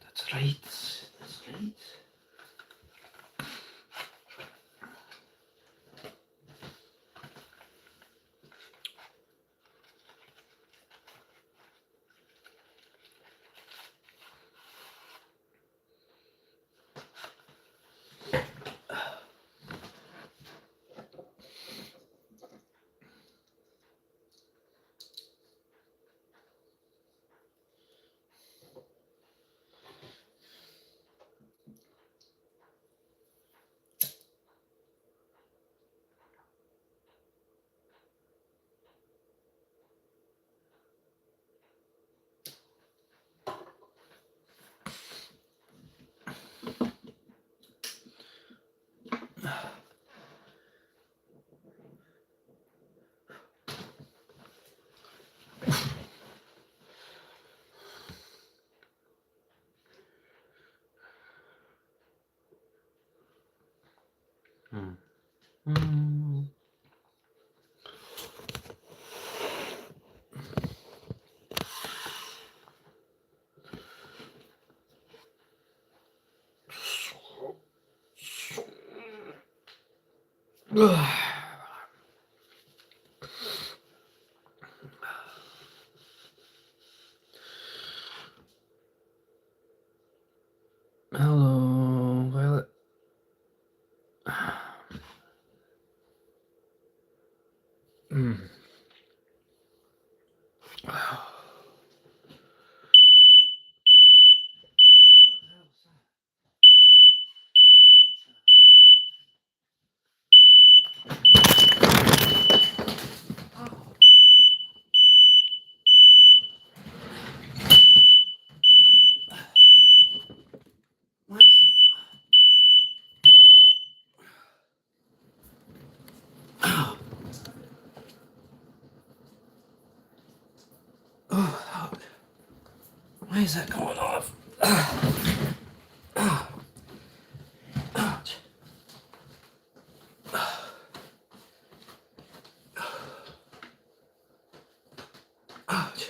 That's right. That's right. Hello, Violet. Why is that going off? Ouch. Ouch.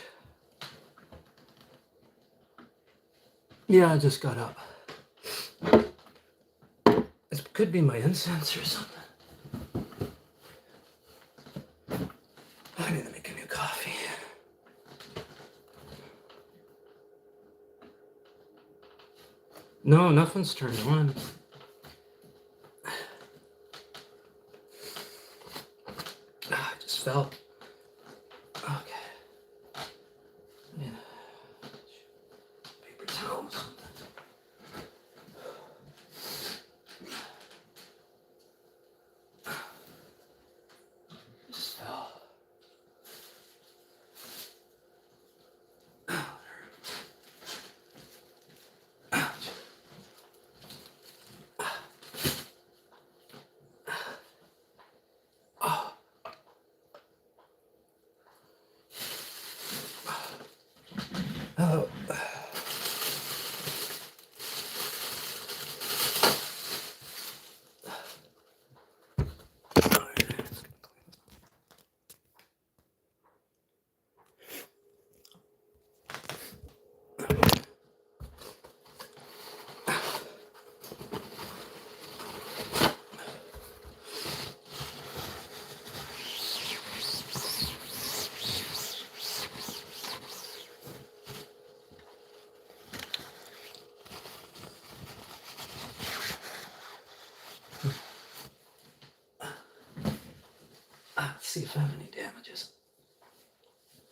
Yeah, I just got up. It could be my incense or something. I need to make a new coffee. No, nothing's turned on. I just felt. Okay. Yeah. Paper towels. Just fell. Ouch. Oh. Oh. Let's see if I have any damages.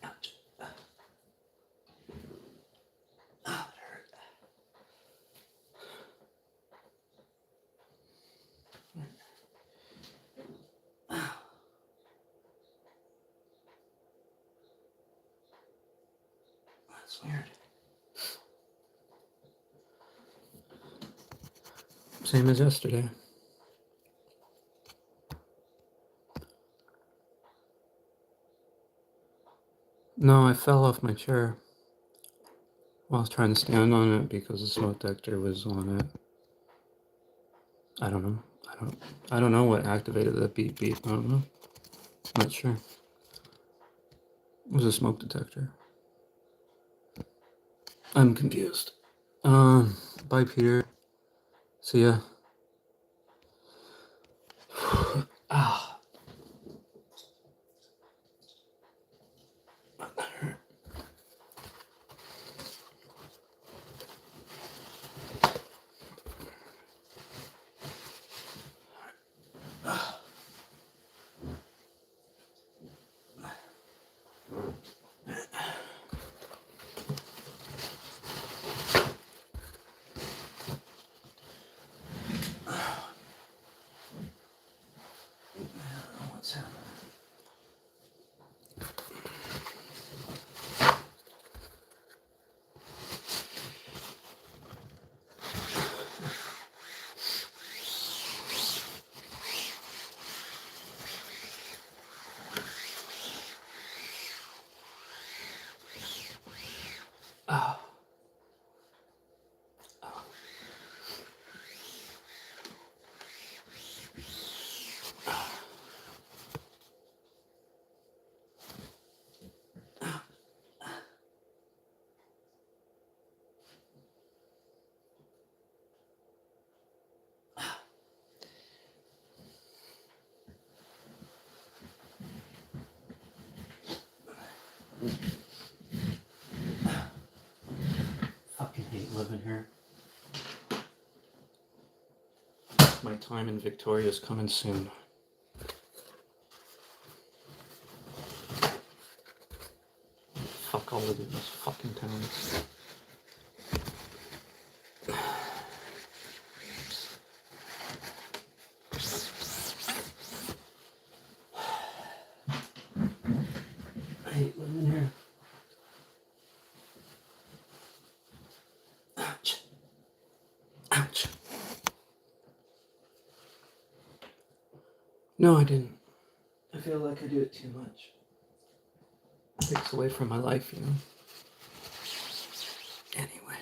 Ouch. Oh, that hurt. Oh, that's weird. Same as yesterday. No, I fell off my chair while I was trying to stand on it because the smoke detector was on it. I don't know. I don't know what activated the beep beep. I don't know. Not sure. It was a smoke detector. I'm confused. Bye, Peter. See ya. Ah. What's happening? Oh. Fucking hate living here. My time in Victoria is coming soon. Fuck all of these fucking towns. I hate living here. Ouch. Ouch. No, I didn't. I feel like I do it too much. It takes away from my life, you know? Anyway.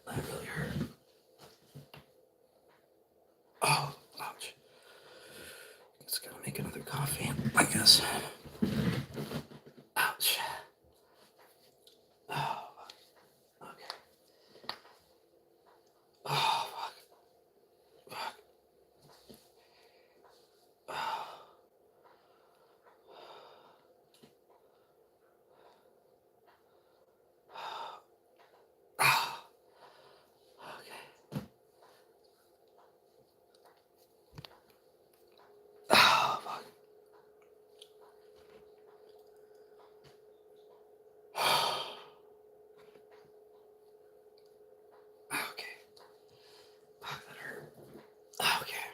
That really hurt. Oh, ouch. Just gotta make another coffee, I guess. Ouch. Oh, okay. Oh, fuck. Fuck. Oh. Oh. Okay. Oh, fuck. Okay. Fuck, that hurt. Okay.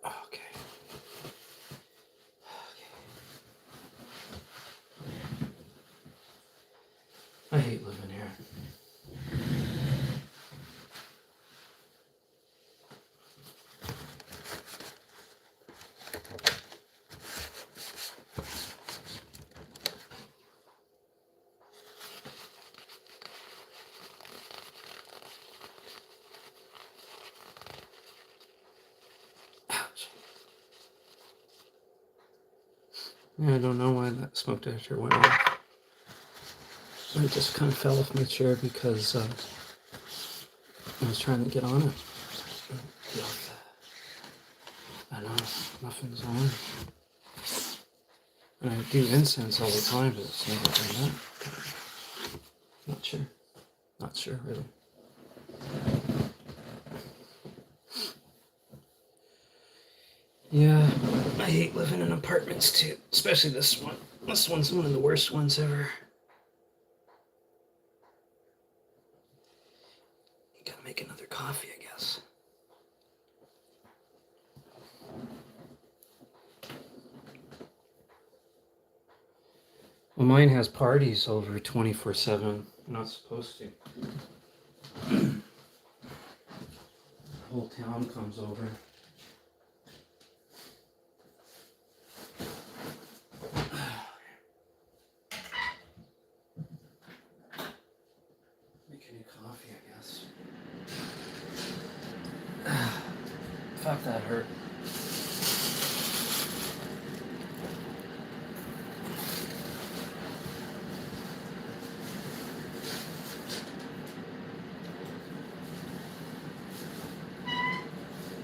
Okay. I hate living here. Ouch. Yeah, I don't know why that smoke detector went off. I just kind of fell off my chair because I was trying to get on it. I know, nothing's on. And I do incense all the time, but it's never done that. Not sure. Not sure, really. Yeah, I hate living in apartments too, especially this one. This one's one of the worst ones ever. Gotta make another coffee, I guess. Well, mine has parties over 24/7. You're not supposed to. The whole town comes over. Making you coffee, I guess. Fuck, that hurt.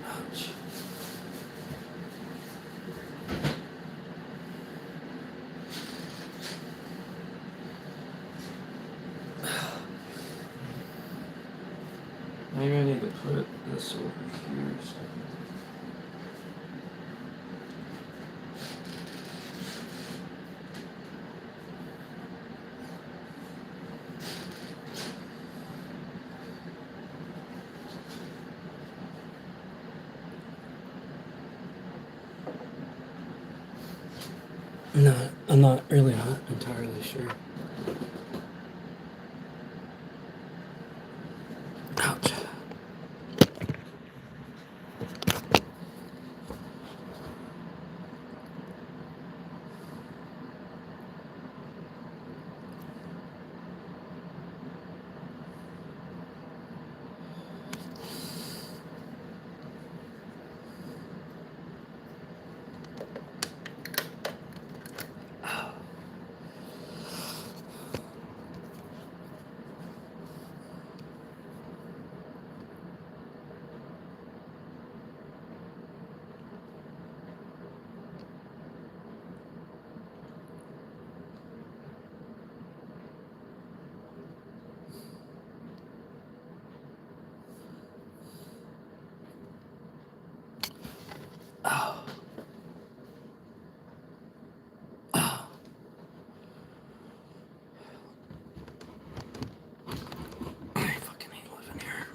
Ouch. Maybe I need to put this over here. So. I'm not really not entirely sure. Ouch. Oh. Oh. I fucking hate living here.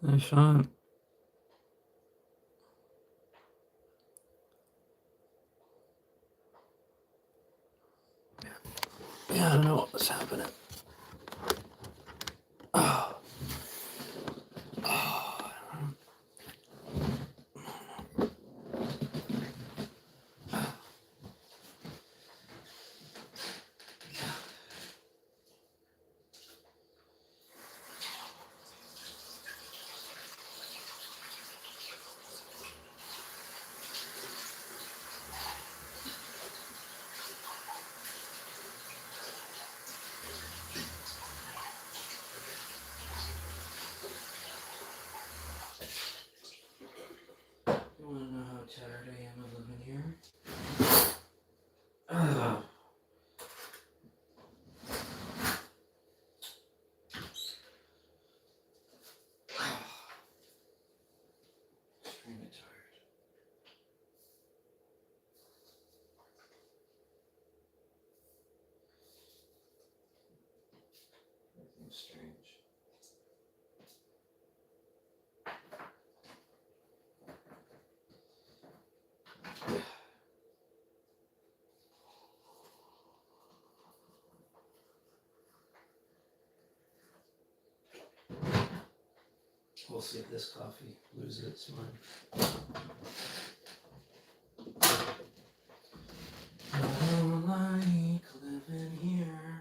Hey, Sean. Yeah, I don't know what was happening. Oh. Oh. You want to know how tired I am of living here? Oh. Extremely tired. Everything's strange. We'll see if this coffee loses its mind. I don't like living here.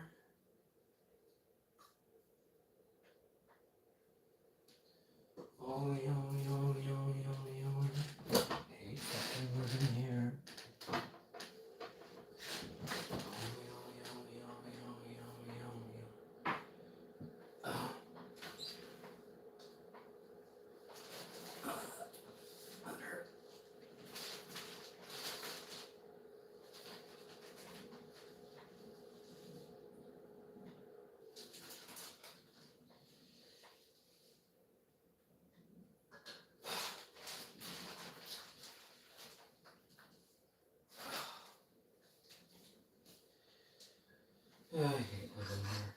Oh, yo, yo, yo, yo, yo. hate living here.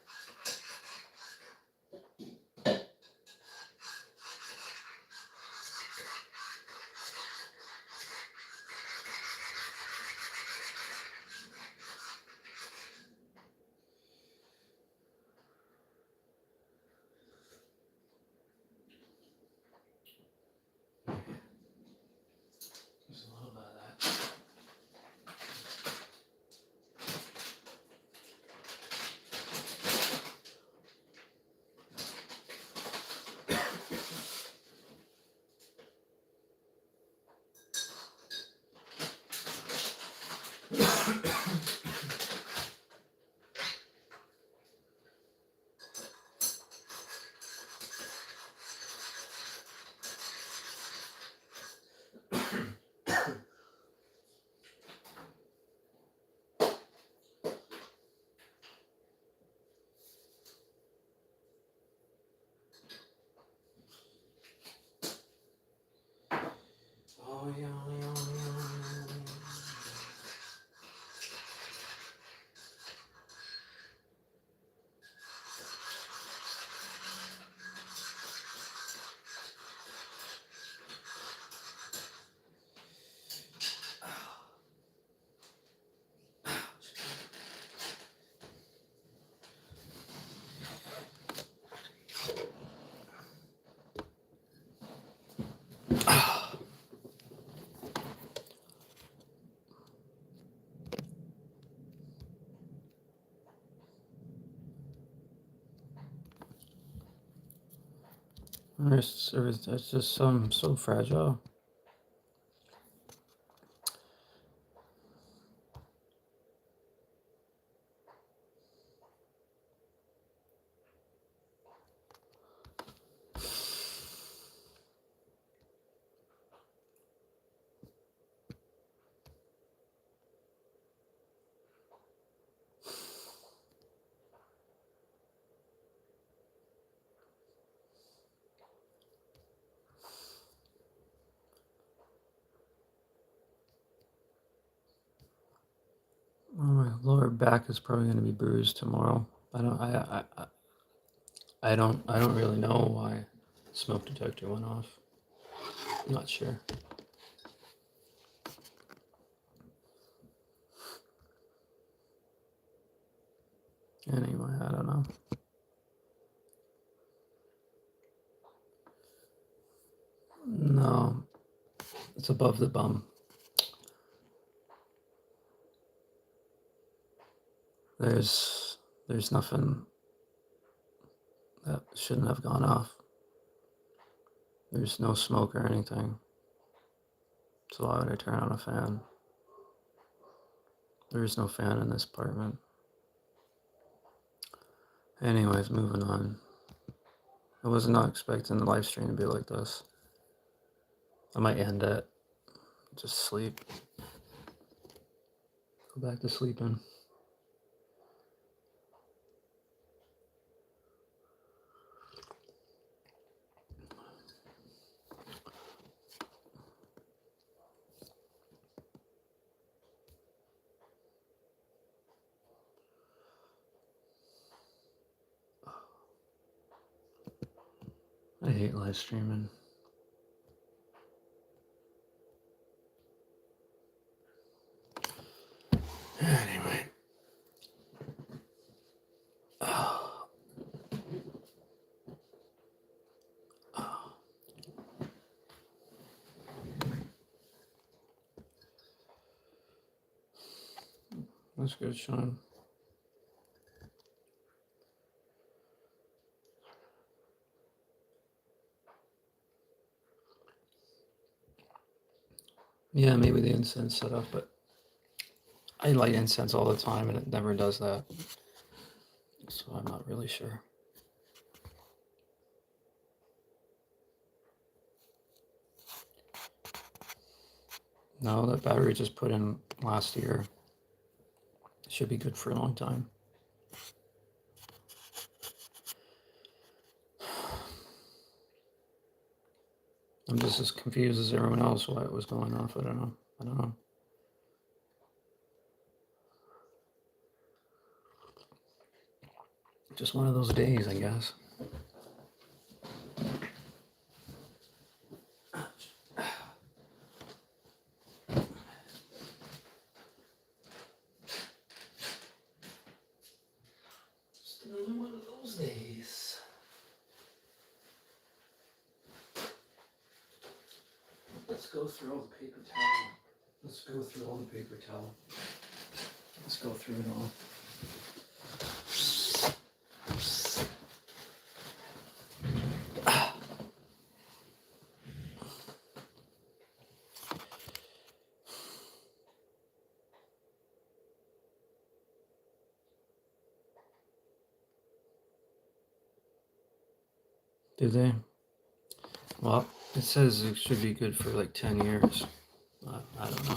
Just a little bit of that. Oh, yeah, yeah, yeah. It's just so fragile. Oh, my lower back is probably going to be bruised tomorrow. I don't really know why the smoke detector went off. I'm not sure. Anyway, I don't know. No, it's above the bum. There's nothing that shouldn't have gone off. There's no smoke or anything. So why would I turn on a fan? There is no fan in this apartment. Anyways, moving on. I was not expecting the live stream to be like this. I might end it. Just sleep. Go back to sleeping. I hate live streaming. Anyway. That's good, Sean. Yeah, maybe the incense set up, but I light incense all the time and it never does that. So I'm not really sure. No, that battery just put in last year. It should be good for a long time. I'm just as confused as everyone else why it was going off. I don't know. Just one of those days, I guess. Just another one of those days. Let's go through all the paper towel. Let's go through all the paper towel. Let's go through it all. Do they? Well, it says it should be good for like 10 years. I don't know.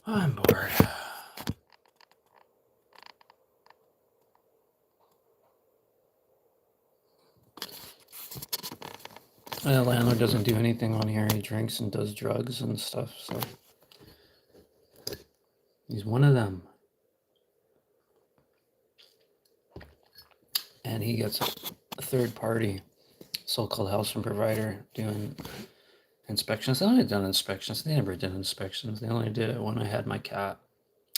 I'm bored. The landlord doesn't do anything on here. He drinks and does drugs and stuff, so he's one of them. And he gets a third party, so-called housing provider, doing inspections. They only done inspections. They never did inspections. They only did it when I had my cat.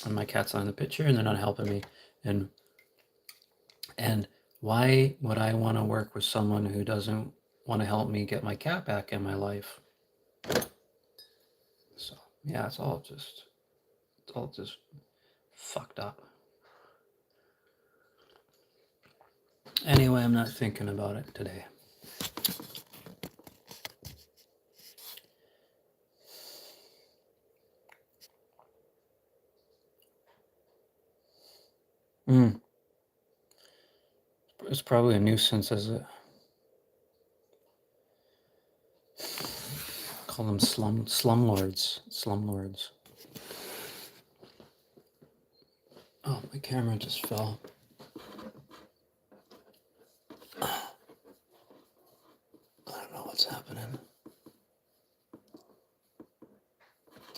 And my cat's on the picture and they're not helping me. And why would I want to work with someone who doesn't want to help me get my cat back in my life? So yeah, it's all just fucked up. Anyway, I'm not thinking about it today. It's probably a nuisance, is it? Call them slumlords. Slumlords. Oh, my camera just fell. I don't know what's happening.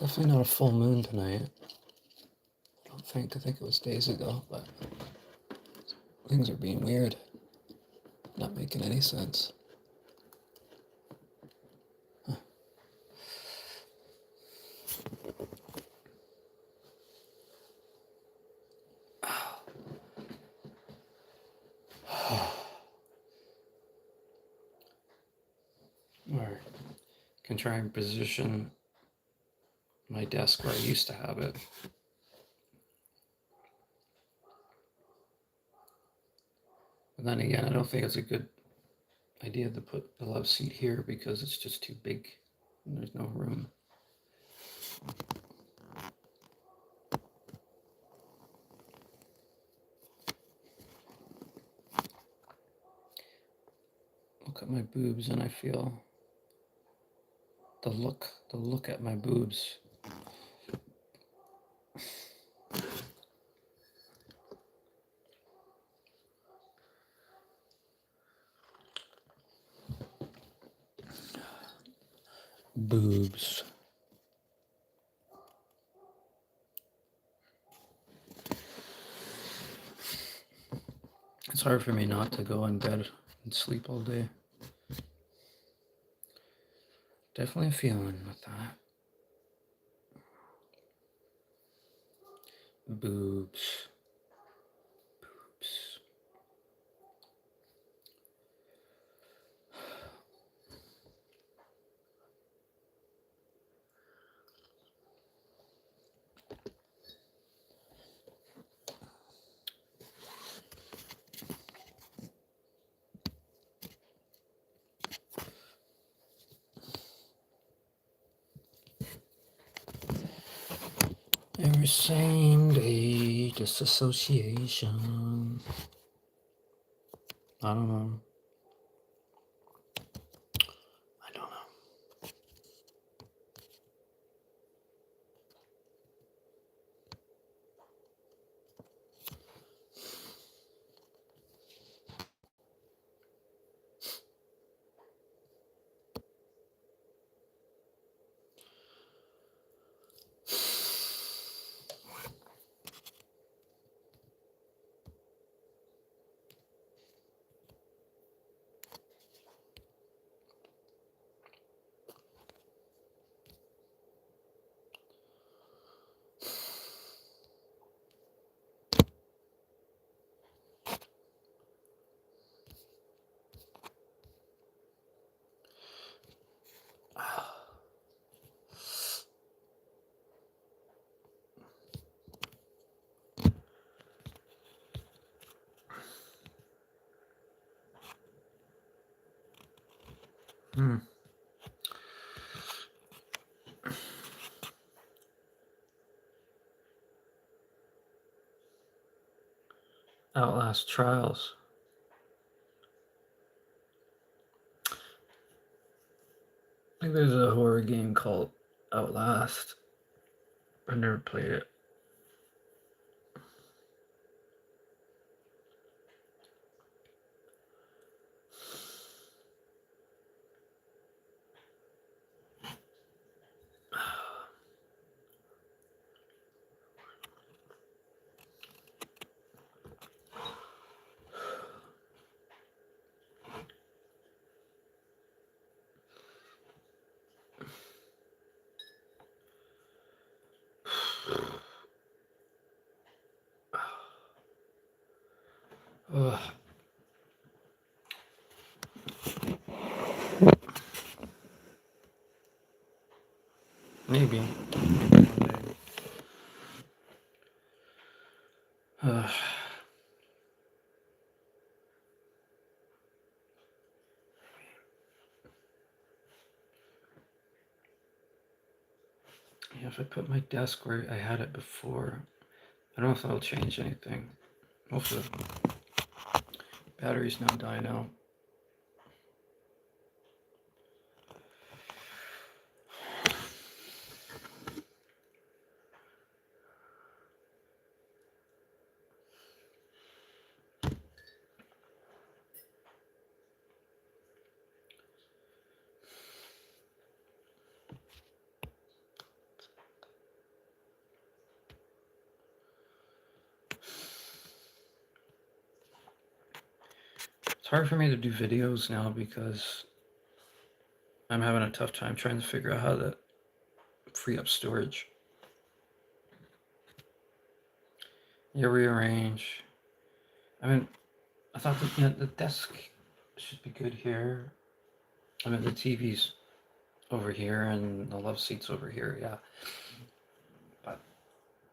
Definitely not a full moon tonight. I think it was days ago, but things are being weird. Not making any sense. Or can try and position my desk where I used to have it. But then again, I don't think it's a good idea to put the love seat here because it's just too big and there's no room. Look at my boobs and I feel the look at my boobs. Boobs. It's hard for me not to go in bed and sleep all day. Definitely a feeling with that. Boobs. Boobs. Every same day disassociation. I don't know. Hmm. Outlast Trials. I think there's a horror game called Outlast. I never played it. Ugh. Maybe. One day. Ugh. Yeah, if I put my desk where I had it before, I don't know if that'll change anything. Most of the batteries now die now. It's hard for me to do videos now because I'm having a tough time trying to figure out how to free up storage. You rearrange. I mean, I thought the desk should be good here. I mean, the TV's over here and the love seat's over here, yeah. But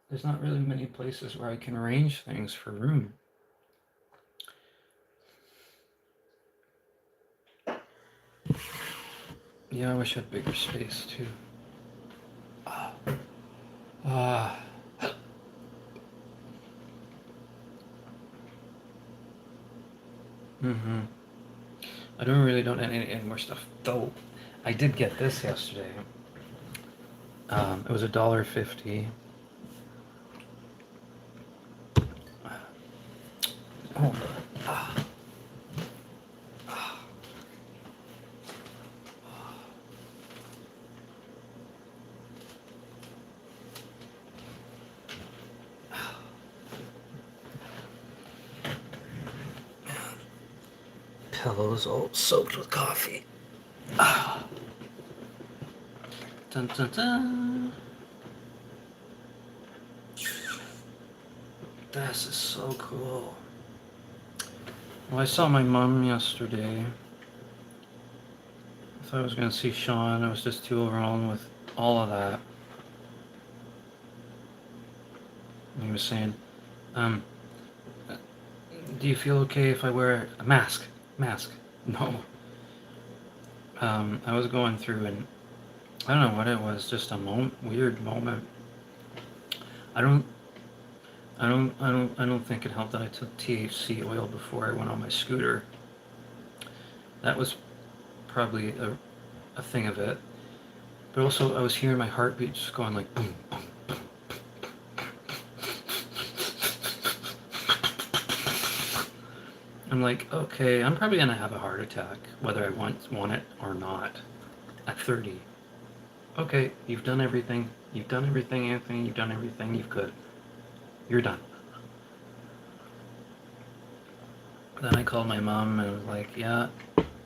there's not really many places where I can arrange things for room. Yeah, I wish I had bigger space too. Ah. Mm-hmm. I don't any more stuff though. I did get this yesterday. It was $1.50. Hold on. Pillows all soaked with coffee. Dun, dun, dun. This is so cool. Well, I saw my mom yesterday. I thought I was going to see Sean. I was just too overwhelmed with all of that. And he was saying, um, do you feel okay if I wear a mask? Mask. No. I was going through and I don't know what it was, just a weird moment. I don't I don't think it helped that I took THC oil before I went on my scooter. That was probably a thing of it. But also I was hearing my heartbeat just going like boom, boom, boom. I'm like, okay, I'm probably gonna have a heart attack, whether I want it or not, at 30. Okay, you've done everything. You've done everything, Anthony. You've done everything you could. You're done. Then I called my mom and I was like, yeah.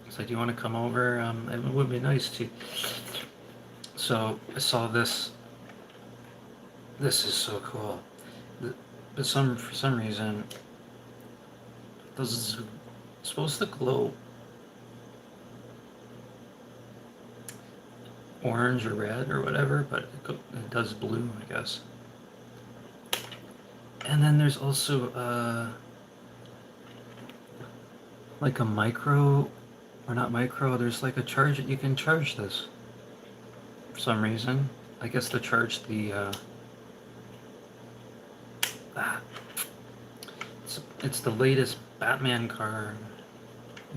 It's like, do you want to come over? It would be nice to. So I saw this. This is so cool. But for some reason, this is supposed to glow orange or red or whatever, but it does blue, I guess. And then there's also like a micro or not micro. There's like a charge. You can charge this for some reason. I guess to charge the. It's the latest Batman car.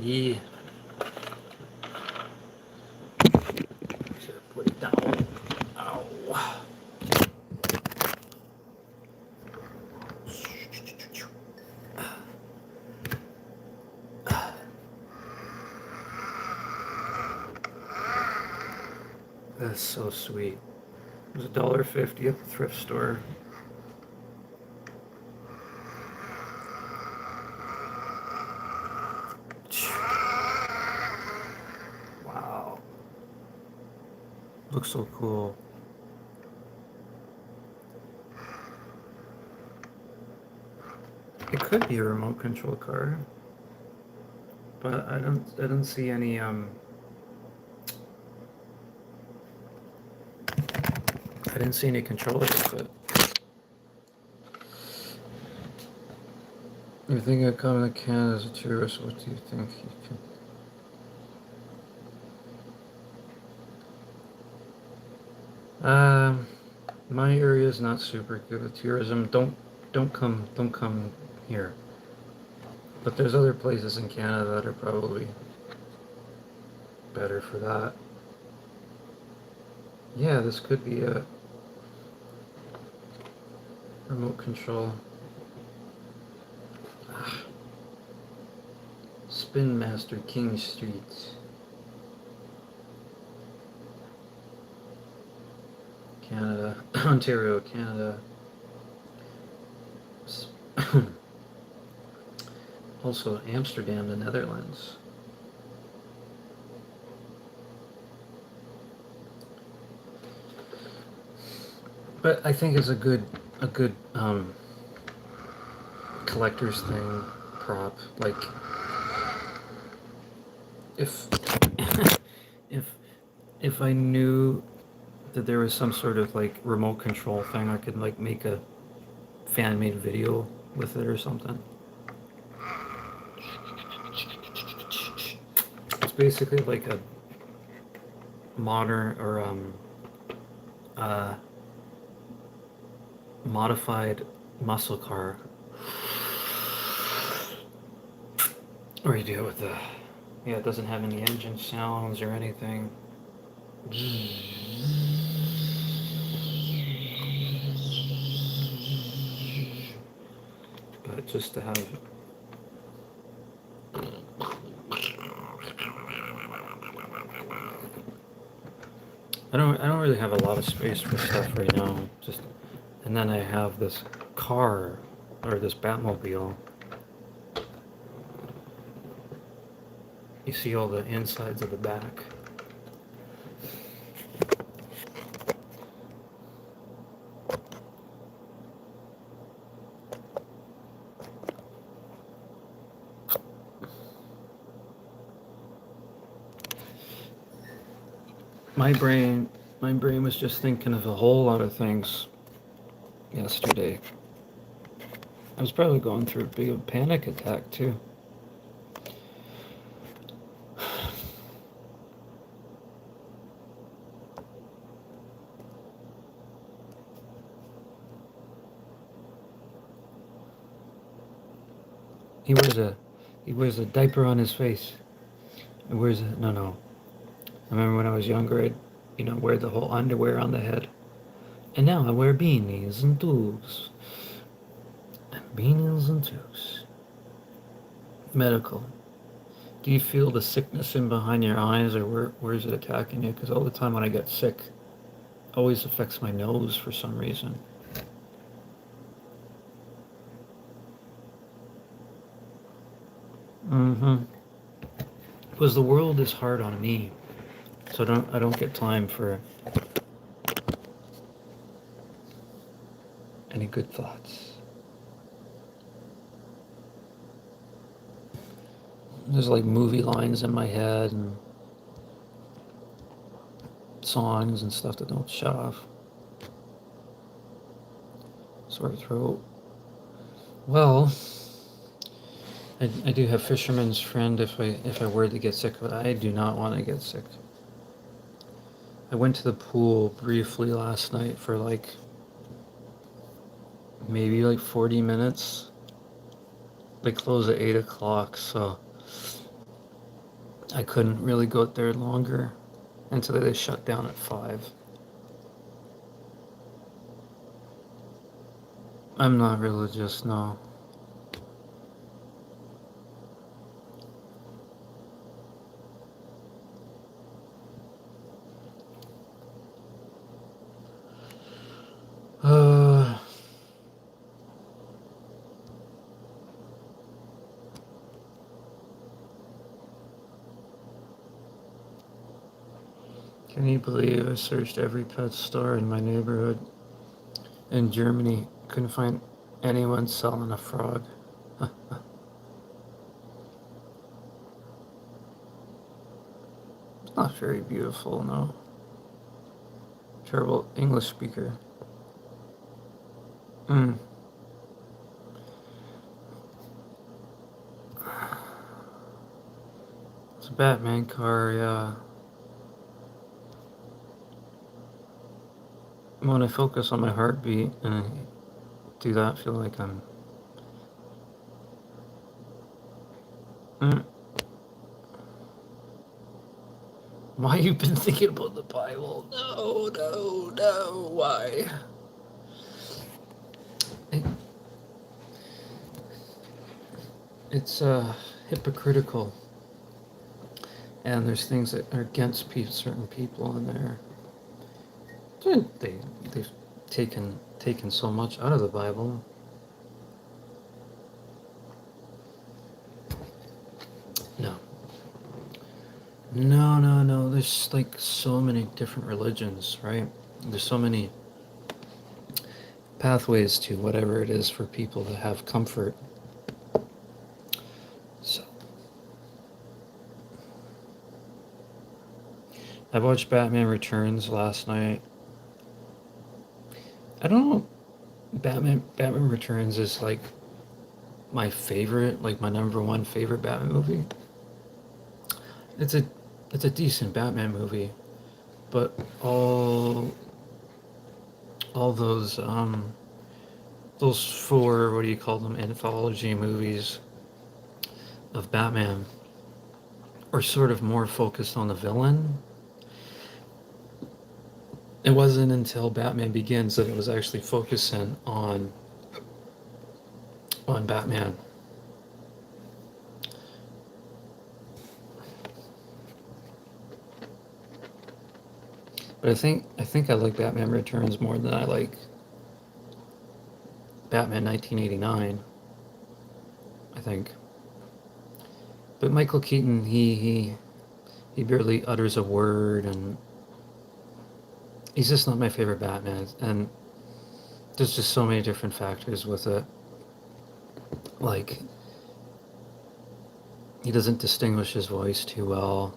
Yeah. Should put it down. Ow. That's so sweet. It was $1.50 at the thrift store. Wow. Looks so cool. It could be a remote control car, but I don't see any I didn't see any controllers with it. You're thinking of coming to Canada as a tourist. What do you think you can? My area is not super good with tourism. Don't come here. But there's other places in Canada that are probably better for that. Yeah, this could be a remote control. Spin Master King Street. Canada, Ontario, Canada. Also Amsterdam, the Netherlands. But I think it's a good collector's thing, prop. Like if if if I knew that there was some sort of like remote control thing, I could like make a fan made video with it or something. It's basically like a modern or modified muscle car. Or you do it with the yeah, it doesn't have any engine sounds or anything. But just to have I don't really have a lot of space for stuff right now. Just and then I have this car or this Batmobile. You see all the insides of the back. My brain was just thinking of a whole lot of things yesterday. I was probably going through a big panic attack too. He wears a diaper on his face. He wears a no. I remember when I was younger, I'd wear the whole underwear on the head. And now I wear beanies and toques. Beanies and toques. Medical. Do you feel the sickness in behind your eyes, or where is it attacking you? Because all the time when I get sick, it always affects my nose for some reason. Because the world is hard on me, so I don't get time for any good thoughts. There's like movie lines in my head and songs and stuff that don't shut off. Sore throat. Well, I do have fisherman's friend if I were to get sick, but I do not want to get sick. I went to the pool briefly last night for like maybe like 40 minutes. They close at 8 o'clock, so I couldn't really go out there longer until they shut down at 5. I'm not religious, no. Uh, can you believe I searched every pet store in my neighborhood in Germany? Couldn't find anyone selling a frog. It's not very beautiful, no. Terrible English speaker. Mm. It's a Batman car, yeah. When I focus on my heartbeat and I do that, I feel like I'm. Mm. Why you been thinking about the Bible? No, no, no. Why? It, it's hypocritical, and there's things that are against certain people in there. They they've taken so much out of the Bible. No. No, no, no. There's like so many different religions, right? There's so many pathways to whatever it is for people to have comfort. So I watched Batman Returns last night. I don't know. Batman Returns is like my favorite, like my number one favorite Batman movie. It's a it's a decent Batman movie, but all those four, what do you call them, anthology movies of Batman are sort of more focused on the villain. It wasn't until Batman Begins that it was actually focusing on Batman. But I think I like Batman Returns more than I like Batman 1989. I think. But Michael Keaton, he barely utters a word, and he's just not my favorite Batman. And there's just so many different factors with it. Like, he doesn't distinguish his voice too well.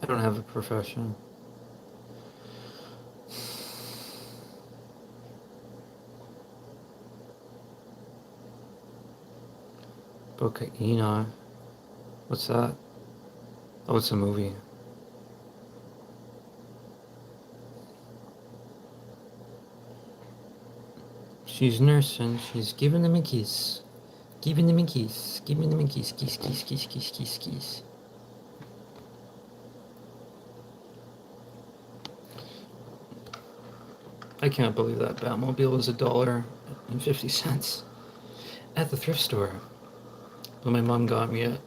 I don't have a profession. Book of Enoch. What's that? Oh, it's a movie. She's nursing. She's giving him a kiss. Giving him a kiss. Giving him a kiss. Kiss, kiss, kiss, kiss, kiss, kiss. I can't believe that Batmobile is $1.50 at the thrift store. But my mom got me it.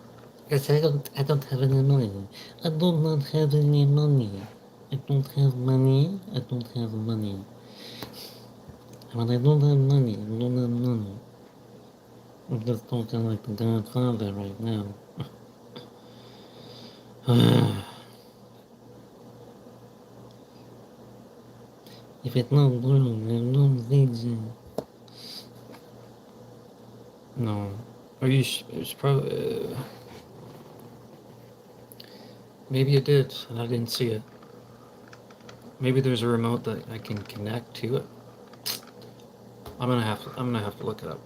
Because I don't have any money. I do not have any money. I don't have money. I don't have money. When I don't have money, I don't have money. I'm just talking like the Godfather right now. If it's not blue, there's no reason. No. Are you? It's probably. Maybe it did, and I didn't see it. Maybe there's a remote that I can connect to it. I'm gonna have to look it up.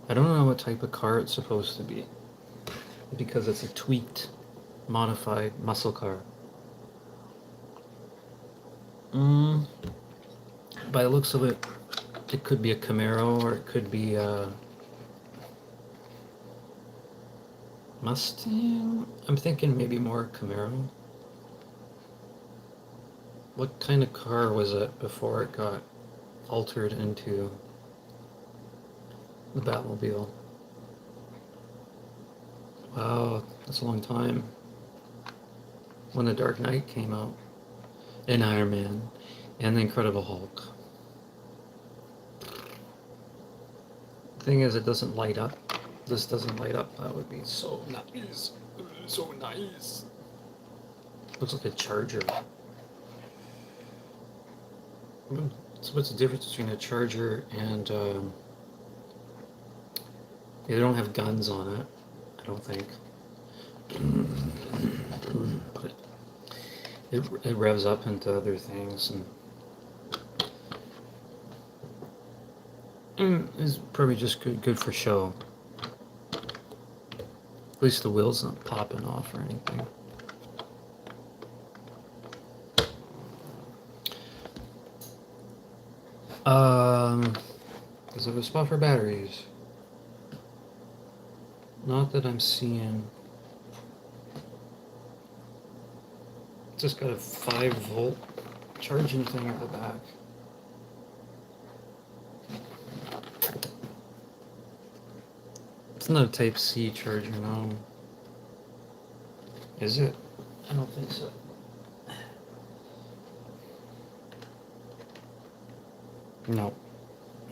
I don't know what type of car it's supposed to be because it's a tweaked, modified muscle car. By the looks of it, it could be a Camaro or it could be a Mustang. I'm thinking maybe more Camaro. What kind of car was it before it got altered into the Batmobile? Wow, that's a long time. When The Dark Knight came out, and Iron Man, and The Incredible Hulk. The thing is, it doesn't light up. This doesn't light up. That would be so nice. So nice. Looks like a charger. So what's the difference between a charger and they don't have guns on it, I don't think. But it revs up into other things and it's probably just good for show. At least the wheel's not popping off or anything. Does it have a spot for batteries? Not that I'm seeing. It's just got a 5-volt charging thing at the back. It's not a Type-C charger, no. Is it? I don't think so. No.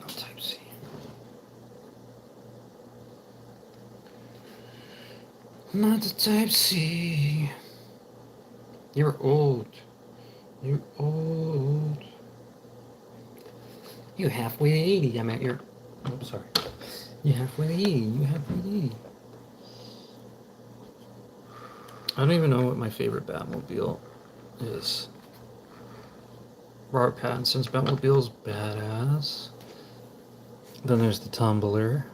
No Type-C. Not the Type-C. You're old. You're old. You halfway to 80. I'm at your... Oh, sorry. You halfway to 80. You halfway to 80. I don't even know what my favorite Batmobile is. Robert Pattinson's Batmobile's badass. Then there's the Tumbler.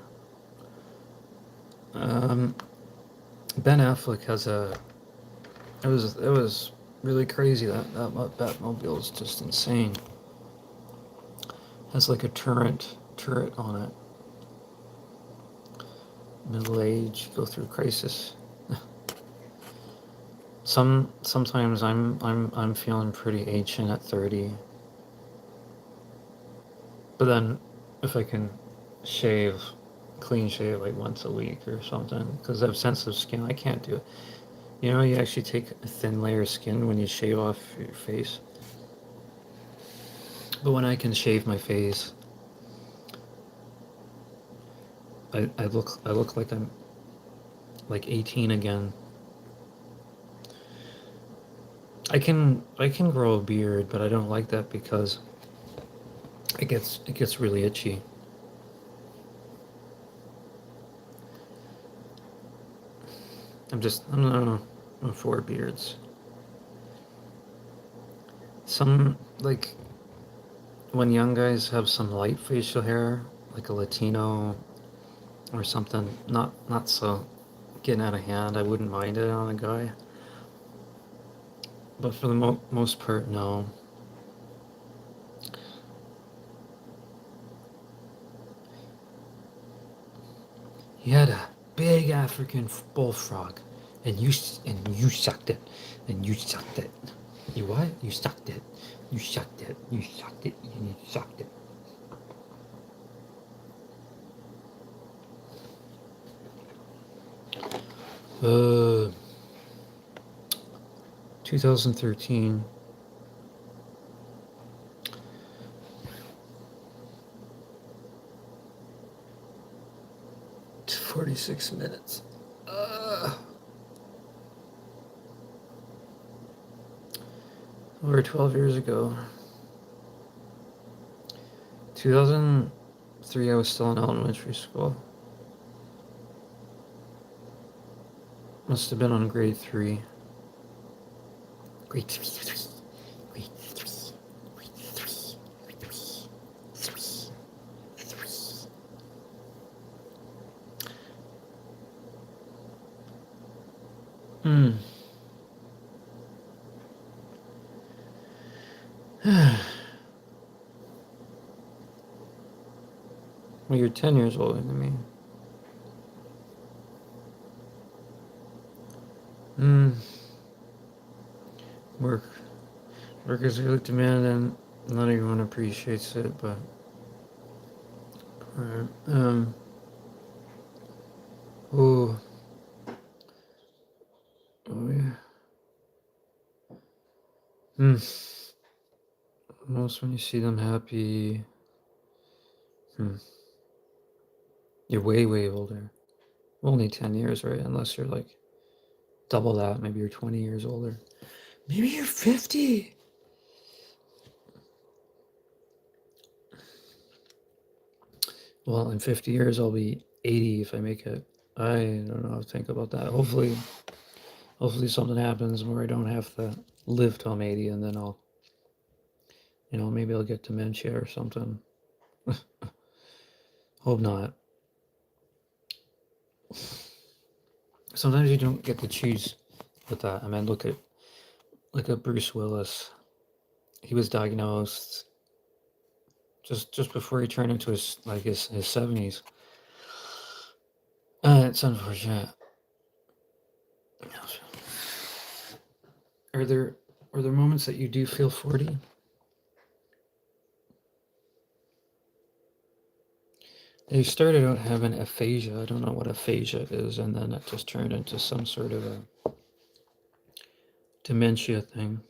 Ben Affleck has a... It was really crazy. That Batmobile is just insane. Has like a turret on it. Middle age, go through crisis. Sometimes I'm feeling pretty ancient at 30. But then if I can clean shave like once a week or something, because I have sensitive skin, I can't do it. You know, you actually take a thin layer of skin when you shave off your face. But when I can shave my face, I look like I'm like 18 again. I can grow a beard, but I don't like that because it gets really itchy. I don't know. I'm for beards. Some, like, when young guys have some light facial hair, like a Latino or something, not so getting out of hand, I wouldn't mind it on a guy. But for the most part, no. He had a big African bullfrog, and you sucked it, and you sucked it. You what? You sucked it. You sucked it. You sucked it. And you sucked it. 2013. 46 minutes. Over 12 years ago. 2003, I was still in elementary school. Must have been on grade 3. Grade 3. Grade 3. Grade 3. Grade 3. 3. Well, you're 10 years older than me. Hmm. Work. Work is really demanding. Not everyone appreciates it, but. Alright. Oh. Oh, yeah. Hmm. Most when you see them happy. Hmm. You're way, way older. Only 10 years, right? Unless you're like double that. Maybe you're 20 years older. Maybe you're 50. Well, in 50 years, I'll be 80 if I make it. I don't know how to think about that. Hopefully something happens where I don't have to live till I'm 80, and then I'll, maybe I'll get dementia or something. Hope not. Sometimes you don't get to choose with that. I mean, look at Bruce Willis. He was diagnosed just before he turned into his 70s. It's unfortunate. Are there moments that you do feel 40? They started out having aphasia. I don't know what aphasia is, and then it just turned into some sort of a dementia thing.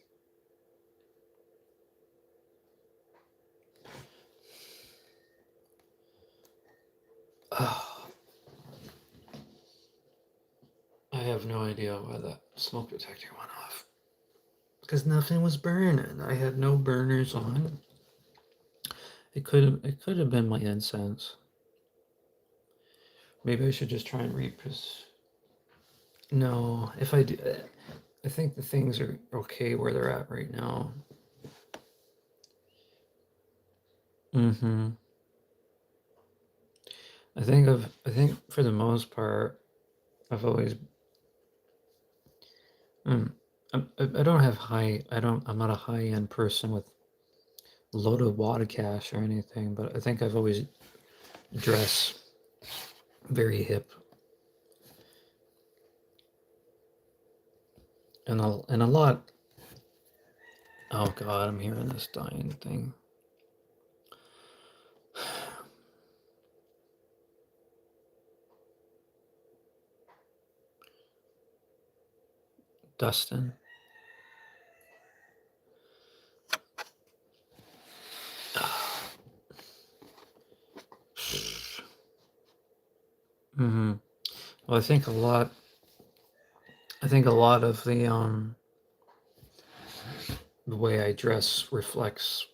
Oh, I have no idea why that smoke detector went off. Because nothing was burning. I had no burners on. It could have been my incense. Maybe I should just try and repres. No, if I do, I think the things are okay where they're at right now. Mm-hmm. I think for the most part, I've always. Mm, I don't have high. I'm not a high end person with loaded water cash or anything, but I think I've always dressed very hip and a lot. Oh God, I'm hearing this dying thing. Dustin. Mm-hmm. Well, I think a lot. I think a lot of the way I dress reflects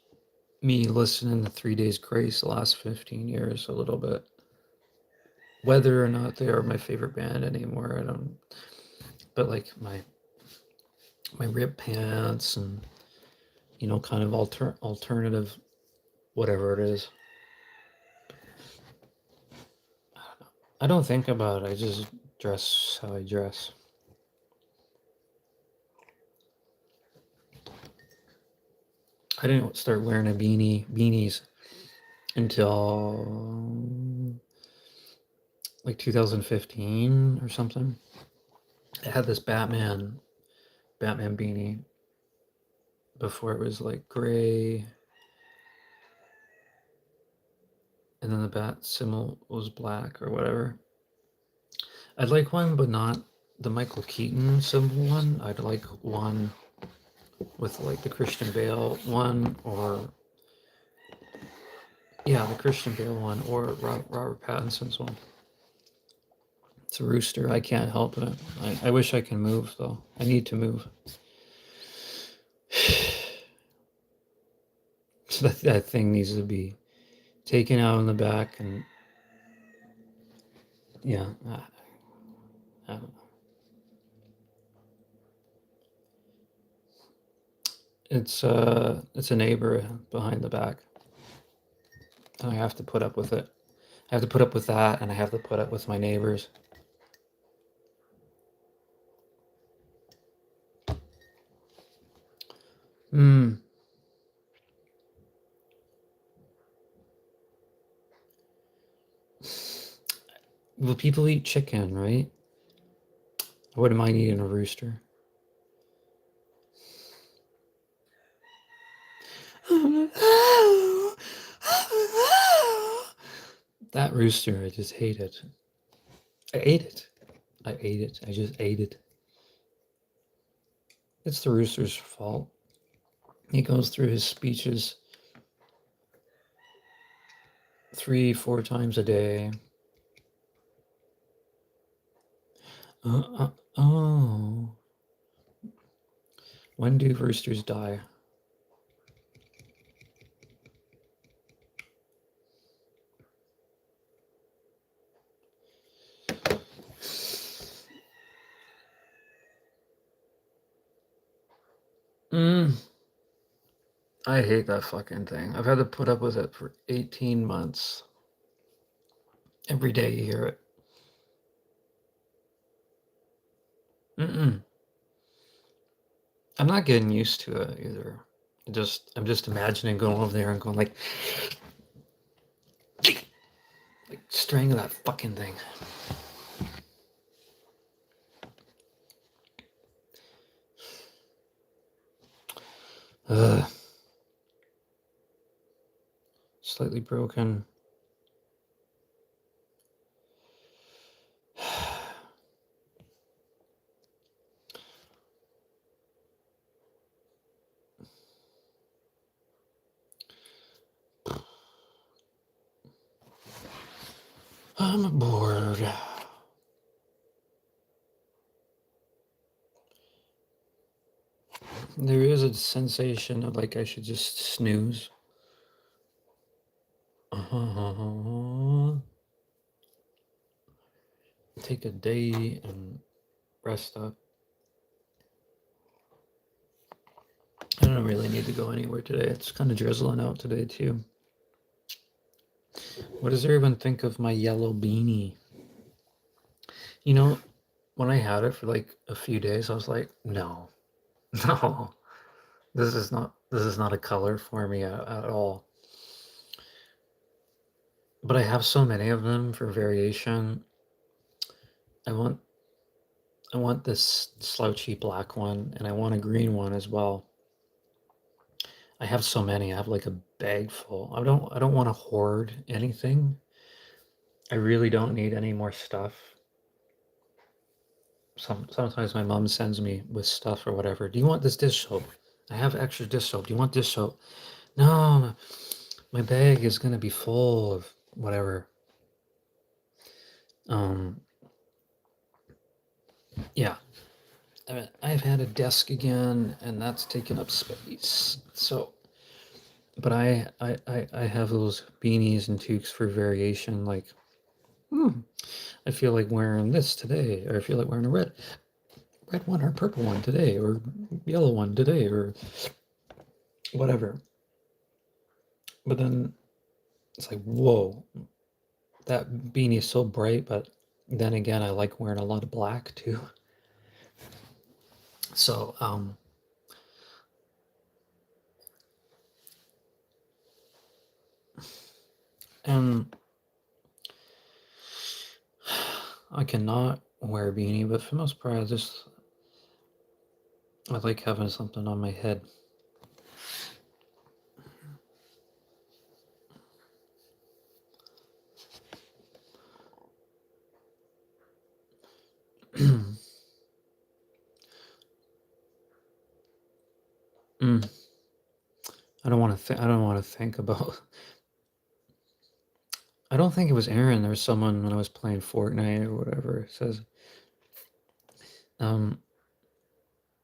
me listening to 3 Days Grace the last 15 years a little bit. Whether or not they are my favorite band anymore, I don't. But like my ripped pants and kind of alternative whatever it is. I don't think about it. I just dress how I dress. I didn't start wearing beanies until like 2015 or something. I had this Batman beanie before it was like gray, and then the bat symbol was black or whatever. I'd like one, but not the Michael Keaton symbol one. I'd like one with like the Christian Bale one, or yeah, the Christian Bale one, or Robert Pattinson's one. It's a rooster. I can't help it. I wish I can move though. I need to move. So that thing needs to be taken out in the back, and yeah, I don't know. It's a neighbor behind the back. And I have to put up with it. I have to put up with that, and I have to put up with my neighbors. Hmm. Well, people eat chicken, right? I wouldn't mind eating a rooster. That rooster, I just hate it. I ate it. I ate it. I just ate it. It's the rooster's fault. He goes through his speeches 3, 4 times a day. Oh. When do roosters die? I hate that fucking thing. I've had to put up with it for 18 months. Every day you hear it. I'm not getting used to it either. I'm just imagining going over there and going like strangle that fucking thing. Ugh. Slightly broken. I'm bored. There is a sensation of like I should just snooze. Take a day and rest up. I don't really need to go anywhere today. It's kind of drizzling out today too. What does everyone think of my yellow beanie? You know, when I had it for like a few days, I was like, no, no, this is not a color for me at all. But I have so many of them for variation. I want this slouchy black one, and I want a green one as well. I have so many. I have like a bag full. I don't want to hoard anything. I really don't need any more stuff. Sometimes my mom sends me with stuff or whatever. Do you want this dish soap? I have extra dish soap. Do you want dish soap? No, my bag is gonna be full of whatever. Yeah. I've had a desk again, and that's taken up space. So, but I have those beanies and toques for variation. Like, I feel like wearing this today, or I feel like wearing a red one or purple one today, or yellow one today, or whatever. But then it's like, whoa, that beanie is so bright. But then again, I like wearing a lot of black too. So, and I cannot wear a beanie, but for the most part, I like having something on my head. I don't want to. I don't want to think about. I don't think it was Aaron. There was someone when I was playing Fortnite or whatever. It says,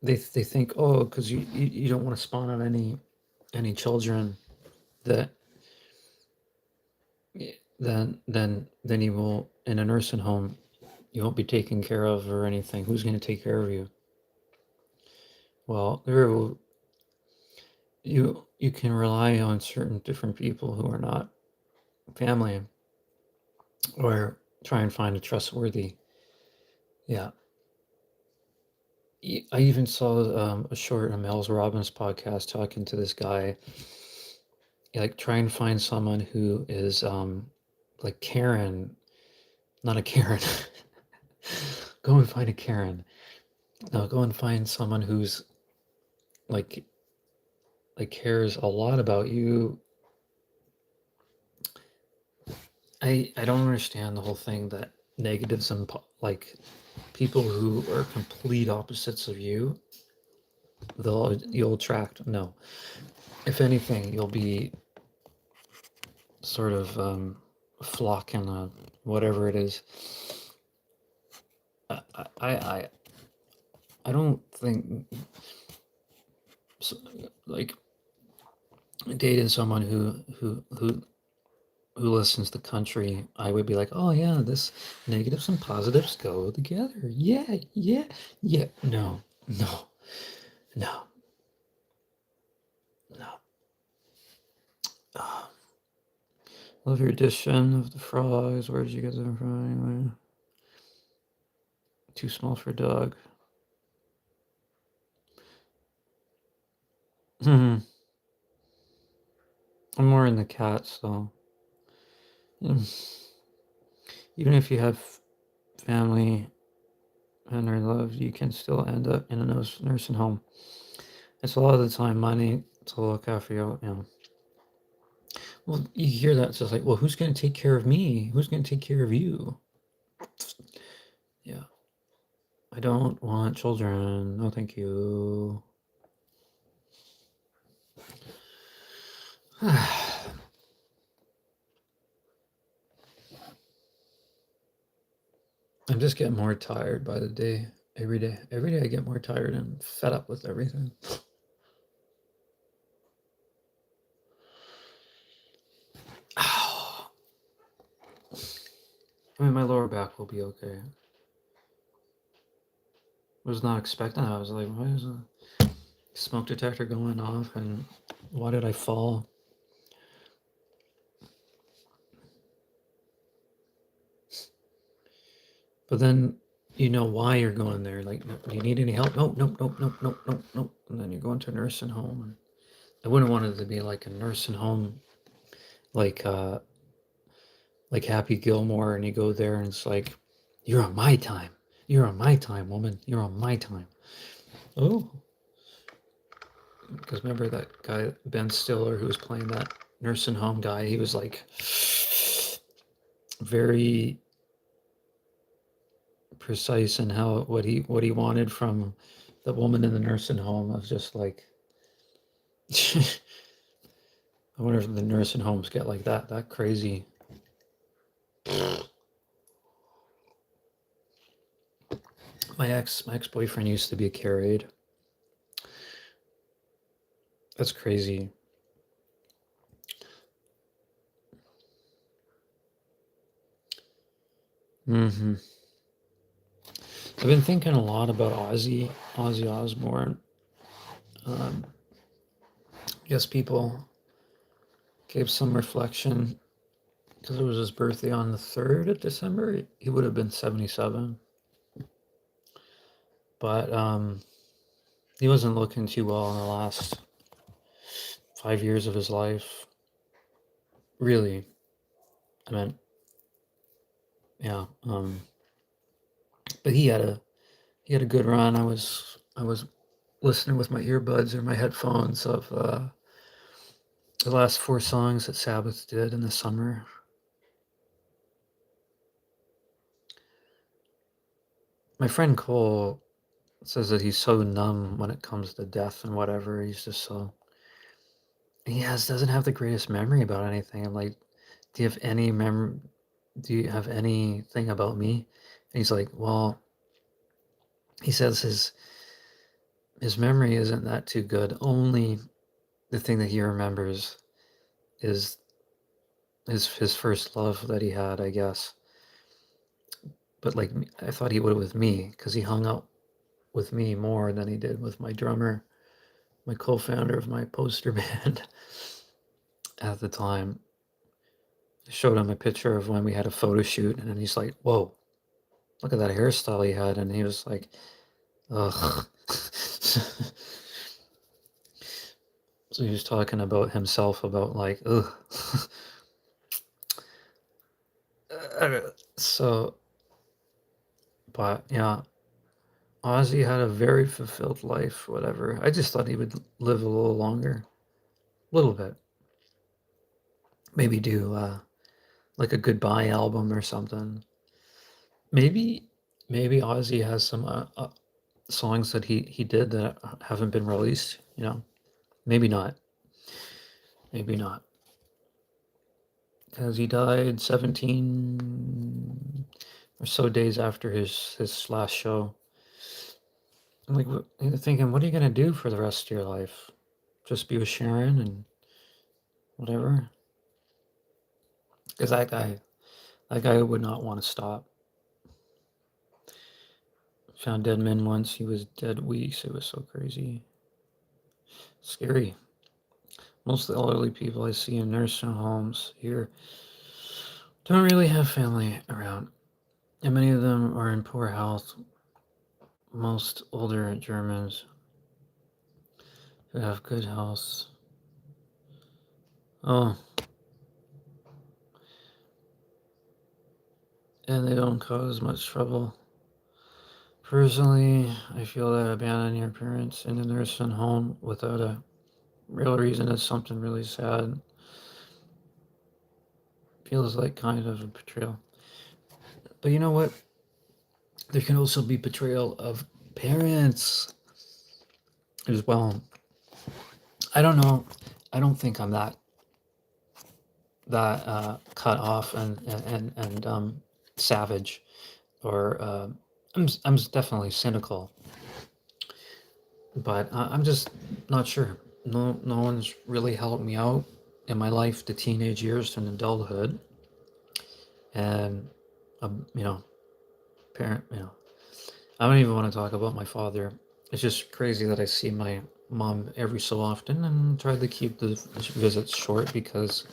they think, oh, because you don't want to spawn on any children, that then you will, in a nursing home, you won't be taken care of or anything. Who's going to take care of you? Well, you can rely on certain different people who are not family, or try and find a trustworthy. Yeah. I even saw a short on Mel's Robbins podcast talking to this guy. Like, try and find someone who is like Karen, not a Karen. Go and find a Karen. No, go and find someone who's like cares a lot about you. I don't understand the whole thing that negatives and like people who are complete opposites of you, you'll attract. No, if anything, you'll be sort of flock in a whatever it is. I I I don't think so, like dating someone who listens to country, I would be like, oh yeah, this negatives and positives go together. Yeah, yeah, yeah. No, no, no, no. Ah, love your edition of the frogs. Where did you get them from anyway? Too small for a dog. Hmm. I'm more in the cats though. Even if you have family and are loved, you can still end up in a nursing home. It's a lot of the time money to look after you. You know. Well, you hear that, it's just like, well, who's going to take care of me? Who's going to take care of you? Yeah. I don't want children. No, thank you. I'm just getting more tired by the day. Every day. Every day I get more tired and fed up with everything. Ow. I mean, my lower back will be okay. I was not expecting that. I was like, why is a smoke detector going off and why did I fall? But then you know why you're going there. Like, do you need any help? No, no, no, no, no, no, no. And then you're going to a nursing home. And I wouldn't want it to be like a nursing home, like like Happy Gilmore, and you go there and it's like, you're on my time. You're on my time, woman. You're on my time. Oh, because remember that guy Ben Stiller who was playing that nursing home guy? He was like very precise in how what he wanted from the woman in the nursing home. I was just like, I wonder if the nursing homes get like that crazy. My ex boyfriend used to be a care aide. That's crazy. Hmm. I've been thinking a lot about Ozzy Osbourne. Um, I guess people gave some reflection because it was his birthday on the 3rd of December. He would have been 77, but he wasn't looking too well in the last 5 years of his life. Really, I mean, yeah. But he had a good run. I was listening with my earbuds or my headphones of the last 4 songs that Sabbath did in the summer. My friend Cole says that he's so numb when it comes to death and whatever. He's just so he doesn't have the greatest memory about anything. I'm like, do you have any mem? Do you have anything about me? And he's like, well, he says his memory isn't that too good. Only the thing that he remembers is his first love that he had, I guess. But like, I thought he would with me because he hung out with me more than he did with my drummer, my co-founder of my poster band at the time. I showed him a picture of when we had a photo shoot, and then he's like, "Whoa, look at that hairstyle he had," and he was like, "Ugh." So he was talking about himself, about like, ugh. So, but yeah, Ozzy had a very fulfilled life, whatever. I just thought he would live a little longer. A little bit. Maybe do like a goodbye album or something. Maybe maybe Ozzy has some songs that he did that haven't been released, you know. Maybe not. Maybe not. Because he died 17 or so days after his last show. I'm like, you're thinking, what are you gonna do for the rest of your life? Just be with Sharon and whatever? Because that guy would not want to stop. Found dead men once. He was dead weeks. It was so crazy, scary. Most of the elderly people I see in nursing homes here don't really have family around, and many of them are in poor health. Most older Germans who have good health. Oh, and they don't cause much trouble. Personally, I feel that abandoning your parents in a nursing home without a real reason is something really sad. Feels like kind of a betrayal. But you know what? There can also be betrayal of parents as well. I don't know. I don't think I'm that cut off and savage, or I'm definitely cynical, but I'm just not sure. No one's really helped me out in my life, the teenage years and adulthood, and you know, parent. You know, I don't even want to talk about my father. It's just crazy that I see my mom every so often and try to keep the visits short because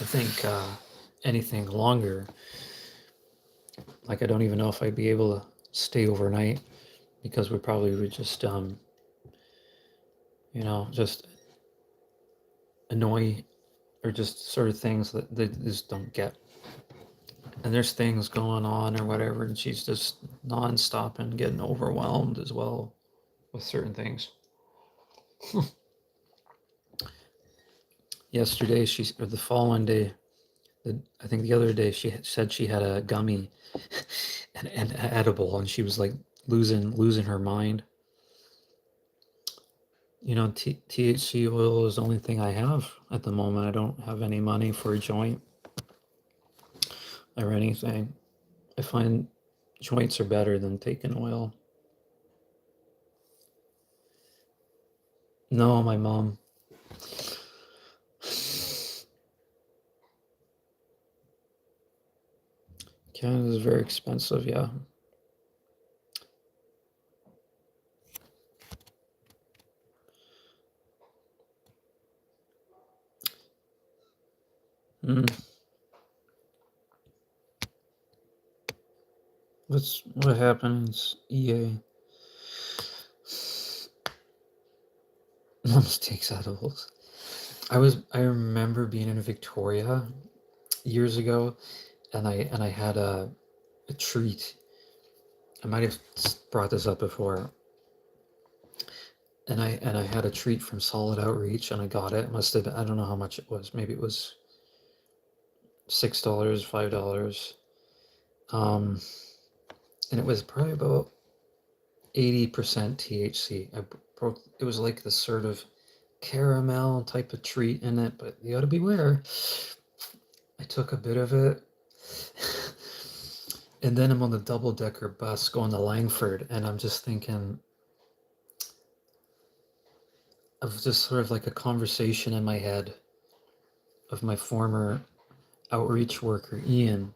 I think anything longer, like I don't even know if I'd be able to stay overnight because we probably would just, just annoy or just sort of things that they just don't get. And there's things going on or whatever, and she's just nonstop and getting overwhelmed as well with certain things. Yesterday, or the following day, I think the other day, she said she had a gummy and edible, and she was like losing her mind. You know, THC oil is the only thing I have at the moment. I don't have any money for a joint or anything. I find joints are better than taking oil. No, my mom. Canada is very expensive, yeah. Mm. What happens? EA. Mom's takes edibles. I remember being in Victoria years ago, and I had a treat. I might have brought this up before. And I had a treat from Solid Outreach, and I got it. It must have been, I don't know how much it was. Maybe it was $6, $5. Um, and it was probably about 80% THC. It was like this sort of caramel type of treat in it, but you got to beware. I took a bit of it, and then I'm on the double-decker bus going to Langford, and I'm just thinking of just sort of like a conversation in my head of my former outreach worker, Ian.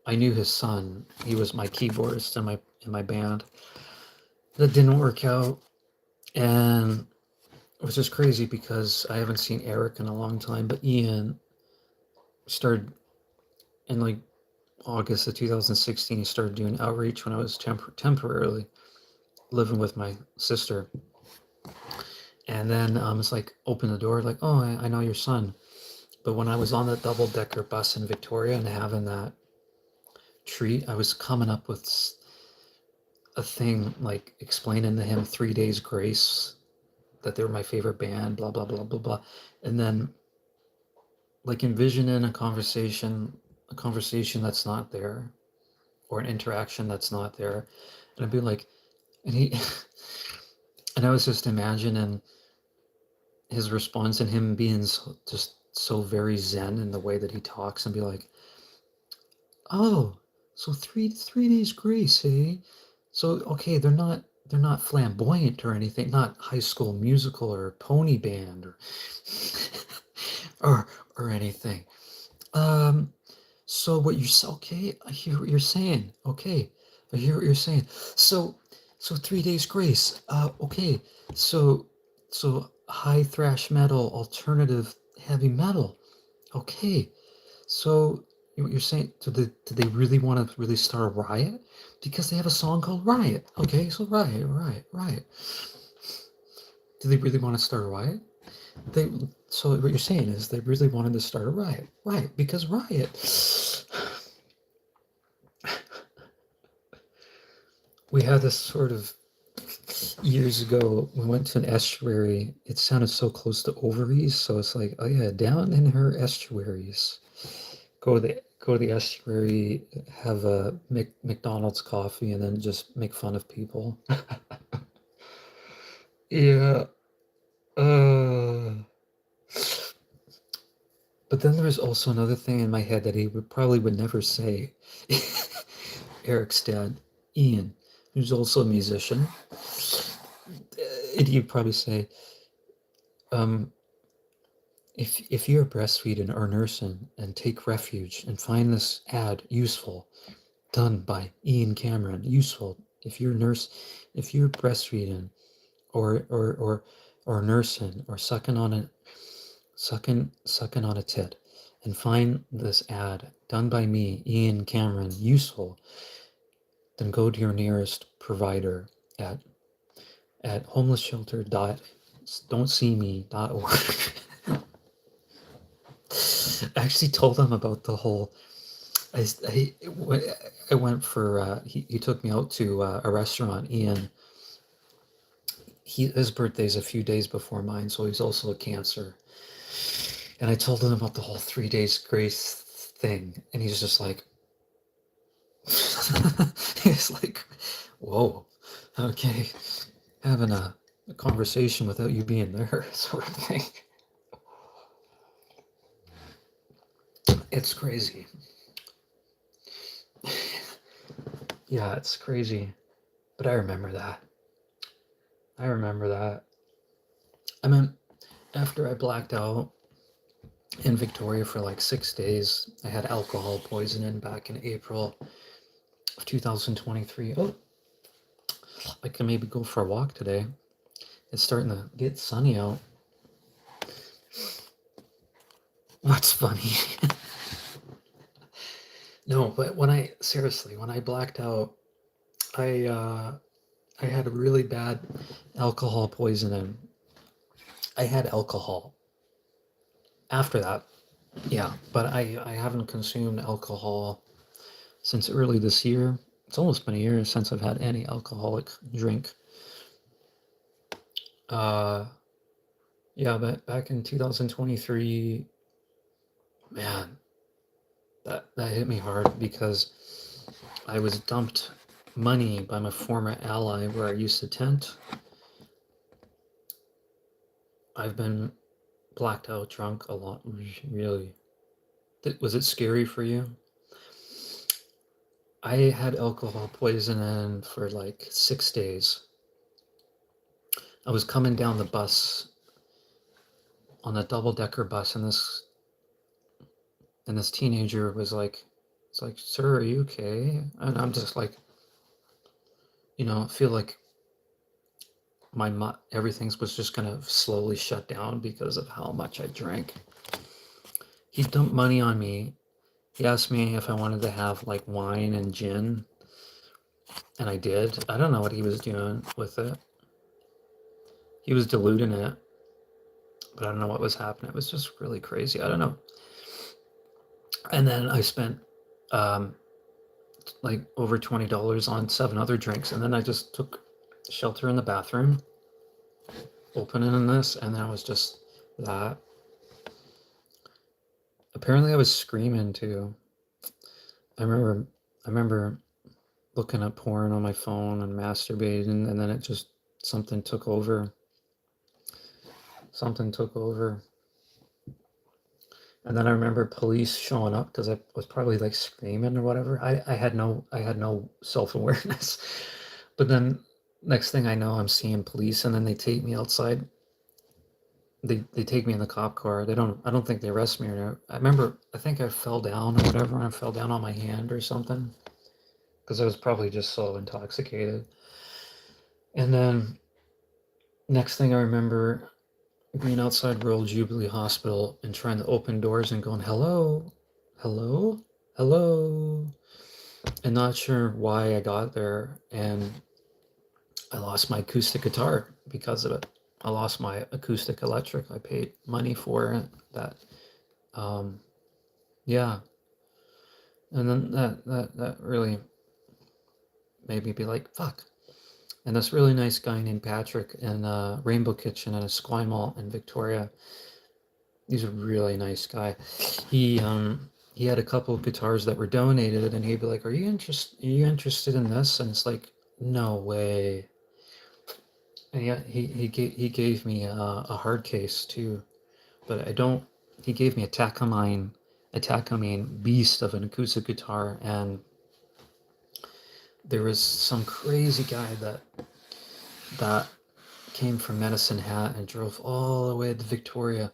I knew his son. He was my keyboardist in my band. That didn't work out, and it was just crazy because I haven't seen Eric in a long time. But Ian started in like August of 2016. He started doing outreach when I was temporarily living with my sister, and then it's like open the door, like, oh, I know your son, But when I was on the double-decker bus in Victoria and having that treat, I was coming up with a thing like explaining to him 3 Days Grace, that they were my favorite band, blah blah blah blah blah, and then like envisioning a conversation that's not there, or an interaction that's not there, and I'd be like, and he, and I was just imagining his response and him being just so very zen in the way that he talks, and be like, oh, so three days grace, eh? So okay, they're not flamboyant or anything, not High School Musical or Pony Band or or or anything. Um, so what you're okay? I hear what you're saying. Okay, I hear what you're saying. So 3 Days Grace. Okay. So high thrash metal, alternative heavy metal. Okay. So what you're saying? Do they really want to really start a riot? Because they have a song called Riot. Okay, so riot, riot, riot. Do they really want to start a riot? They so what you're saying is they really wanted to start a riot, right? Because riot. We had this sort of years ago. We went to an estuary. It sounded so close to ovaries, so it's like, oh yeah, down in her estuaries. Go to the estuary, have a McDonald's coffee, and then just make fun of people. Yeah. Uh, but then there was also another thing in my head that he would never say. Eric's dad, Ian, who's also a musician, and he'd probably say, um, if you're breastfeeding or nursing and take refuge and find this ad useful, done by Ian Cameron, useful. If you're breastfeeding or nursing or sucking on a tit, and find this ad done by me, Ian Cameron, useful, then go to your nearest provider at homelessshelter.don'tseeme.org. I actually told them about the whole. I went for he took me out to a restaurant. Ian, his birthday's a few days before mine, so he's also a Cancer. And I told him about the whole 3 Days Grace thing, and he's just like, he's like, whoa, okay, having a conversation without you being there, sort of thing. It's crazy. Yeah, it's crazy. But I remember that. I remember that. I mean, after I blacked out in Victoria for like 6 days, I had alcohol poisoning back in April of 2023. Oh, I can maybe go for a walk today. It's starting to get sunny out. What's funny? No, but when I blacked out, I had a really bad alcohol poisoning. I had alcohol after that. Yeah, but I haven't consumed alcohol since early this year. It's almost been a year since I've had any alcoholic drink. Uh, yeah, but back in 2023, man, that hit me hard because I was dumped money by my former ally where I used to tent. I've been blacked out drunk a lot, really. Was it scary for you? I had alcohol poisoning for like 6 days. I was coming down the bus on a double-decker bus, and this teenager was like, "It's like, sir, are you okay?" And I'm just like, I feel like everything was just gonna slowly shut down because of how much I drank. He dumped money on me. He asked me if I wanted to have like wine and gin, and I did. I don't know what he was doing with it. He was diluting it, but I don't know what was happening. It was just really crazy. I don't know. And then I spent um, like over $20 on 7 other drinks, and then I just took shelter in the bathroom, opening this, and then it was just that. Apparently, I was screaming too. I remember, I remember looking at porn on my phone and masturbating, and then it just something took over. Something took over. And then I remember police showing up because I was probably like screaming or whatever. I had no self-awareness. But then next thing I know, I'm seeing police, and then they take me outside. They take me in the cop car. I don't think they arrest me or I remember I think I fell down or whatever, and I fell down on my hand or something because I was probably just so intoxicated. And then next thing I remember being outside Royal Jubilee Hospital and trying to open doors and going, hello, hello, hello, and not sure why I got there. And I lost my acoustic guitar because of it. I lost my acoustic electric. I paid money for it. That, um, yeah. And then that really made me be like, fuck. And this really nice guy named Patrick in Rainbow Kitchen at a Esquimalt in Victoria. He's a really nice guy. He had a couple of guitars that were donated, and he'd be like, Are you interested in this?" And it's like, "No way." And yeah, he gave me a hard case too, but I don't. He gave me a Takamine beast of an acoustic guitar, and there was some crazy guy that came from Medicine Hat and drove all the way to Victoria,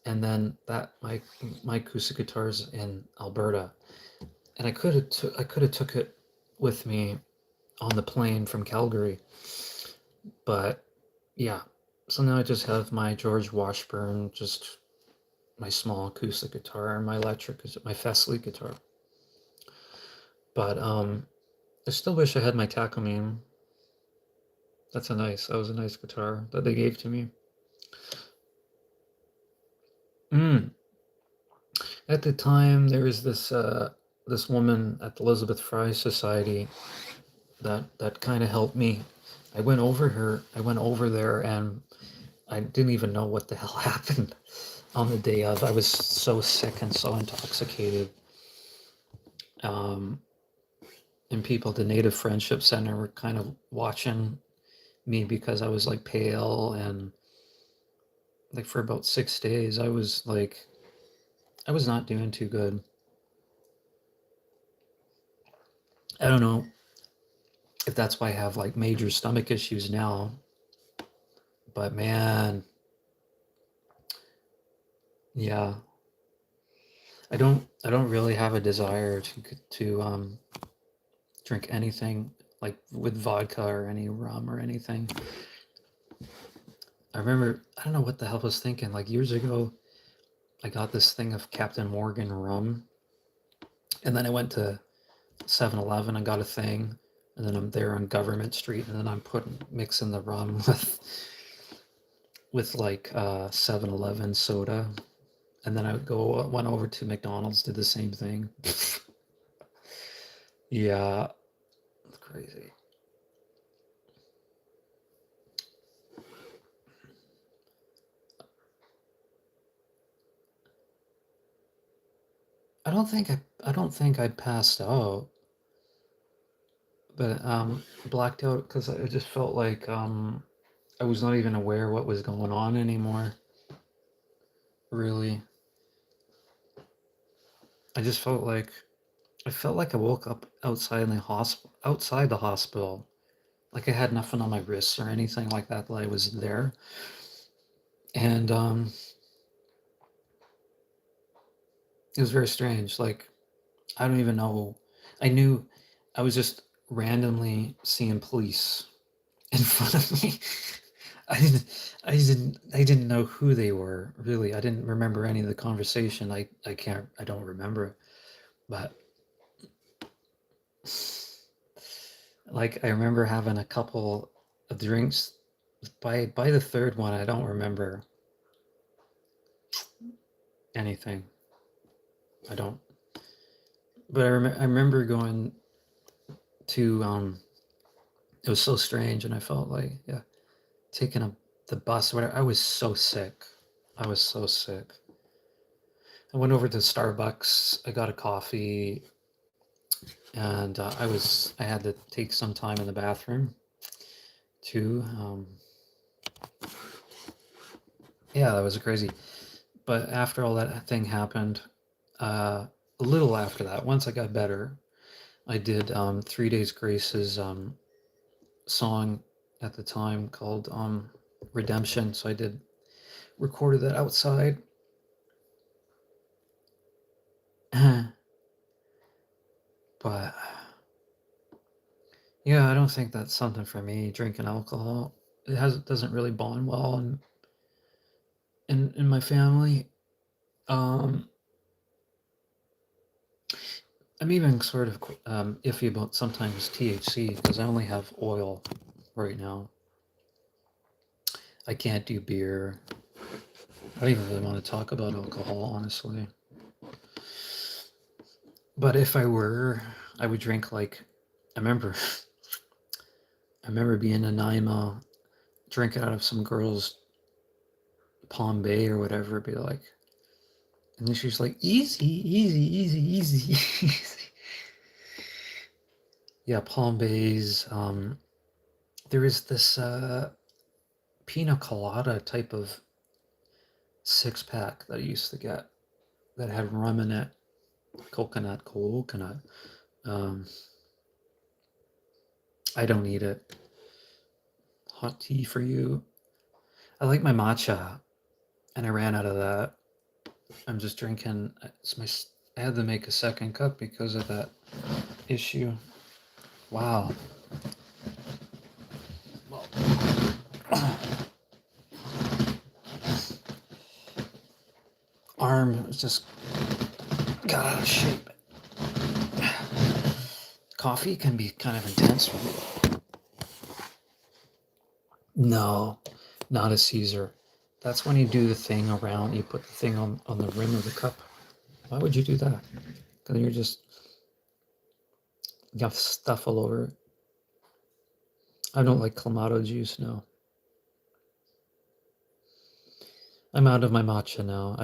and then my acoustic guitars in Alberta, and I could have took it with me on the plane from Calgary, but yeah. So now I just have my George Washburn, just my small acoustic guitar, and my electric, my Fesley guitar. But I still wish I had my Takamine. That was a nice guitar that they gave to me. Mm. At the time, there was this woman at the Elizabeth Fry Society that kind of helped me. I went over there, and I didn't even know what the hell happened on the day of. I was so sick and so intoxicated. Um, and people at the Native Friendship Center were kind of watching me because I was like pale, and like for about 6 days I was not doing too good. I don't know if that's why I have like major stomach issues now, but man, yeah, I don't really have a desire to drink anything like with vodka or any rum or anything. I remember, I don't know what the hell I was thinking. Like years ago, I got this thing of Captain Morgan rum, and then I went to 7-Eleven and got a thing, and then I'm there on Government Street, and then I'm mixing the rum with like 7-Eleven soda, and then I went over to McDonald's, did the same thing. Yeah, it's crazy. I don't think I passed out, but blacked out because I just felt like I was not even aware what was going on anymore. Really, I just felt like I woke up outside the hospital, like I had nothing on my wrists or anything like that. That I was there, and it was very strange. Like I don't even know. I knew I was just randomly seeing police in front of me. I didn't know who they were, really. I didn't remember any of the conversation. I don't remember. But like I remember having a couple of drinks. By the third one, I don't remember. anything. I don't. But I remember going to it was so strange, and I felt like, yeah, taking the bus or whatever. I was so sick. I was so sick. I went over to Starbucks. I got a coffee, and I had to take some time in the bathroom too. Yeah, that was crazy. But after all that thing happened, a little after that, once I got better, I did 3 Days Grace's song at the time called Redemption. So I did recorded that outside. But yeah, I don't think that's something for me. Drinking alcohol, it doesn't really bond well in my family. Um, I'm even sort of iffy about sometimes THC because I only have oil right now. I can't do beer. I don't even really want to talk about alcohol, honestly. But if I were, I would drink like I remember. I remember being in Naima, drinking out of some girl's Palm Bay or whatever. Be like, and then she's like, easy, easy, easy, easy, easy. Yeah, Palm Bays. There is this pina colada type of 6-pack that I used to get that had rum in it, coconut. Um, I don't need it. Hot tea for you. I like my matcha, and I ran out of that. I'm just drinking. I had to make a second cup because of that issue. Wow. Well, arm just got out of shape. Coffee can be kind of intense for me. No, not a Caesar. That's when you do the thing around, you put the thing on the rim of the cup. Why would you do that? Because you have stuff all over it. I don't like Clamato juice, no. I'm out of my matcha now.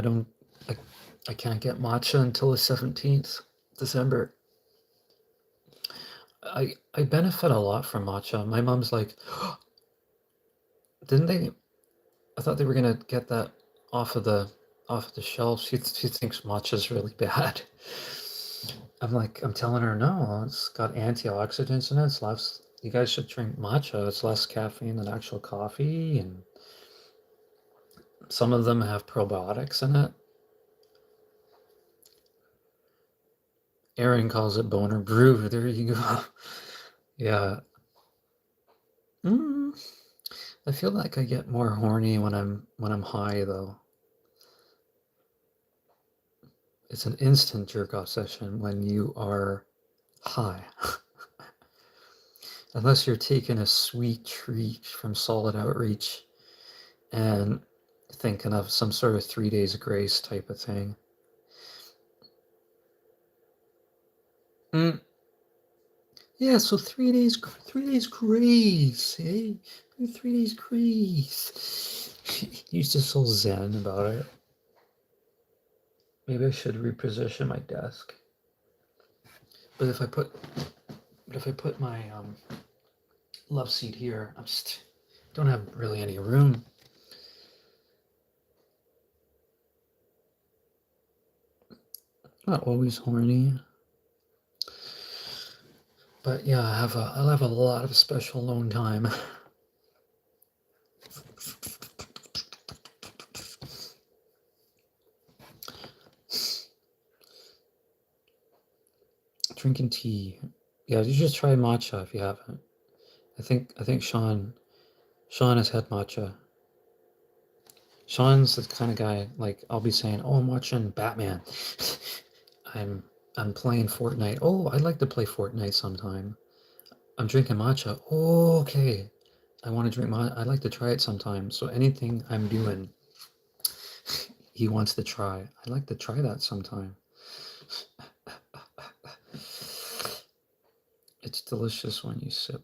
I can't get matcha until the 17th December. I benefit a lot from matcha. My mom's like, didn't they? I thought they were gonna get that off of the shelf. She thinks matcha's really bad. I'm telling her no. It's got antioxidants in it. It's less. You guys should drink matcha. It's less caffeine than actual coffee, and some of them have probiotics in it. Aaron calls it boner brew. There you go. Yeah. Mm, I feel like I get more horny when I'm high though. It's an instant jerk off session when you are high. Unless you're taking a sweet treat from Solid Outreach and thinking of some sort of 3 days grace type of thing. Mm. Yeah, so 3 days grace, eh? 3 days grace. He's just so zen about it. Maybe I should reposition my desk. But if I put my love seat here, I'm just don't have really any room. Not always horny. But yeah, I'll have a lot of special alone time. Drinking tea. Yeah, you should try matcha if you haven't. I think Sean has had matcha. Sean's the kind of guy like I'll be saying, "Oh, I'm watching Batman." I'm I'm playing Fortnite. Oh, I'd like to play Fortnite sometime. I'm drinking matcha. Oh, okay. I want to drink matcha. I'd like to try it sometime. So anything I'm doing, he wants to try. I'd like to try that sometime. It's delicious when you sip.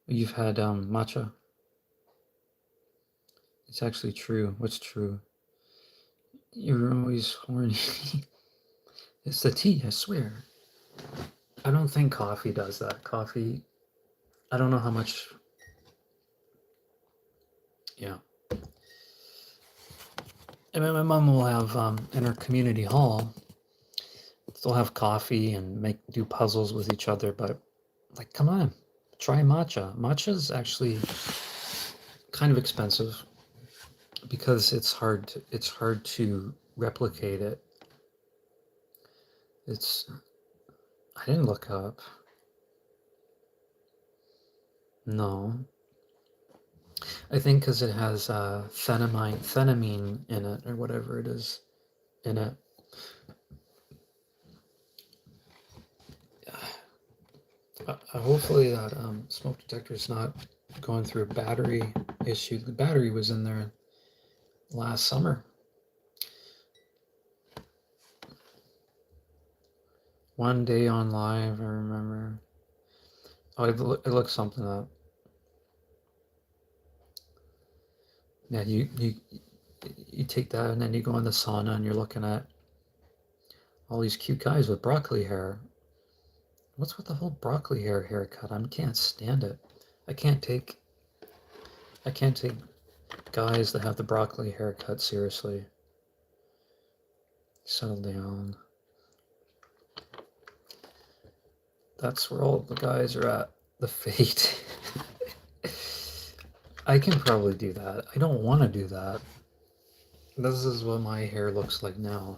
You've had matcha. It's actually true. What's true? You're always horny. It's the tea, I swear. I don't think coffee does that. Coffee, I don't know how much. Yeah. And my mom will have in her community hall, they'll have coffee and do puzzles with each other. But like, come on, try matcha. Matcha is actually kind of expensive because it's hard to replicate it. I didn't look up. No, I think because it has phenamine in it, or whatever it is in it. Hopefully that smoke detector is not going through a battery issue. The battery was in there last summer. One day on live, I remember. Oh, I looked something up. Yeah, you take that and then you go in the sauna and you're looking at all these cute guys with broccoli hair. What's with the whole broccoli haircut? I can't stand it. I can't take guys that have the broccoli haircut seriously. Settle down. That's where all the guys are at. The fate. I can probably do that. I don't want to do that. This is what my hair looks like now.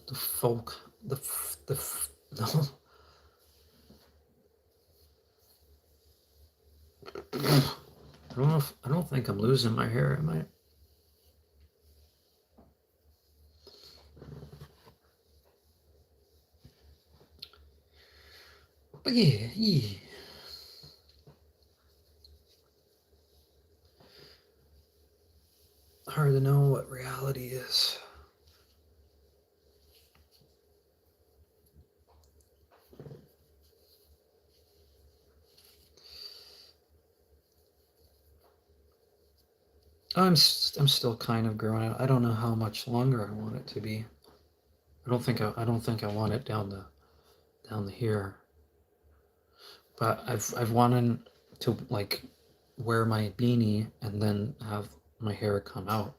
The folk, no. I don't think I'm losing my hair, am I? But yeah. Hard to know what reality is. I'm still kind of growing out. I don't know how much longer I want it to be. I don't think I want it down to here. But I've wanted to like wear my beanie and then have my hair come out.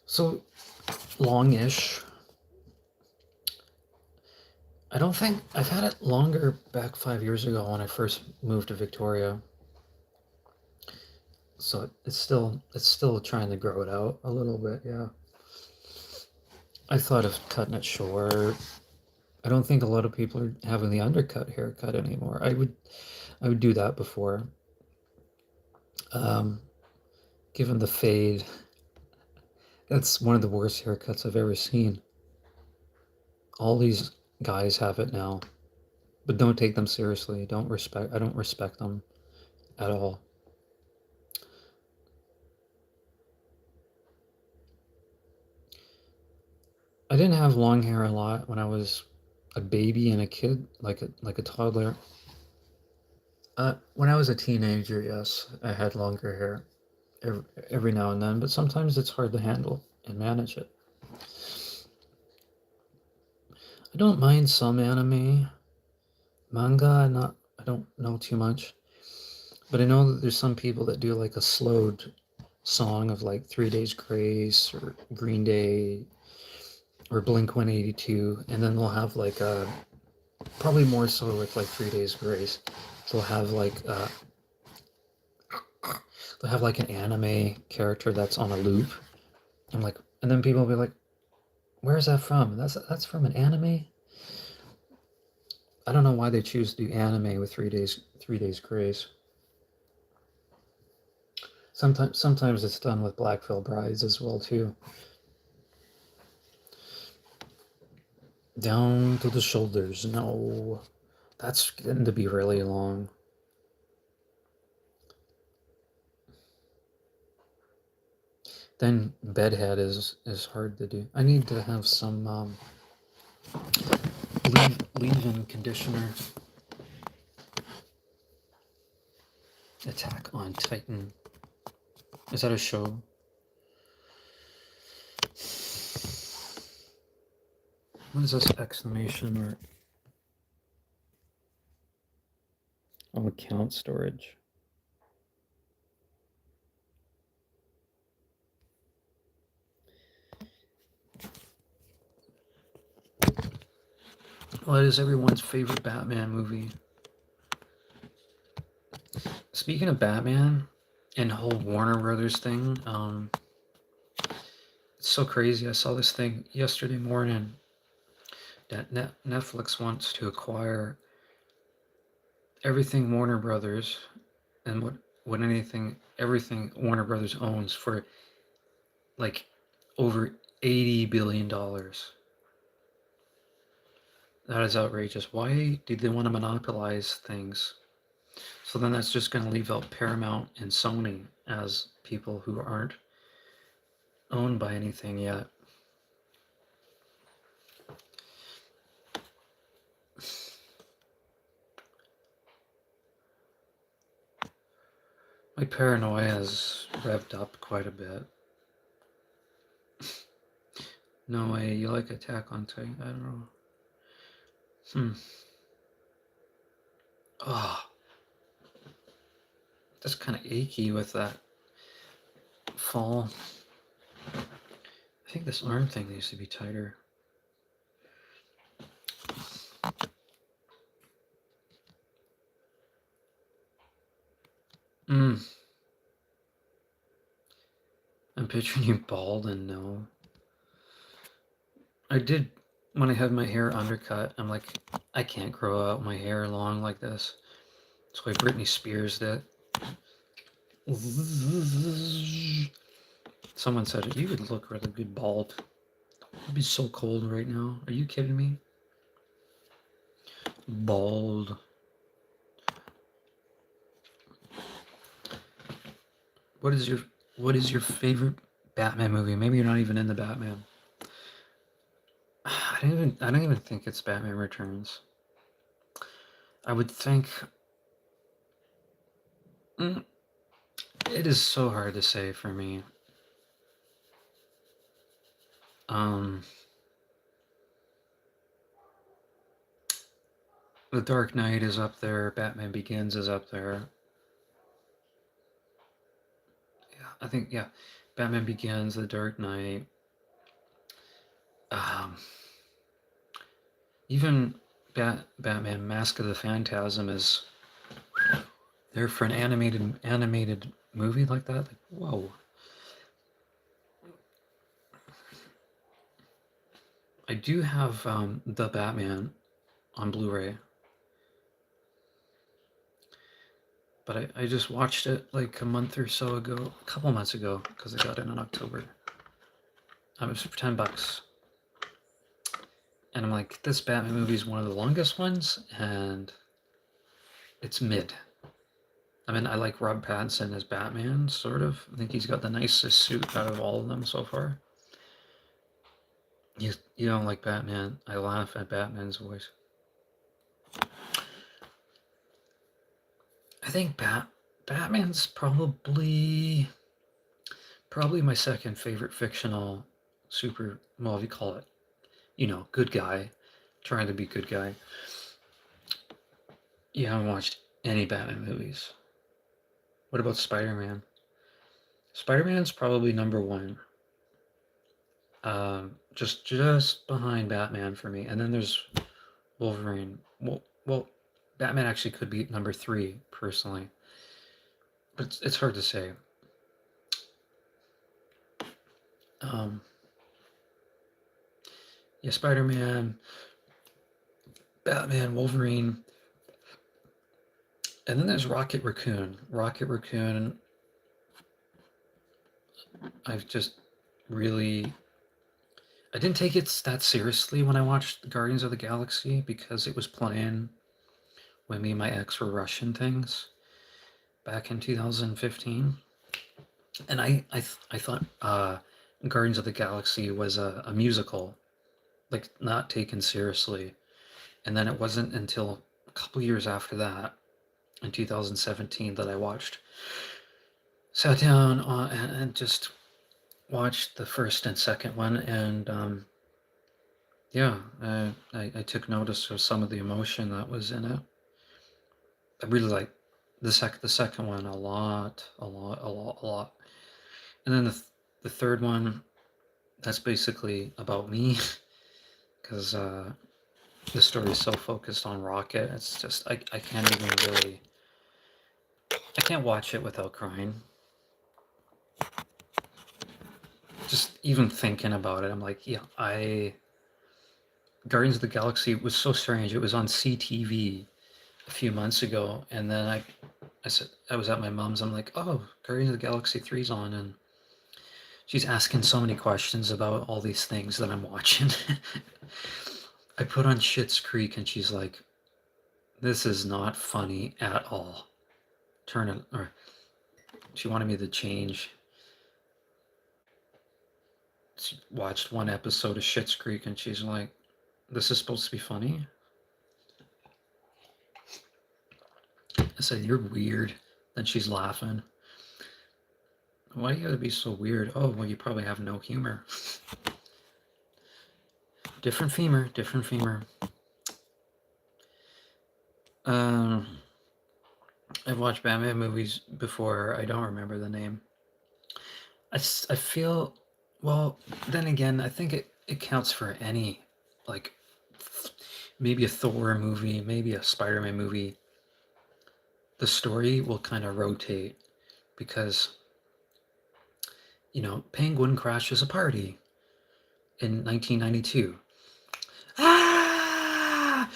So longish. I don't think I've had it longer back 5 years ago when I first moved to Victoria. So it's still trying to grow it out a little bit, yeah. I thought of cutting it short. I don't think a lot of people are having the undercut haircut anymore. I would do that before. Given the fade, that's one of the worst haircuts I've ever seen. All these guys have it now, but don't take them seriously. I don't respect them at all. I didn't have long hair a lot when I was a baby and a kid, like a toddler. When I was a teenager, yes, I had longer hair every now and then, but sometimes it's hard to handle and manage it. I don't mind some anime, manga. I don't know too much, but I know that there's some people that do like a slowed song of like 3 Days Grace or Green Day or Blink 182, and then they'll have like a probably more so with like 3 Days Grace. They'll have like an anime character that's on a loop. And then people will be like, "Where's that from? That's from an anime." I don't know why they choose to do anime with 3 Days Grace. Sometimes it's done with Black Veil Brides as well too. Down to the shoulders. No. That's getting to be really long. Then bedhead is hard to do. I need to have some leave-in conditioner. Attack on Titan. Is that a show? What is this exclamation mark? Oh, account storage. What is everyone's favorite Batman movie? Speaking of Batman and the whole Warner Brothers thing, it's so crazy. I saw this thing yesterday morning that Netflix wants to acquire everything Warner Brothers and everything Warner Brothers owns for like over $80 billion. That is outrageous. Why do they want to monopolize things? So then that's just going to leave out Paramount and Sony as people who aren't owned by anything yet. My paranoia has revved up quite a bit. No way, you like Attack on Titan? I don't know. Oh, that's kind of achy with that fall. I think this arm thing needs to be tighter. I'm picturing you bald and no. I did, when I had my hair undercut, I'm like, I can't grow out my hair long like this. That's why Britney Spears did. Someone said, you would look really good bald. It'd be so cold right now. Are you kidding me? Bald. What is your favorite Batman movie? Maybe you're not even into Batman. I don't even think it's Batman Returns. I would think it is so hard to say for me. The Dark Knight is up there. Batman Begins is up there. Yeah, I think Batman Begins, The Dark Knight. Even Batman Mask of the Phantasm is there for an animated movie like that. Like, whoa. I do have the Batman on Blu-ray, but I just watched it like a couple months ago, because I got it in October. It was for $10, and I'm like, this Batman movie is one of the longest ones, and it's mid. I mean, I like Rob Pattinson as Batman, sort of. I think he's got the nicest suit out of all of them so far. You don't like Batman? I laugh at Batman's voice. I think Batman's probably my second favorite fictional well, if you call it, good guy, trying to be good guy. You haven't watched any Batman movies. What about Spider-Man? Spider-Man's probably number one. Just behind Batman for me. And then there's Wolverine. Well, Batman actually could be number 3, personally. But it's hard to say. Spider-Man, Batman, Wolverine. And then there's Rocket Raccoon. Rocket Raccoon, I've just really... I didn't take it that seriously when I watched Guardians of the Galaxy because it was playing when me and my ex were rushing things back in 2015, and I thought Guardians of the Galaxy was a musical, like not taken seriously, and then it wasn't until a couple years after that, in 2017, that I sat down and just watched the first and second one, and yeah, I took notice of some of the emotion that was in it. I really like the second one a lot, a lot, a lot, a lot. And then the third one, that's basically about me because the story is so focused on Rocket. It's just I can't even really I can't watch it without crying. Just even thinking about it, I'm like, yeah, I Guardians of the Galaxy was so strange. It was on CTV a few months ago, and then I said I was at my mom's. I'm like, oh, Guardians of the Galaxy 3's on, and she's asking so many questions about all these things that I'm watching. I put on Schitt's Creek, and she's like, "This is not funny at all." Turn it, or she wanted me to change. She watched one episode of Schitt's Creek, and she's like, "This is supposed to be funny." I said, "You're weird." Then she's laughing. Why do you gotta be so weird? Oh, well, you probably have no humor. Different femur, different femur. I've watched Batman movies before. I don't remember the name. I feel, well, then again, I think it counts for any, like, maybe a Thor movie, maybe a Spider-Man movie. The story will kind of rotate because, Penguin crashes a party in 1992. Ah!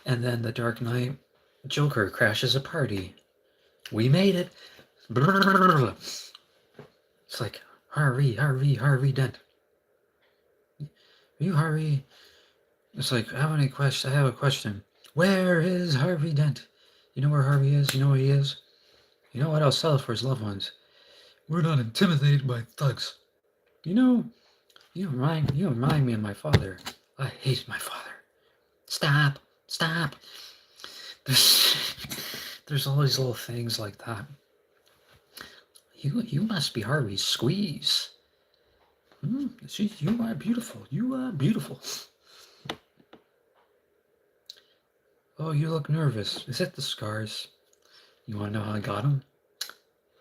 And then The Dark Knight, Joker crashes a party. We made it. It's like, Harvey Dent. You Harvey? It's like, I have a question. Where is Harvey Dent? You know where Harvey is? You know where he is? You know what? I'll sell it for his loved ones. We're not intimidated by thugs. You remind me of my father. I hate my father. Stop. There's all these little things like that. You must be Harvey's squeeze. You are beautiful. You are beautiful. Oh, you look nervous. Is it the scars? You want to know how I got them?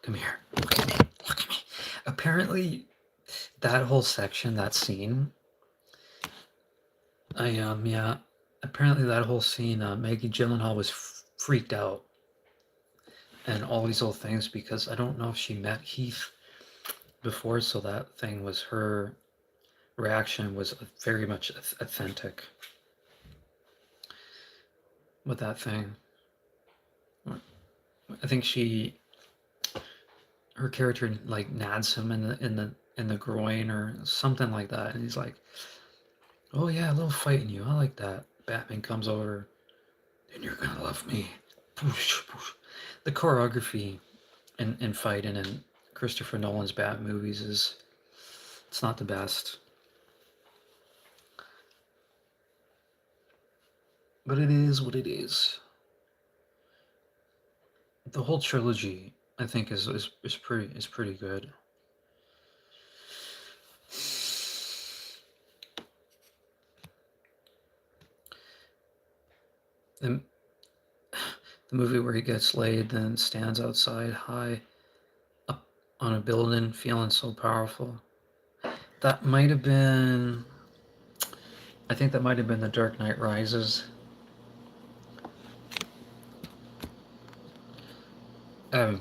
Come here. Look at me. Look at me. Apparently, that whole section, that scene, yeah. Apparently, that whole scene, Maggie Gyllenhaal was freaked out, and all these little things because I don't know if she met Heath before, so that thing was her reaction was very much authentic with that thing. I think her character like nads him in the groin or something like that, and he's like, "Oh yeah, a little fight in you. I like that." Batman comes over, and you're gonna love me. The choreography and fighting in Christopher Nolan's Bat movies it's not the best, but it is what it is. The whole trilogy, I think, is pretty good. The, the movie where he gets laid, then stands outside high up on a building, feeling so powerful. That might have been. I think that might have been The Dark Knight Rises. I've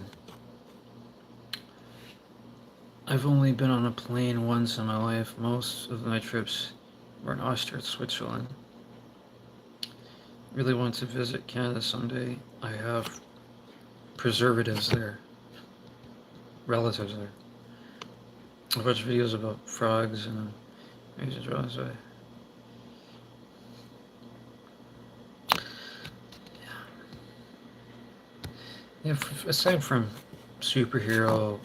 only been on a plane once in my life. Most of my trips were in Austria, Switzerland. Really want to visit Canada someday. I have preservatives there, relatives there. I watch videos about frogs and I just realized I. Yeah, aside from superhero,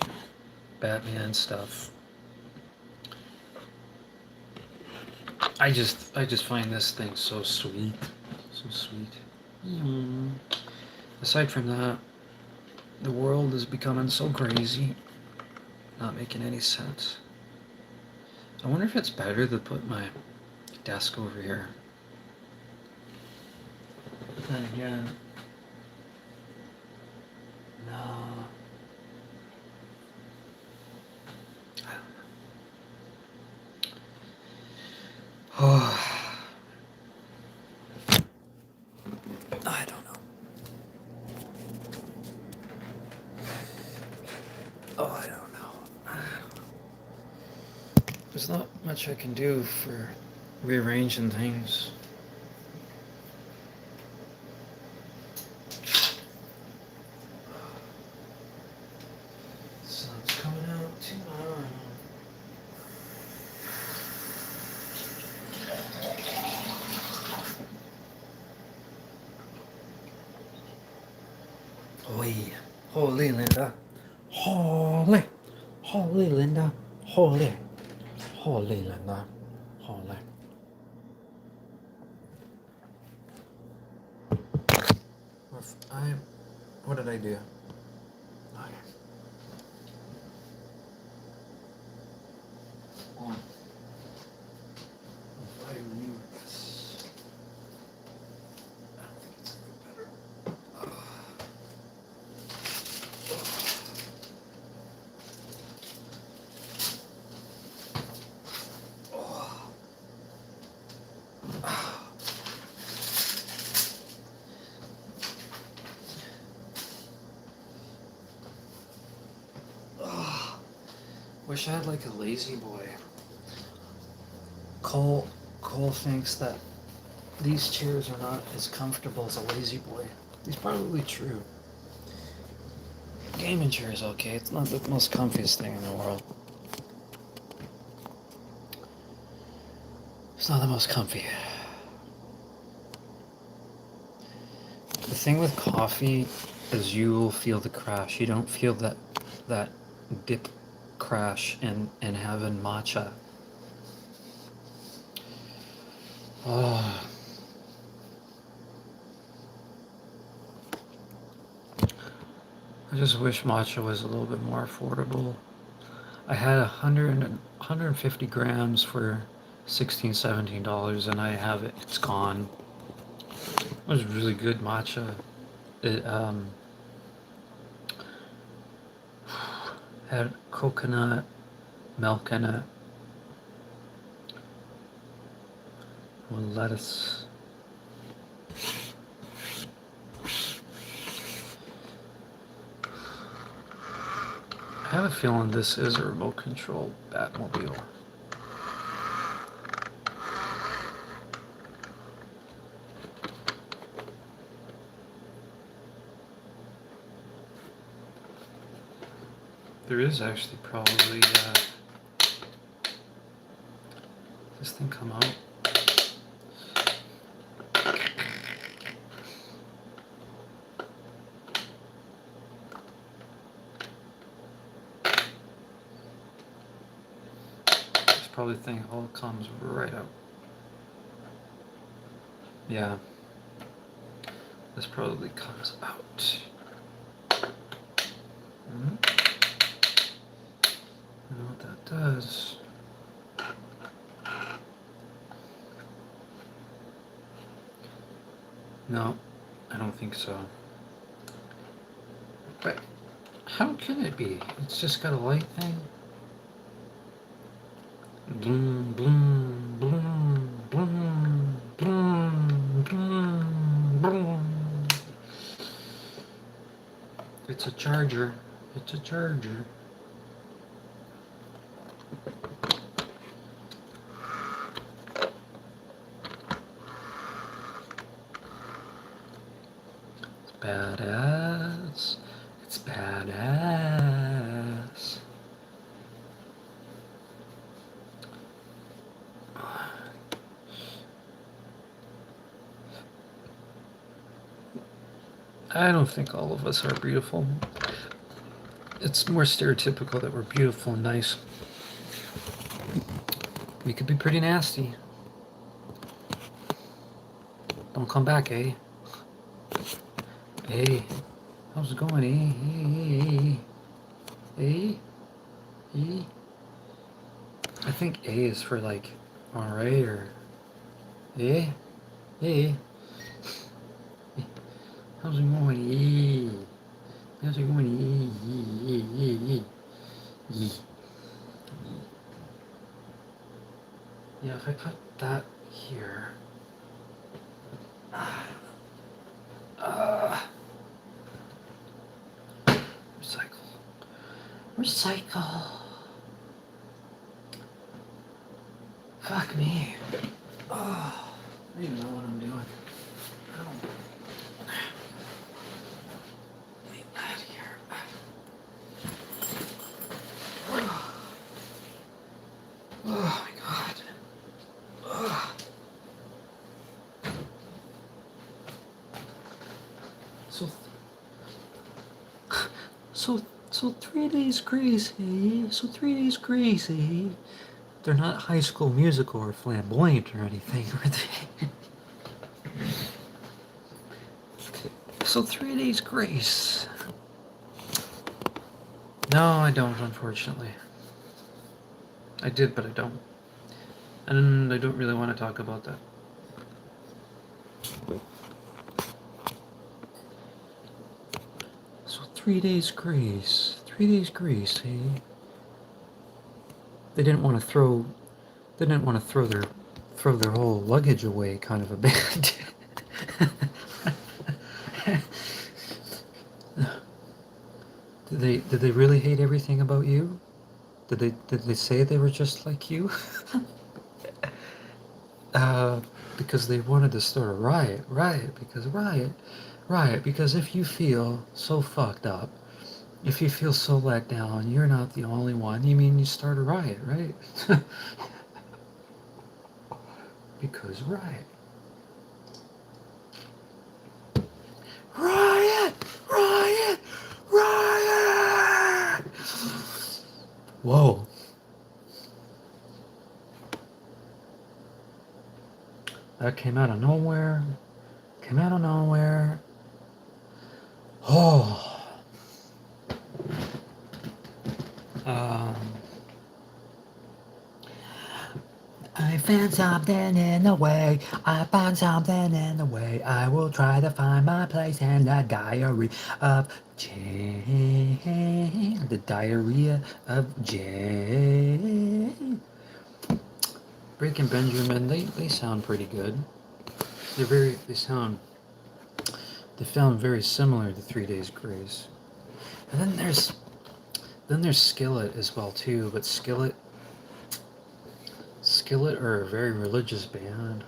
Batman stuff, I just find this thing so sweet, so sweet. Aside from that, the world is becoming so crazy, not making any sense. I wonder if it's better to put my desk over here. But then again, no. Oh, I don't know. Oh, I don't know. There's not much I can do for rearranging things. Sun's coming out tomorrow. Holy, holy Linda. Holy, holy Linda. Holy, holy Linda. Holy. What did I do? Okay. On. Wish I had like a lazy boy. Cole thinks that these chairs are not as comfortable as a lazy boy. He's probably true. Gaming chair is okay. It's not the most comfiest thing in the world. It's not the most comfy. The thing with coffee is you will feel the crash. You don't feel that dip crash in having matcha. Oh. I just wish matcha was a little bit more affordable. I had 150 grams for $16, $17, and I have it. It's gone. It was really good matcha. It had coconut milk in it, with lettuce. I have a feeling this is a remote control Batmobile. There is actually probably this thing come out. This probably thing all comes right out. Yeah, this probably comes out. I don't know what that does. No, I don't think so. But how can it be? It's just got a light thing. Bloom, bloom, bloom, bloom, bloom, bloom, bloom. It's a charger. It's a charger. It's badass. It's badass. I don't think all of us are beautiful. It's more stereotypical that we're beautiful and nice. We could be pretty nasty. Don't come back, eh? Hey, how's it going, eh? Hey, hey. I think A is for like, alright, or eh? Hey, how's it going, eh? How's it going, eh? Yeah, if I put that here. Uh, recycle. Recycle. Fuck me. Oh, I don't even know what I'm doing. Leave that here. Oh my god. Oh. So, so 3 days grace, eh? So 3 days grace, eh? They're not High School Musical or Flamboyant or anything, are they? So 3 days grace. No, I don't, unfortunately. I did, but I don't. And I don't really want to talk about that. So 3 days grace. 3 days grace, eh? They didn't want to throw throw their whole luggage away, kind of a band. Did they really hate everything about you? Did they say they were just like you? Because they wanted to start a riot, because if you feel so fucked up, if you feel so let down, you're not the only one. You mean you start a riot, right? Because riot. Riot! Riot! Riot! Whoa. That came out of nowhere. Came out of nowhere. Oh. Um, I found something in the way. I found something in the way. I will try to find my place in the diary of Jane. The diarrhea of Jane. Brick and Benjamin, they sound pretty good. They sound very similar to 3 Days Grace. And then there's Skillet as well too, but Skillet are a very religious band.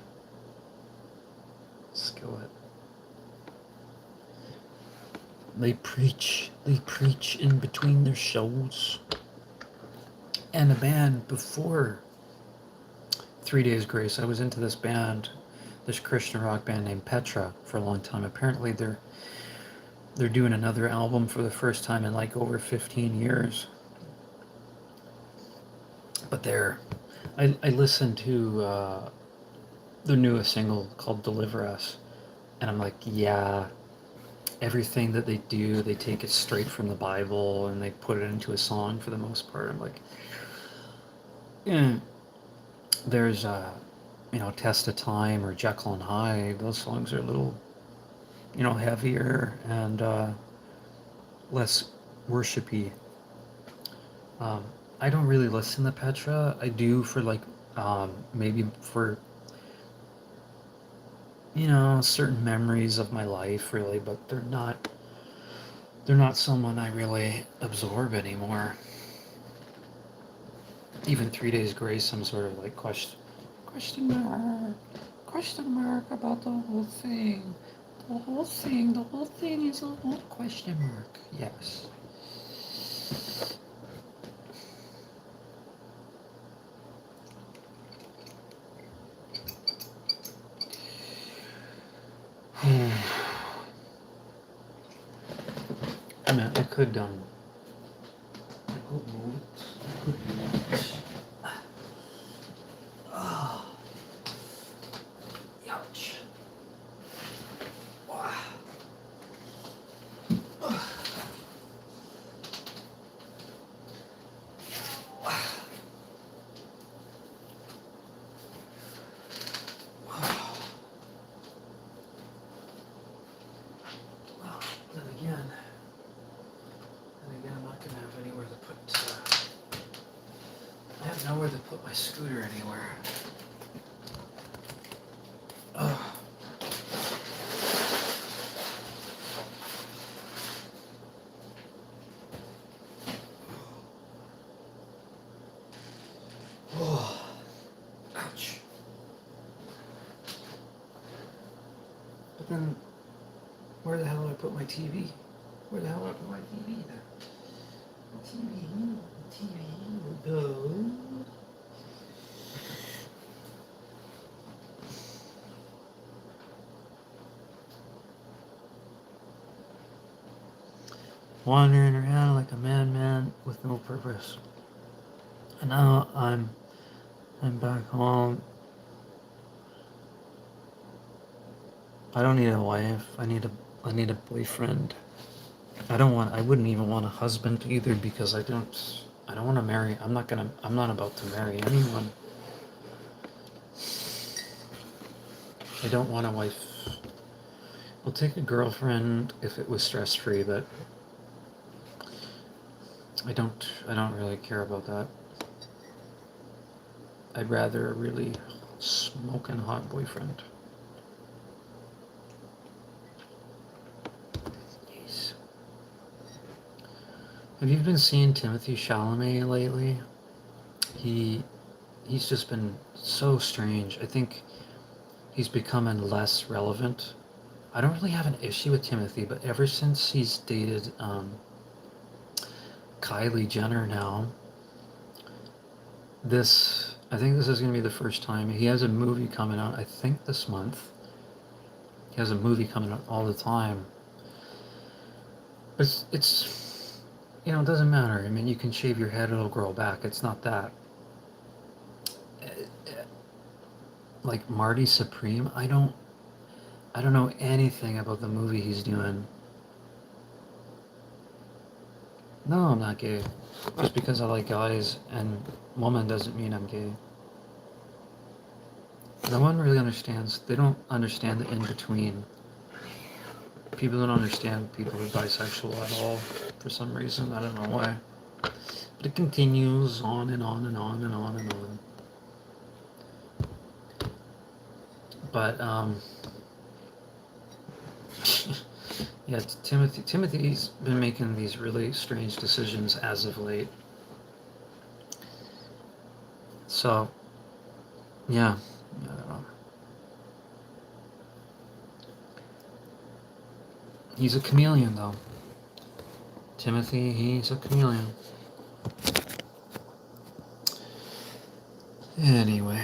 Skillet. They preach in between their shows. And a band before 3 Days Grace, I was into this band, this Christian rock band named Petra for a long time. Apparently they're doing another album for the first time in like over 15 years. But I listened to their newest single called Deliver Us, and I'm like, yeah, everything that they do, they take it straight from the Bible and they put it into a song for the most part. I'm like, yeah, there's Test of Time or Jekyll and Hyde. Those songs are a little, heavier and less worshipy. I don't really listen to Petra. I do for like maybe for certain memories of my life, really, but they're not someone I really absorb anymore. Even 3 Days Grace, I'm sort of like question mark about the whole thing. The whole thing is a whole question mark. Yes. I could move it. I could move it. Oh, ouch. Wow. Then again, I'm not gonna have anywhere to put. I have nowhere to put my scooter anywhere. Oh. Oh. Ouch. But then, where the hell do I put my TV? Where the hell do I put my TV then? TV will go. Wandering around like a madman with no purpose. And now I'm back home. I don't need a wife. I need a boyfriend. I wouldn't even want a husband either because I don't want to marry. I'm not about to marry anyone. I don't want a wife. I'll take a girlfriend if it was stress free, but I don't really care about that. I'd rather a really smoking hot boyfriend. Jeez. Have you been seeing Timothy Chalamet lately? He's just been so strange. I think he's becoming less relevant. I don't really have an issue with Timothy, but ever since he's dated Kylie Jenner now, I think this is going to be the first time. He has a movie coming out, I think this month. He has a movie coming out all the time. But it's it doesn't matter. I mean, you can shave your head, it'll grow back. It's not that. Like Marty Supreme, I don't know anything about the movie he's doing. No, I'm not gay. Just because I like guys and woman doesn't mean I'm gay. No one really understands. They don't understand the in-between. People don't understand people who are bisexual at all for some reason. I don't know why. But it continues on and on and on and on and on. But yeah, Timothy's been making these really strange decisions as of late. So yeah, I don't know. He's a chameleon, though. Timothy, he's a chameleon. Anyway.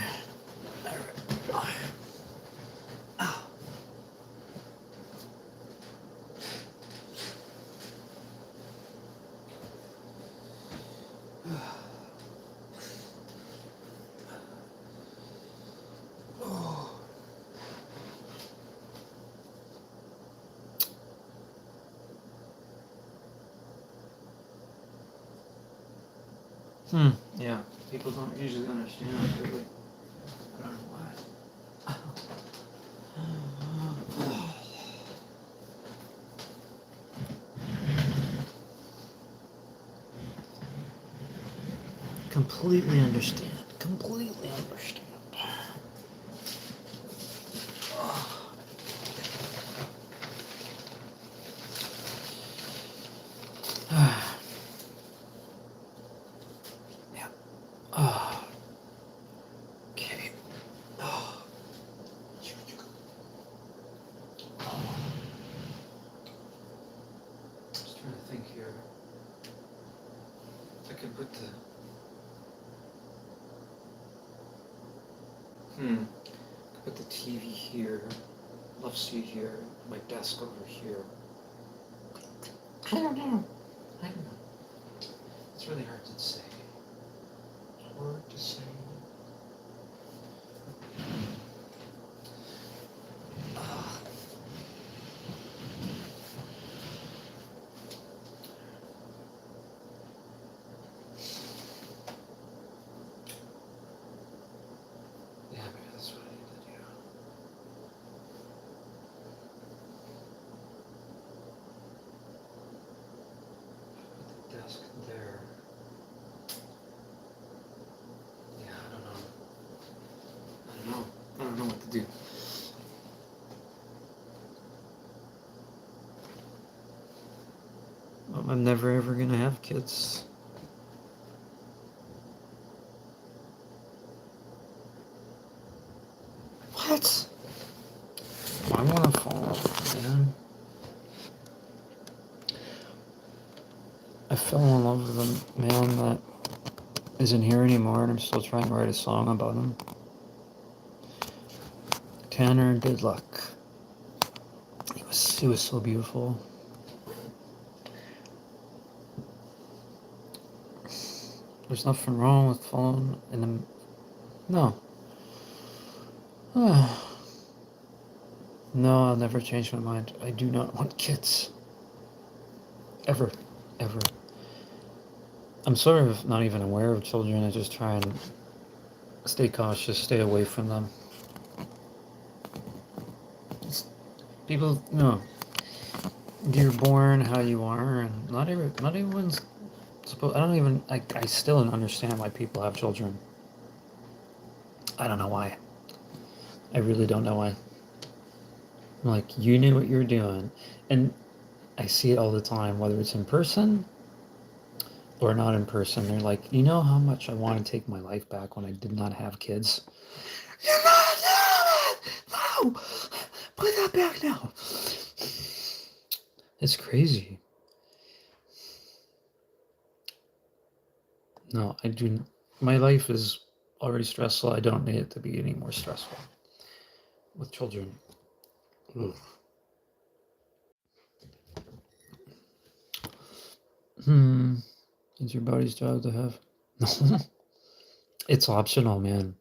Yeah, people don't usually understand, really. I don't know why. Completely understand. Completely understand. Yeah. Okay. Just trying to think here. I could put the put the TV here, left seat here, my desk over here. I don't know. I don't know. It's really hard to say. Hard to say. Yeah, maybe that's what I need to do. Put the desk there. Yeah, I don't know. I don't know what to do. I'm never ever gonna have kids. What? I wanna fall, man. I fell in love with a man that isn't here anymore, and I'm still trying to write a song about him. Tanner, good luck. He was so beautiful. There's nothing wrong with falling in the... No. No, I'll never change my mind. I do not want kids. Ever. Ever. I'm sort of not even aware of children. I just try and stay cautious, stay away from them. People, no. You're born how you are, and not everyone's supposed... I still don't understand why people have children. I don't know why. I really don't know why. Like, you knew what you're doing. And I see it all the time, whether it's in person or not in person. They're like, you know how much I want to take my life back when I did not have kids? You're not doing it! No! Put that back now. It's crazy. No, I do. My life is already stressful. I don't need it to be any more stressful with children. Ugh. It's your body's job to have. No. It's optional, man.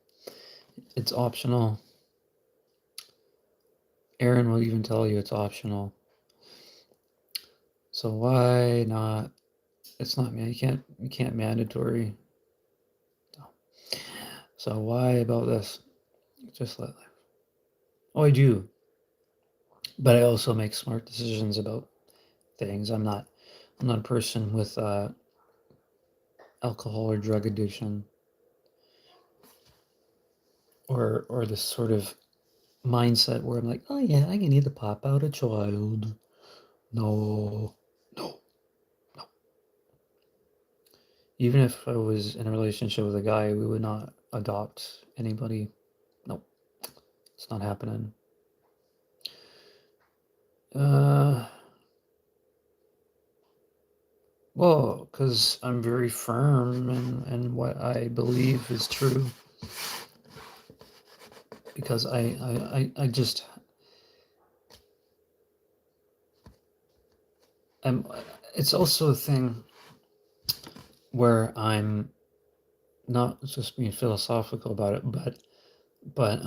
It's optional. Aaron will even tell you it's optional. So why not? It's not, man. You can't mandatory. No. So why about this? Just let life. Oh, I do. But I also make smart decisions about things. I'm not a person with alcohol or drug addiction, or this sort of mindset where I'm like, oh yeah, I can either pop out a child. No, no, no. Even if I was in a relationship with a guy, we would not adopt anybody. Nope, it's not happening. Well, because I'm very firm in what I believe is true. Because I just I'm. It's also a thing where I'm not just being philosophical about it, but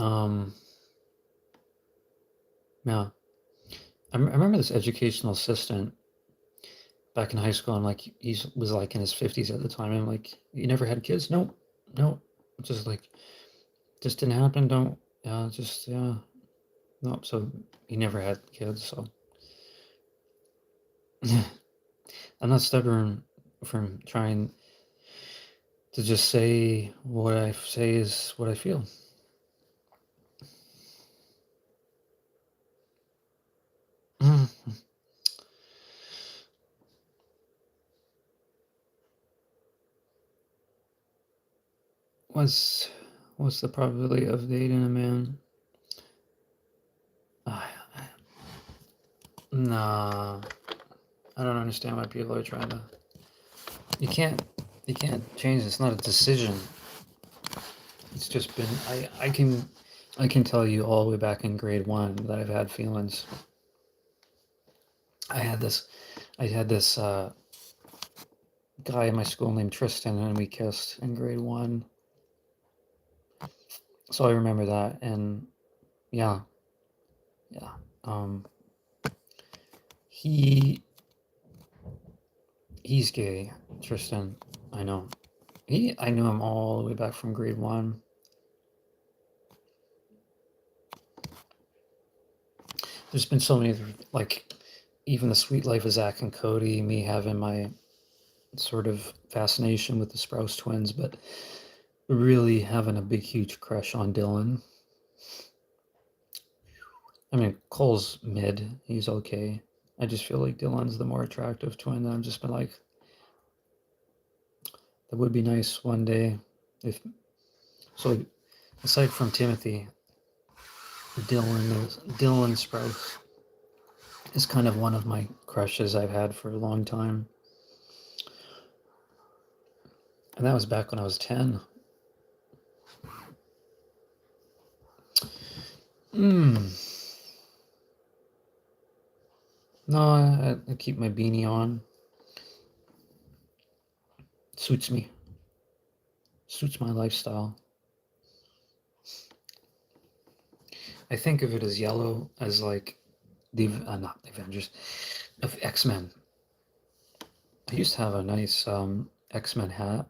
yeah. I remember this educational assistant back in high school, and like he was like in his 50s at the time. And I'm like, you never had kids? No, no, just like just didn't happen. Don't just no. So he never had kids. So I'm not stubborn from trying to just say what I say is what I feel. What's what's the probability of dating a man? Uh, nah, I don't understand why people are trying to. You can't change. It's not a decision. It's just been. I can tell you all the way back in grade 1 that I've had feelings. I I had this guy in my school named Tristan, and we kissed in grade 1. So I remember that, and yeah, yeah. He he's gay, Tristan. I know. I knew him all the way back from grade 1. There's been so many, like, even the Sweet Life of Zach and Cody, me having my sort of fascination with the Sprouse twins, but really having a big, huge crush on Dylan. I mean, Cole's mid. He's okay. I just feel like Dylan's the more attractive twin. And I've just been like, that would be nice one day. If so, aside from Timothy, Dylan Sprouse is kind of one of my crushes I've had for a long time. And that was back when I was 10. No, I keep my beanie on. Suits me. Suits my lifestyle. I think of it as yellow as like not the Avengers, of X-Men. I used to have a nice X-Men hat.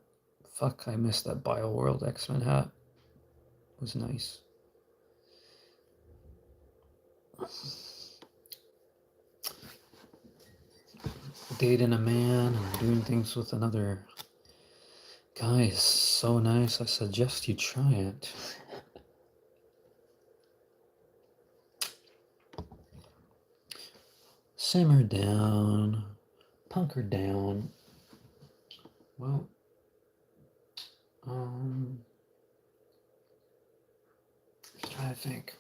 Fuck, I missed that BioWorld X-Men hat. It was nice. Dating a man and doing things with another guy is so nice. I suggest you try it. Simmer down. Punker down. Well, just trying to think.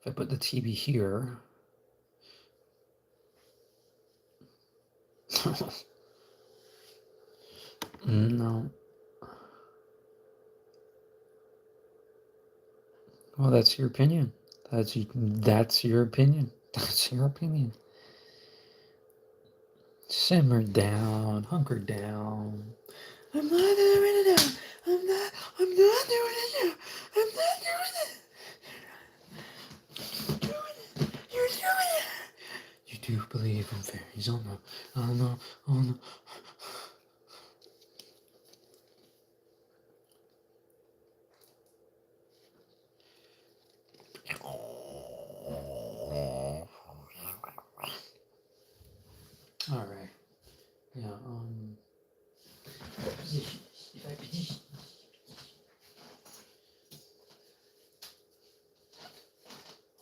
If I put the TV here. No. Well, that's your opinion. That's your opinion. That's your opinion. Simmer down, hunker down. I'm not doing it now. I'm not doing it now. I'm not doing it. You're doing it. You're doing it. You do believe in fairies? Oh no. Oh no. Oh no. All right. Yeah. Position. If I position.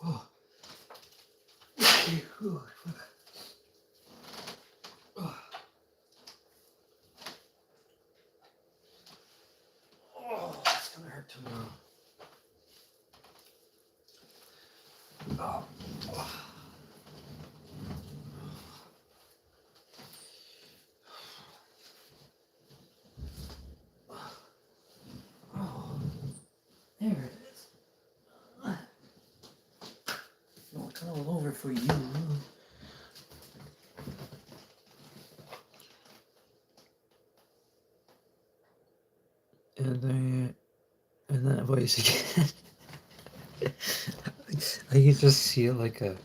Oh. Oh, it's gonna hurt tomorrow. Oh. Oh. There it is. No, it's all over for you. And that voice again. I can just see it like a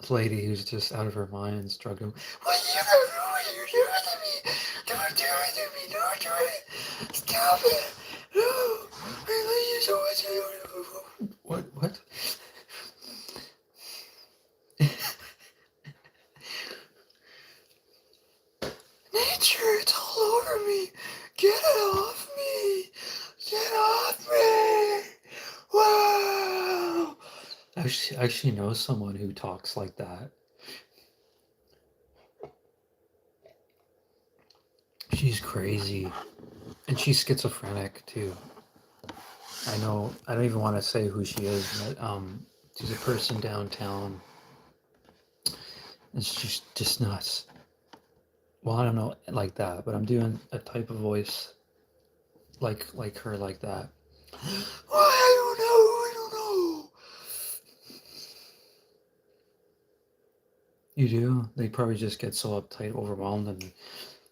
lady who's just out of her mind struggling. What are you doing to me? Don't do it to me! Don't do it! Stop it! No! I love you so much. What? Nature, it's all over me. Get it off me. Get off me. Wow. I actually know someone who talks like that. She's crazy. And she's schizophrenic too. I know, I don't even want to say who she is, but she's a person downtown. And she's just nuts. Well, I don't know like that, but I'm doing a type of voice like her, like that. I don't know. You do? They probably just get so uptight, overwhelmed, and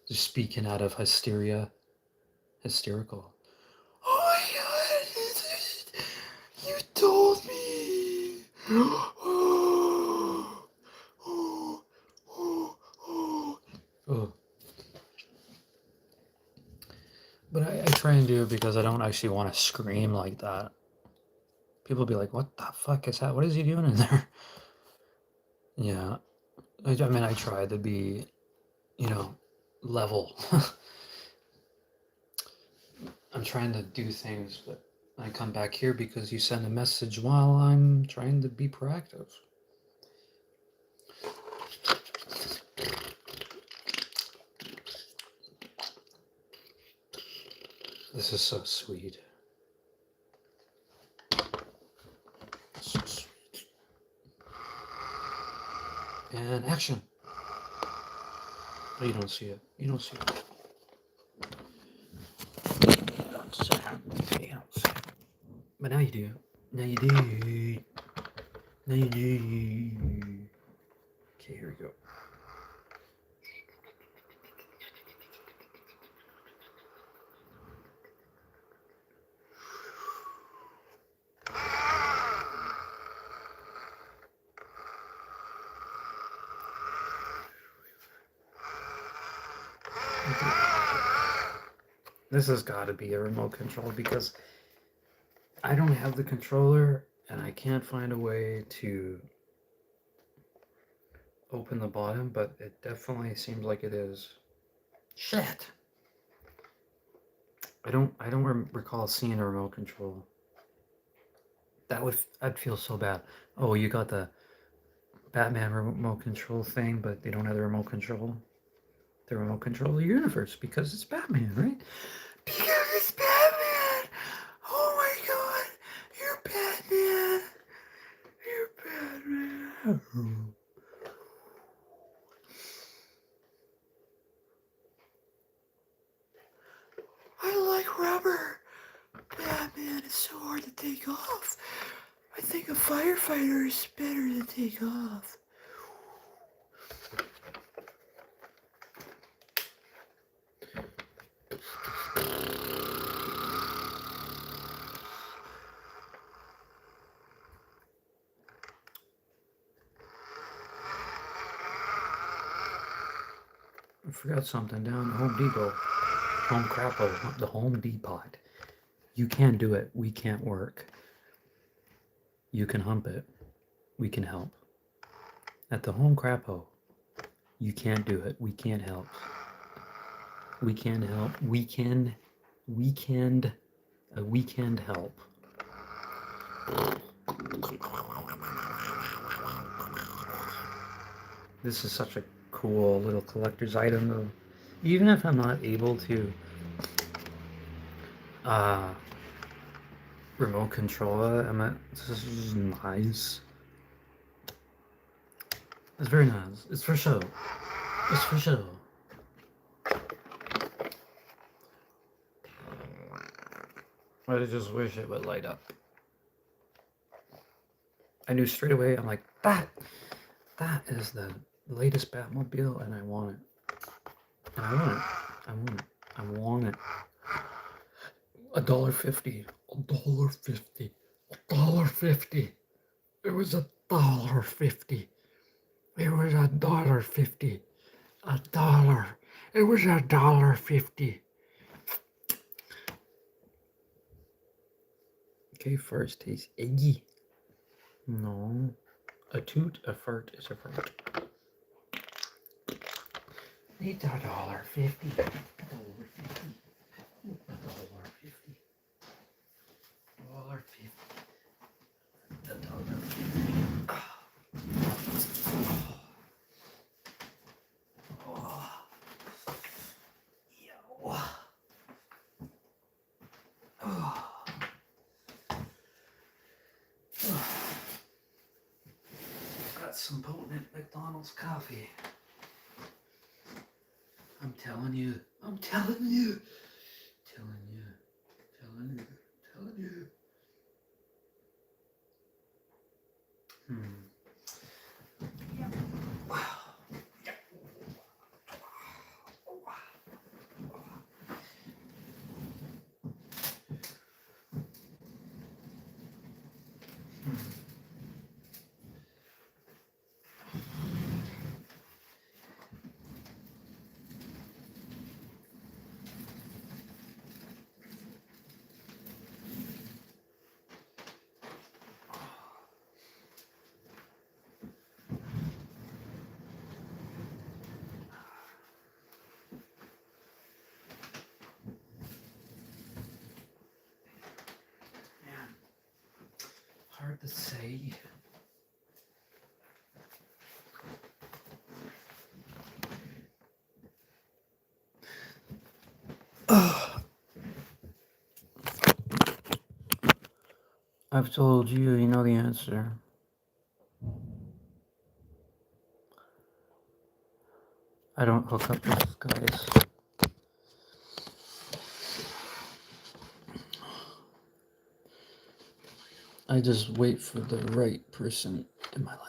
just speaking out of hysterical. Oh my god! You told me! Oh. But I try and do it because I don't actually want to scream like that. People be like, what the fuck is that? What is he doing in there? Yeah. I mean, I try to be, level. I'm trying to do things, but I come back here because you send a message while I'm trying to be proactive. This is so sweet. So sweet. And action. Oh, you don't see it. You don't see it. You don't see it. You don't see it. But now you do. Now you do. Now you do. Okay, here we go. This has got to be a remote control because I don't have the controller and I can't find a way to open the bottom, but it definitely seems like it is. Shit. I don't recall seeing a remote control. I'd feel so bad. Oh, you got the Batman remote control thing, but they don't have the remote control. The remote control of the universe because it's Batman, right? Because it's Batman! Oh my god! You're Batman! You're Batman! I like rubber! Batman is so hard to take off. I think a firefighter is better to take off. I forgot something down at Home Depot. Home Crappo, the Home Depot. You can do it. We can't work. You can hump it. We can help. At the Home Crappo, you can't do it. We can't help. We can help. Weekend help. This is such a cool little collector's item though. Even if I'm not able to remote control it, this is nice. It's very nice. It's for show. It's for show. I just wish it would light up. I knew straight away, I'm like, that is the latest Batmobile, and I want it. And I want it. I want it. $1.50. $1.50. $1.50. It was $1.50. It was $1.50. $1. It was $1.50. Okay, first taste eggy. No. A toot, a fart is a fart. It's $1.50. $1.50. Got some potent McDonald's coffee. I'm telling you. I'm telling you. Telling you. Telling you. Telling you. Wow. Man, hard to say. I've told you, you know the answer. I don't hook up with guys. I just wait for the right person in my life.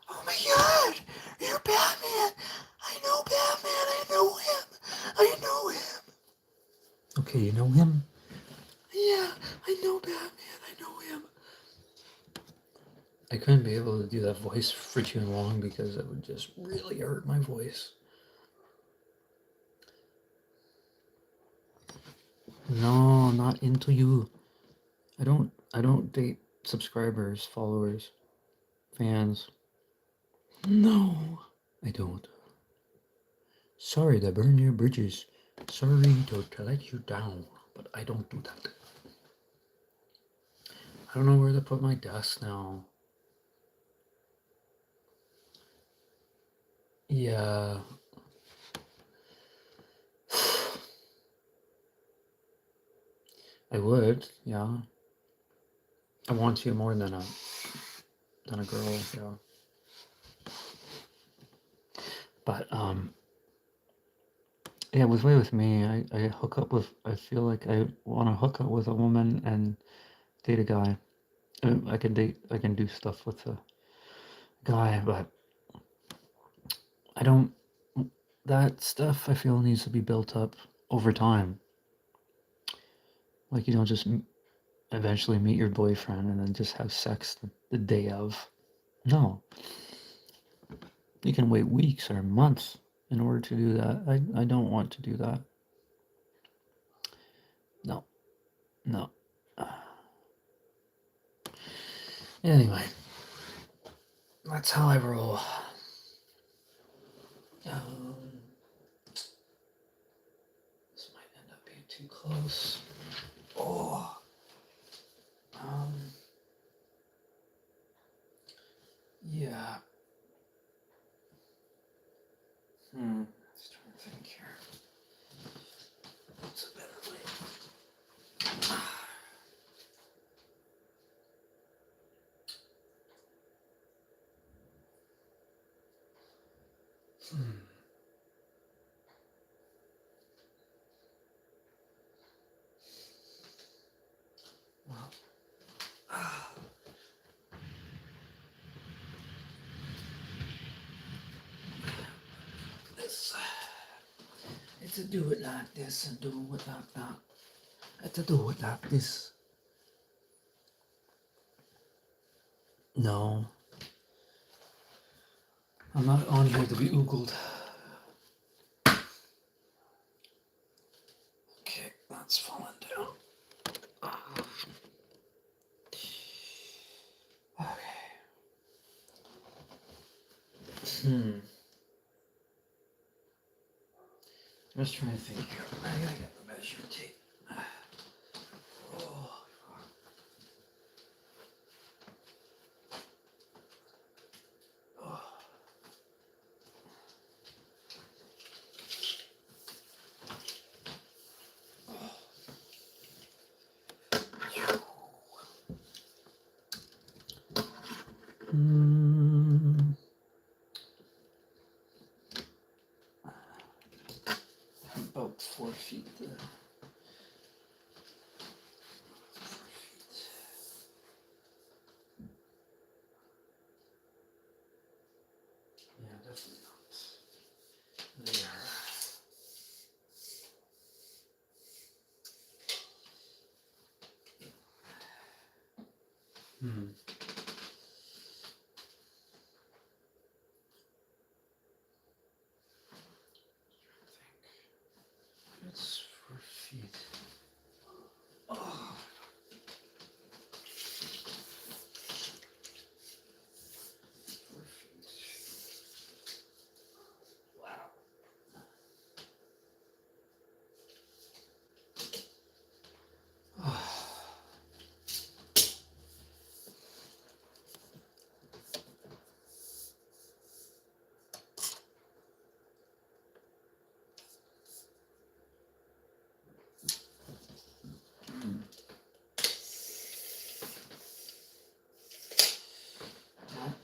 Oh my god! You're Batman! I know Batman! I know him! I know him! Okay, you know him? Yeah, I know Batman! I know him! I couldn't be able to do that voice for too long because it would just really hurt my voice. No, not into you. I don't date subscribers, followers, fans. No, I don't. Sorry to burn your bridges. Sorry to let you down, but I don't do that. I don't know where to put my desk now. Yeah. I would, yeah. I want to more than a girl, yeah. But yeah, with me, I hook up with I feel like I wanna hook up with a woman and date a guy. I can do stuff with a guy, but I don't that stuff I feel needs to be built up over time. Like you don't just eventually meet your boyfriend and then just have sex the day of. No. You can wait weeks or months in order to do that. I don't want to do that. No. No. Anyway, that's how I roll. This might end up being too close. Oh. Yeah. Let's try to think here. What's a better way? Well, this. It's to do it like this and do it like that. It's to do it like this. No. I'm not on here to be oogled. Okay, that's falling down. Okay. I'm just trying to think here. I gotta get the measuring tape. Oh. About 4 feet. Hmm. It's 4 feet. Oh. 4 feet. Wow.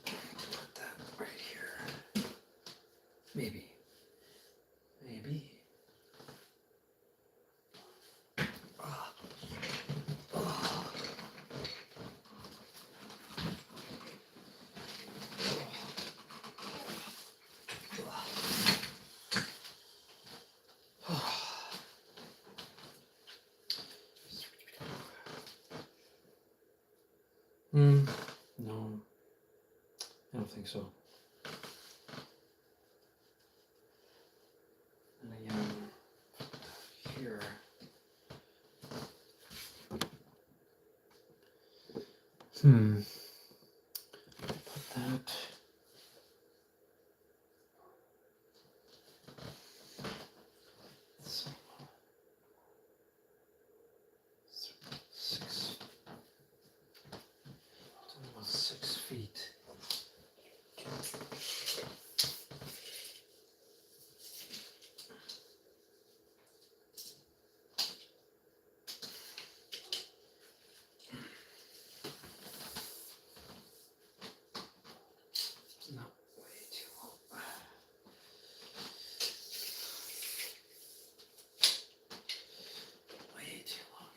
Put that right here. Maybe. Maybe. Oh. Oh. No, I don't think so. And again, here. Put that. So, 6. About 6 feet. No, way too long. Way too long.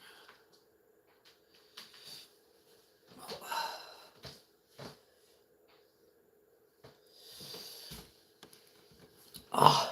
Oh.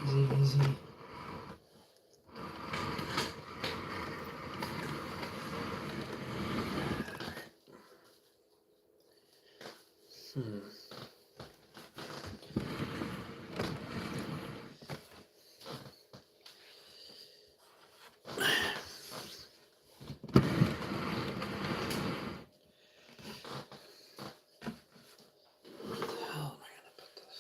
Easy, easy. How am I gonna put this?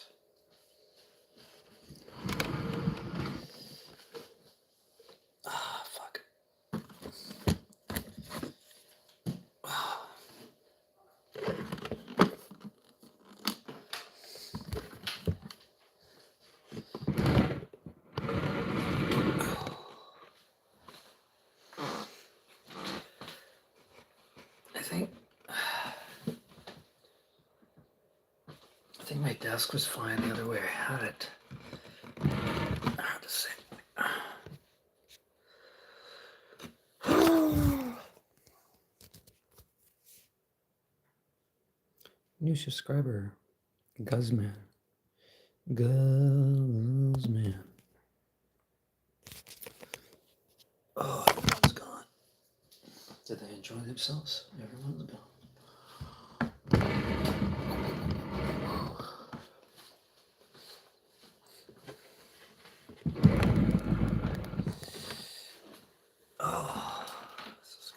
Ah, fuck. I think my desk was fine the other way I had it. Hard to say. New subscriber, Guzman. Guzman. Oh, everyone's gone. Did they enjoy themselves? Everyone's gone. Oh, this is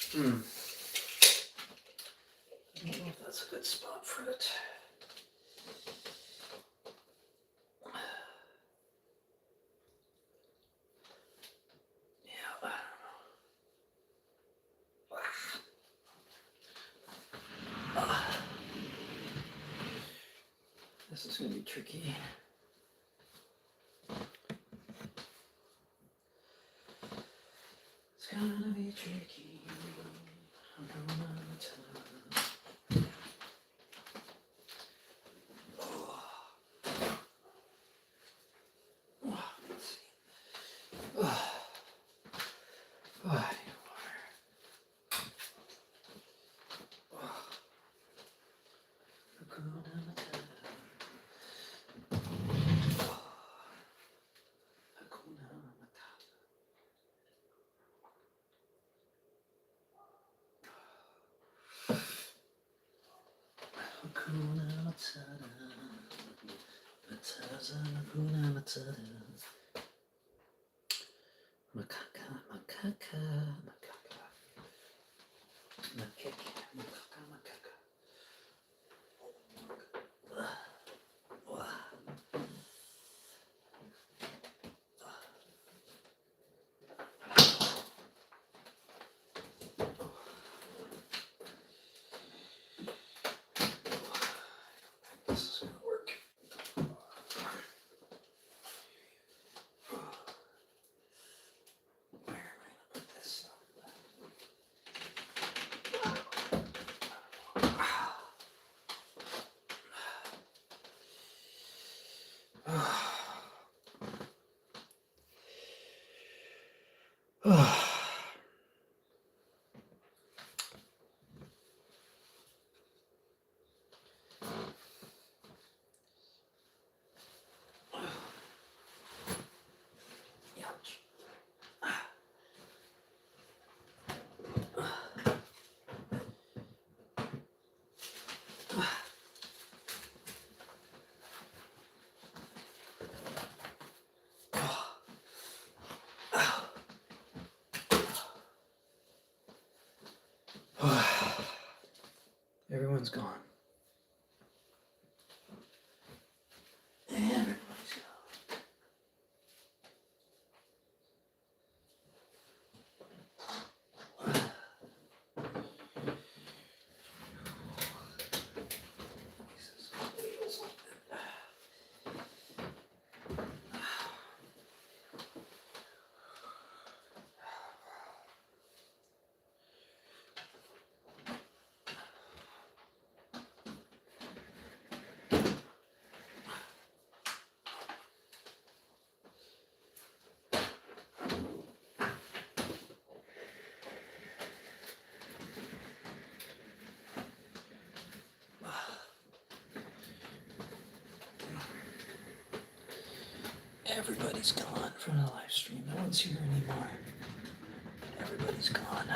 I don't know if that's a good spot for it. Yeah, I don't know. This is going to be tricky. It's gonna be tricky. I'm gonna tell. Let's see. Hakuna Matata, Matata, Hakuna Matata. Macaca, macaca, macaca. Macaca, macaca, macaca. This is gonna work. Where am I gonna put this stuff? Ouch. Everyone's gone. Everybody's gone. Everybody's gone from the live stream. No one's here anymore. Everybody's gone.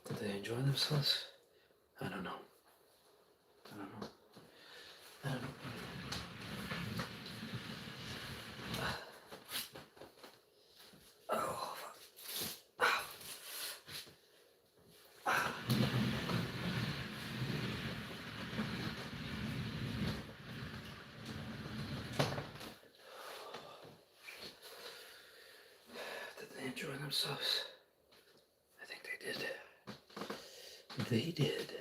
Did they enjoy themselves? I don't know. I don't know. I don't know. Oh. Did they enjoy themselves? I think they did. They did.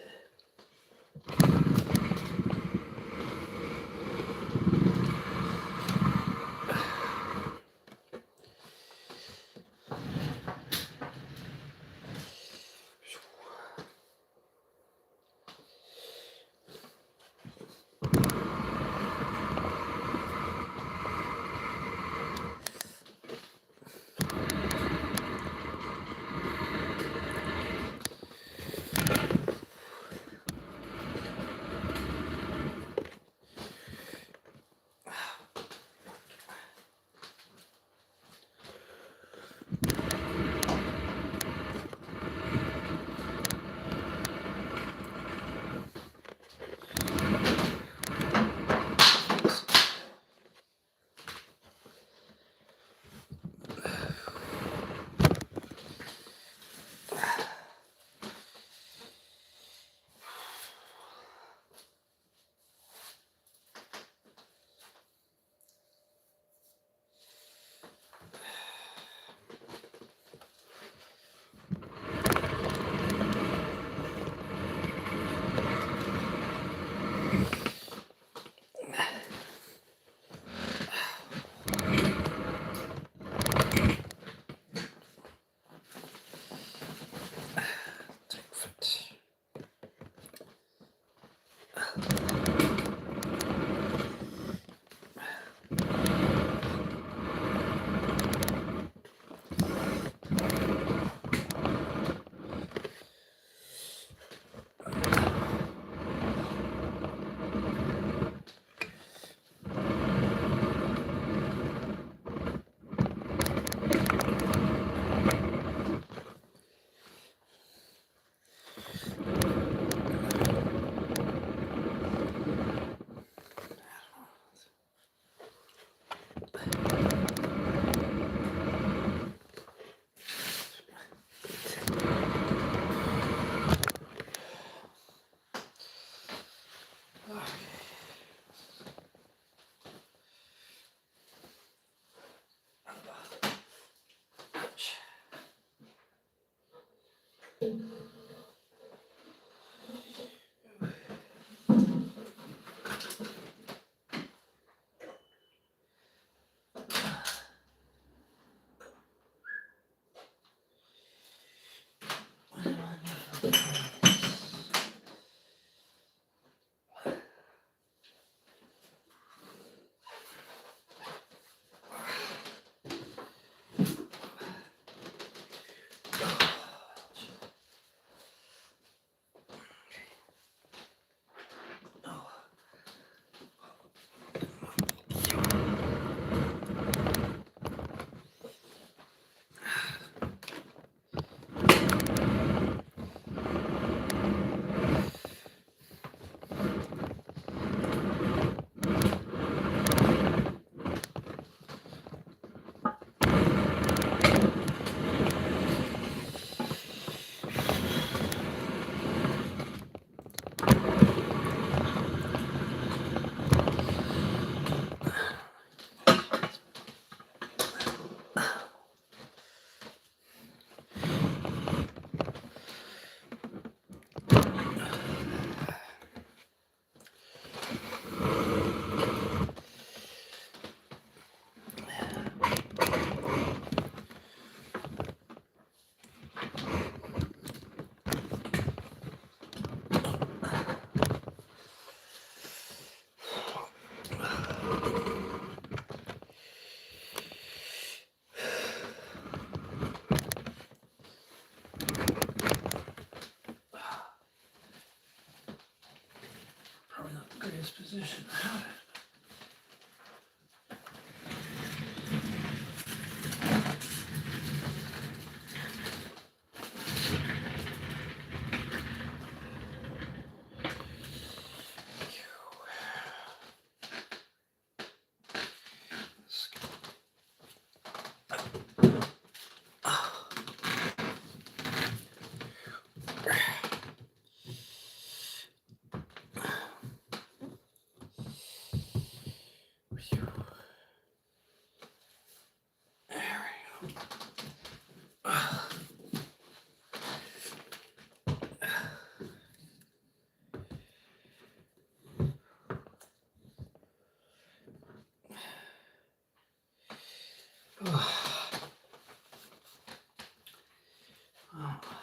Oh.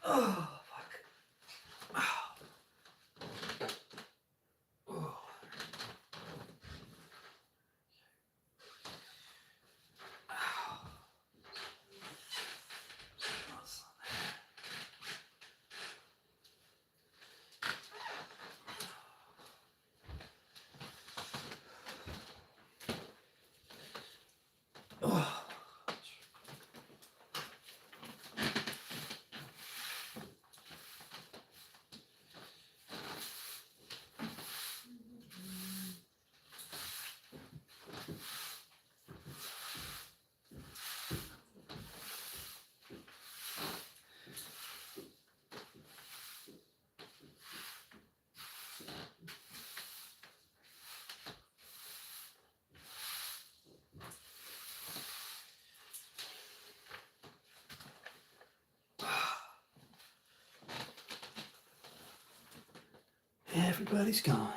Oh, fuck. Oh. Oh. Everybody's gone.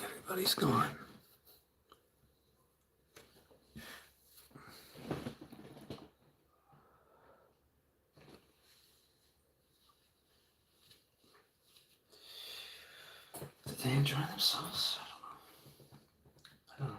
Everybody's gone. Did they enjoy themselves? I don't know.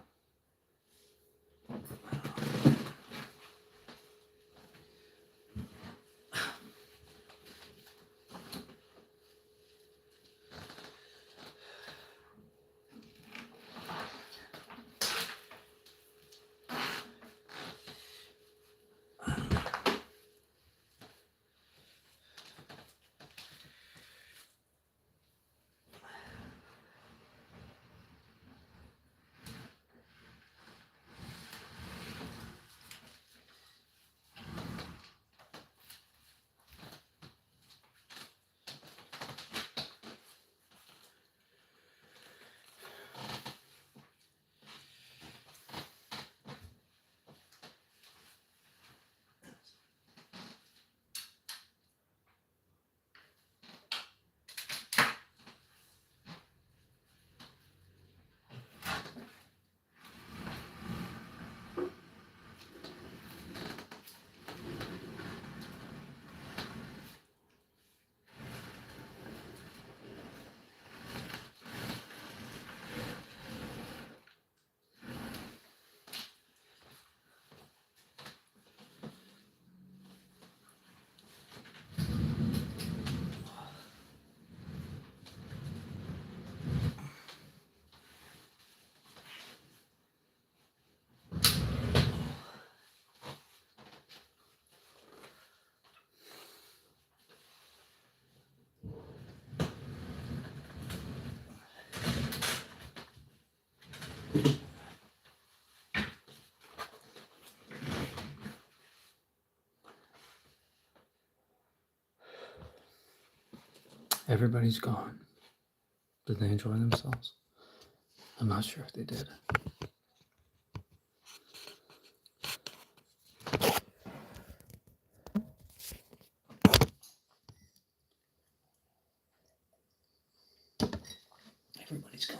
Everybody's gone. Did they enjoy themselves? I'm not sure if they did. Everybody's gone.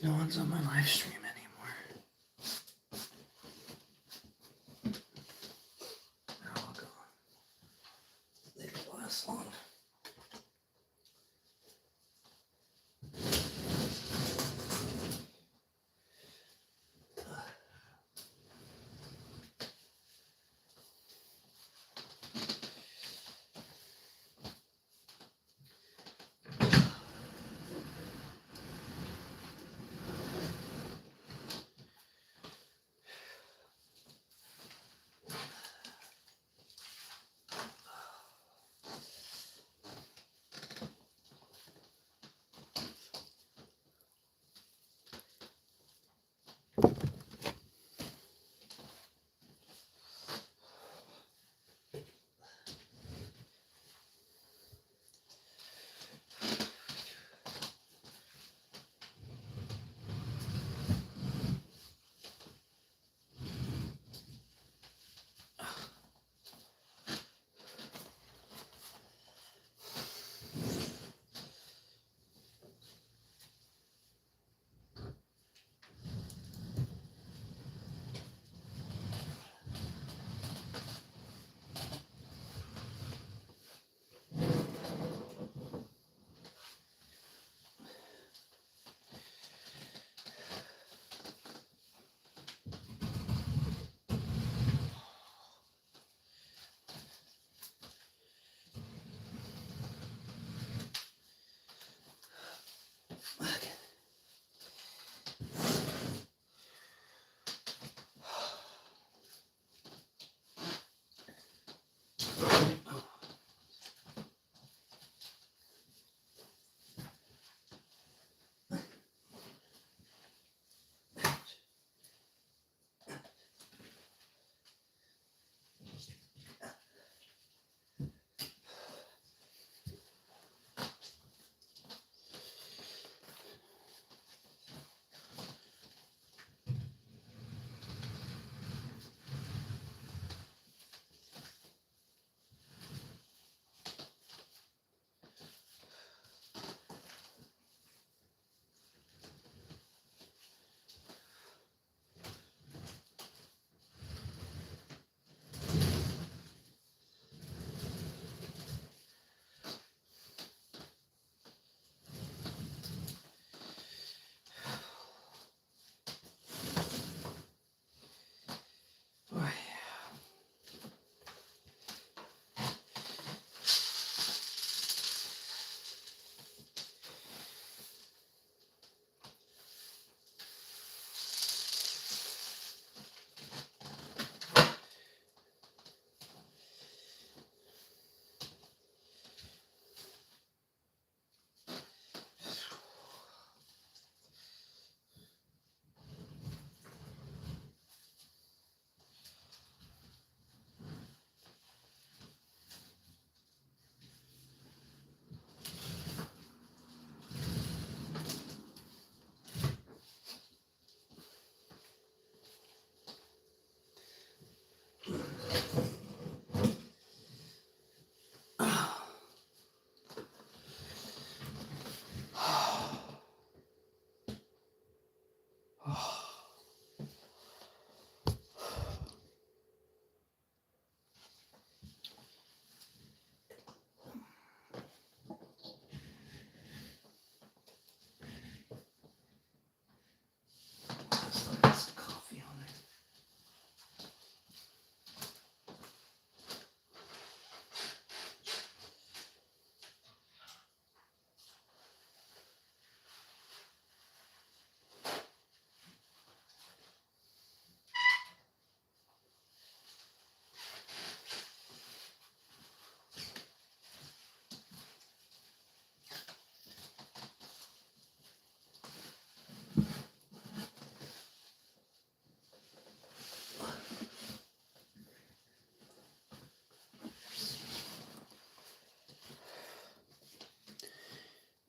No one's on my live stream anymore. They're all gone. They didn't last long.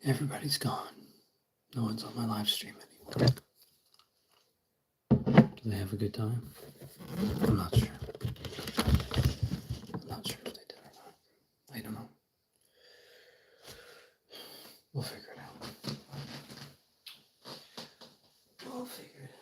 Everybody's gone. No one's on my live stream anymore. Do they have a good time? I'm not sure. I'm not sure if they did or not. I don't know. We'll figure it out. We'll figure it out.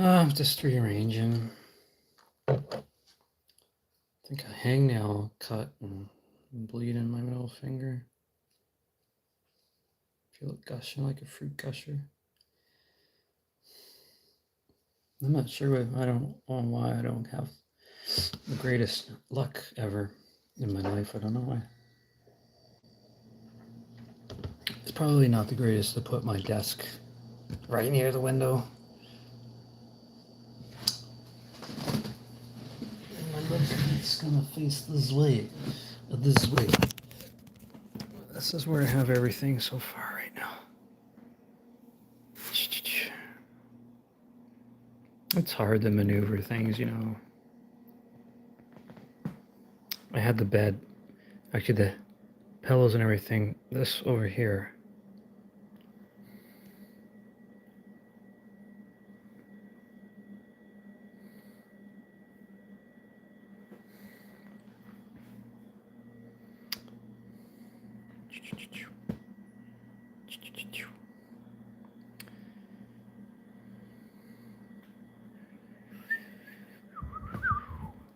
I'm just rearranging. I think a hangnail cut and bleed in my middle finger. Feel it gushing like a fruit gusher. I'm not sure. I don't know why I don't have the greatest luck ever in my life. I don't know why. It's probably not the greatest to put my desk right near the window. And my left feet's gonna face this way. This way. This is where I have everything so far right now. It's hard to maneuver things, you know. I had the bed, actually the pillows and everything, this over here.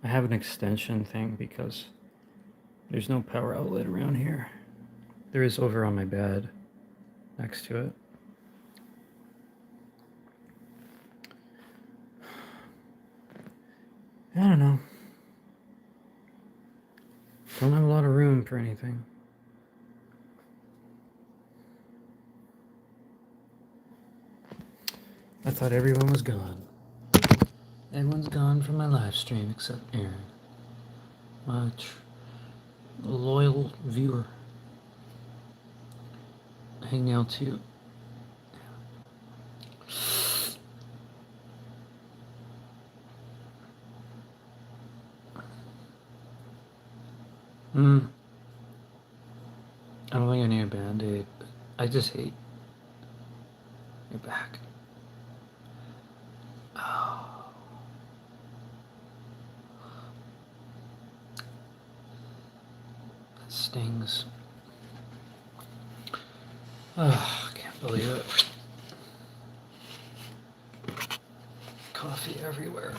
I have an extension thing because there's no power outlet around here. There is over on my bed next to it. I don't know. Don't have a lot of room for anything. I thought everyone was gone. Everyone's gone from my live stream except Aaron, my loyal viewer. Hang out too. I don't think I need a band-aid. I just hate your back. Oh. That stings. Oh, I can't believe it. Coffee everywhere.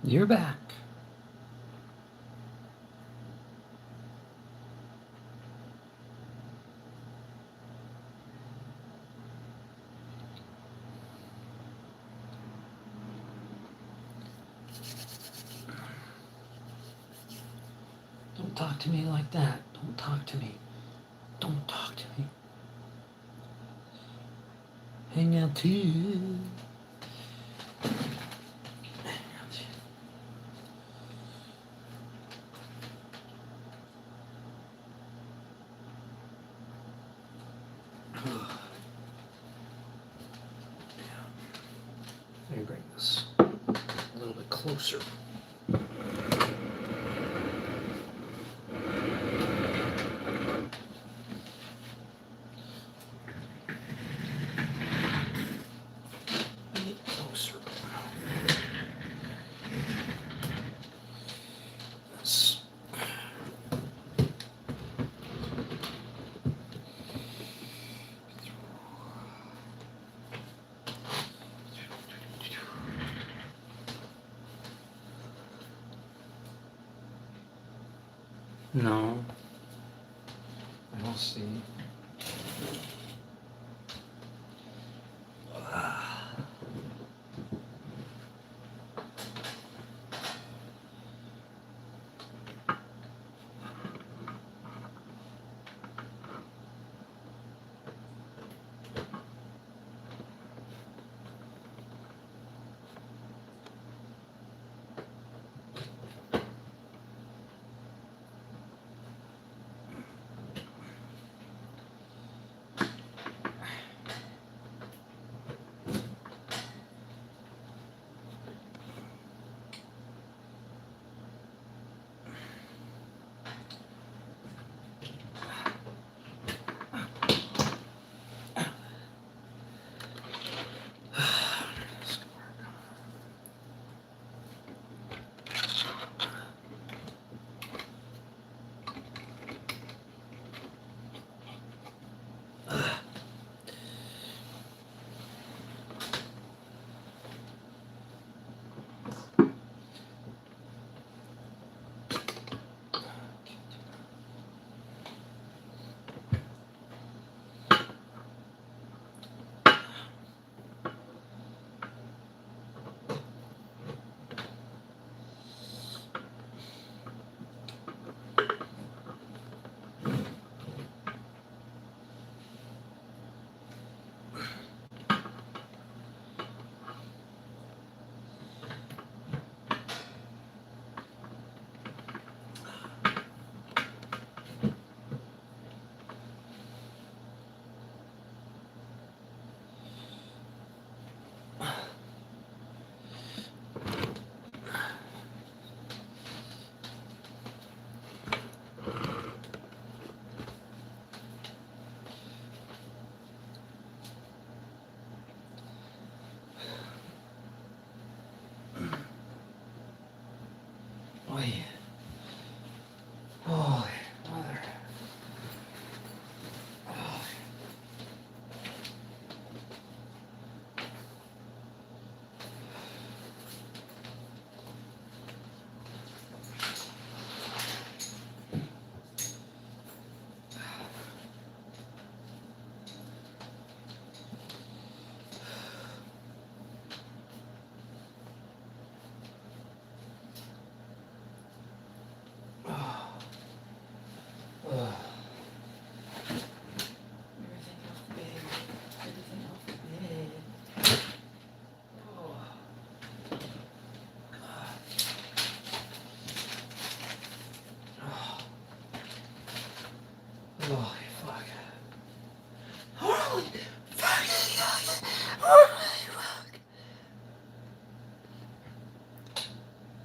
You're back. Don't talk to me like that. Don't talk to me. Don't talk to me. Hang out too. Let me bring this a little bit closer. Closer. This. No. I don't see.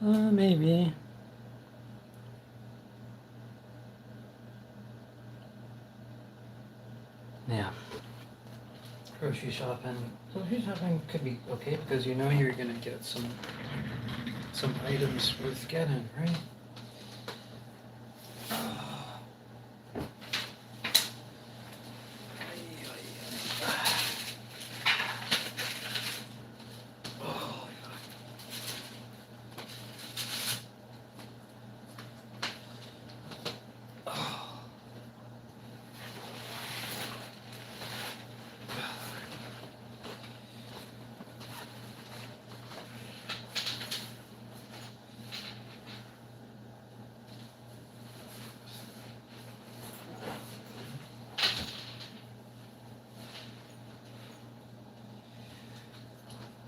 Maybe. Yeah. Grocery shopping. Grocery shopping could be okay because you know you're gonna get some items worth getting, right? Oh, oh.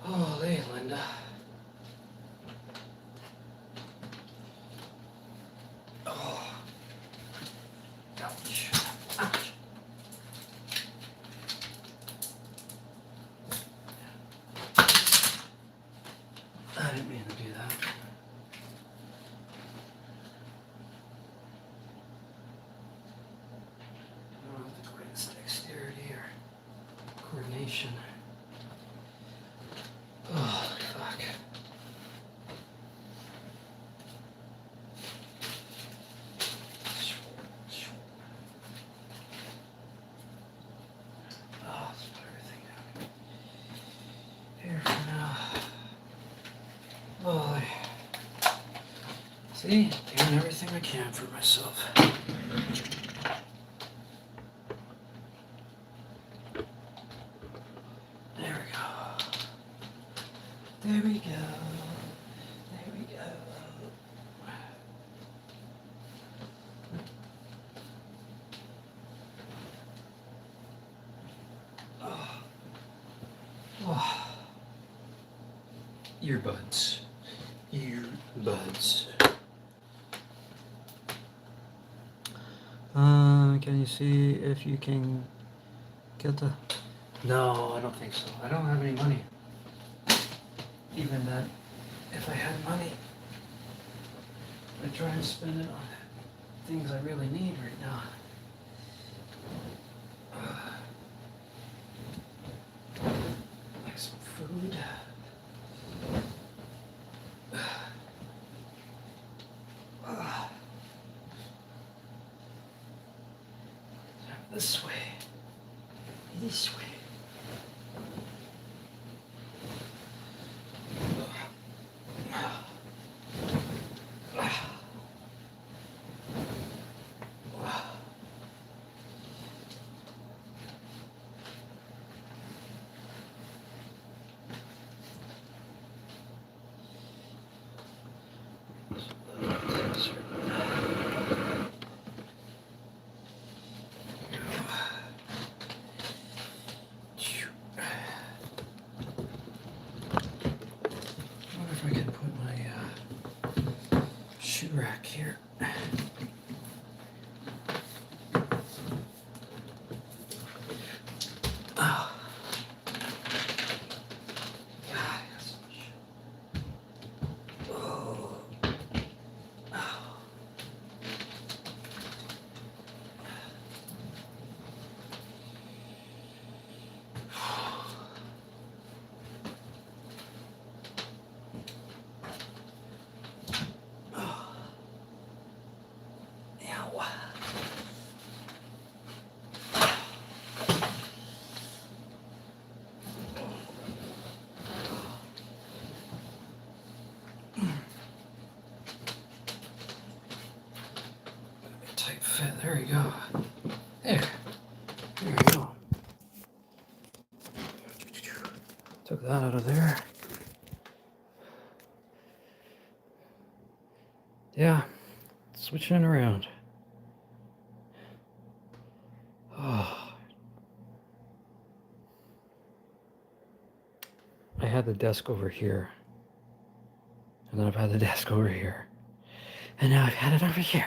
Holy Linda. Oh. Ouch. Ouch. I didn't mean to do that. I don't have the greatest dexterity or coordination. Oh, fuck. Oh, let's put everything down here for now. Oh, see, doing everything I can for myself. There we go. There we go. There we go. Oh. Oh. Earbuds. Earbuds. Can you see if you can get the... No, I don't think so. I don't have any money. Even that, if I had money, I'd try and spend it on things I really need right now. Like some food. This way. This way. I wonder if I can put my shoe rack here. Oh. God, I got so much. Oh. Oh. Ow. Tight fit. There you go. There. There you go. Took that out of there. Yeah. Switching it around. Oh. I had the desk over here. And then I've had the desk over here. And now I've had it over here.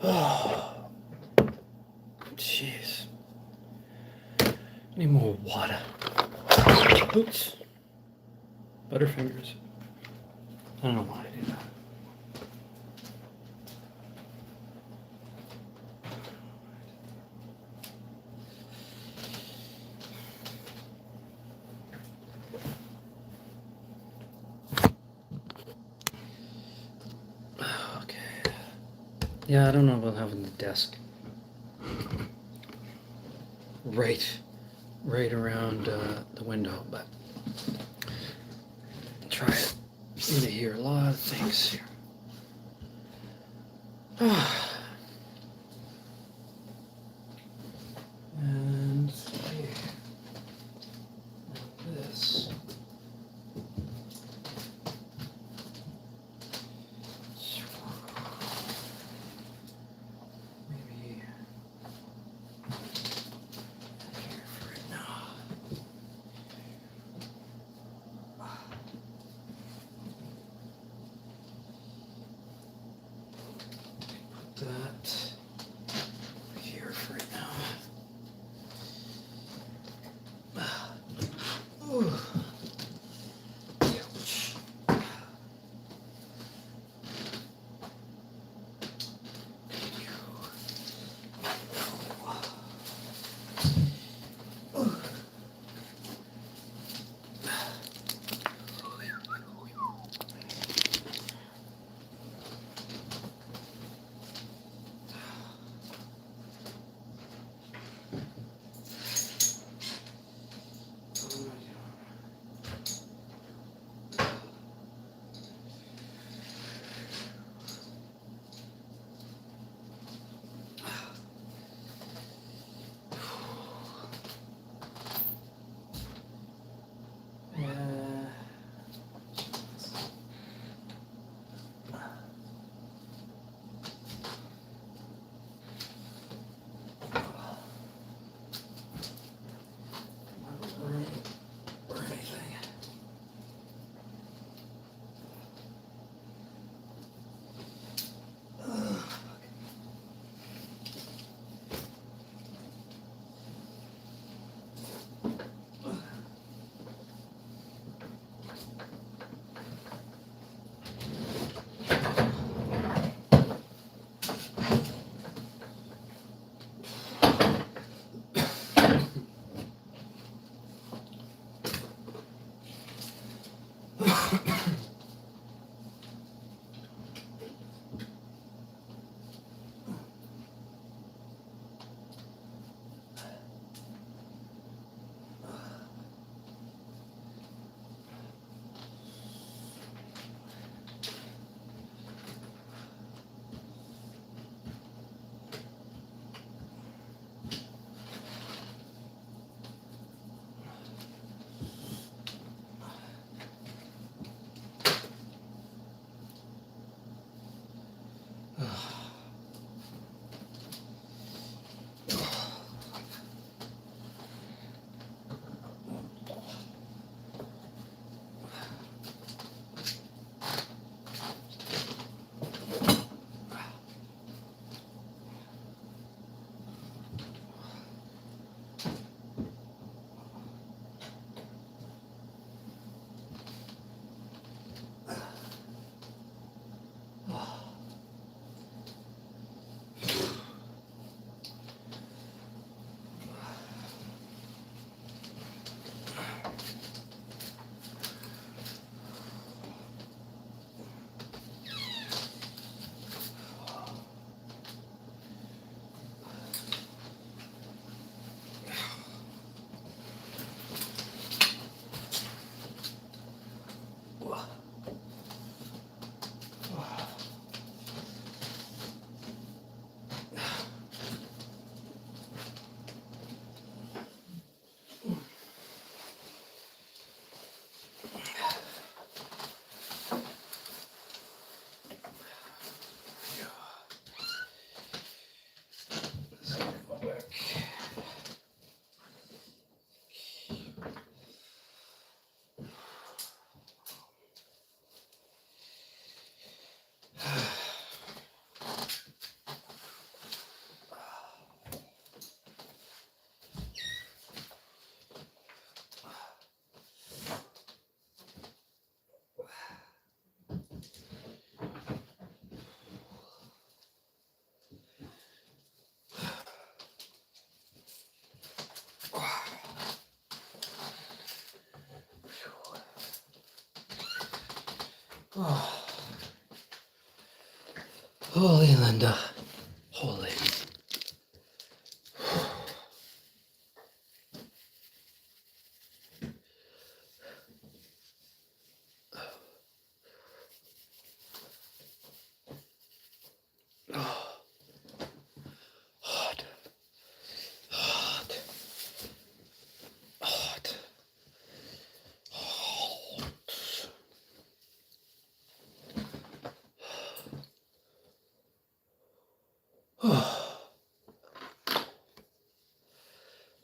Oh, jeez. Need more water. Oops. Butterfingers. I don't know why I do that. Okay. Yeah, I don't know about having the desk right around the window, but try it. I'm gonna hear a lot of things here. And see. This. Maybe here for right now. Put that here for right now. Ooh. Ouch. Or anything. Oh. Holy Linda. Holy. Oh. Hot. Hot. Hot. Hot. Oh.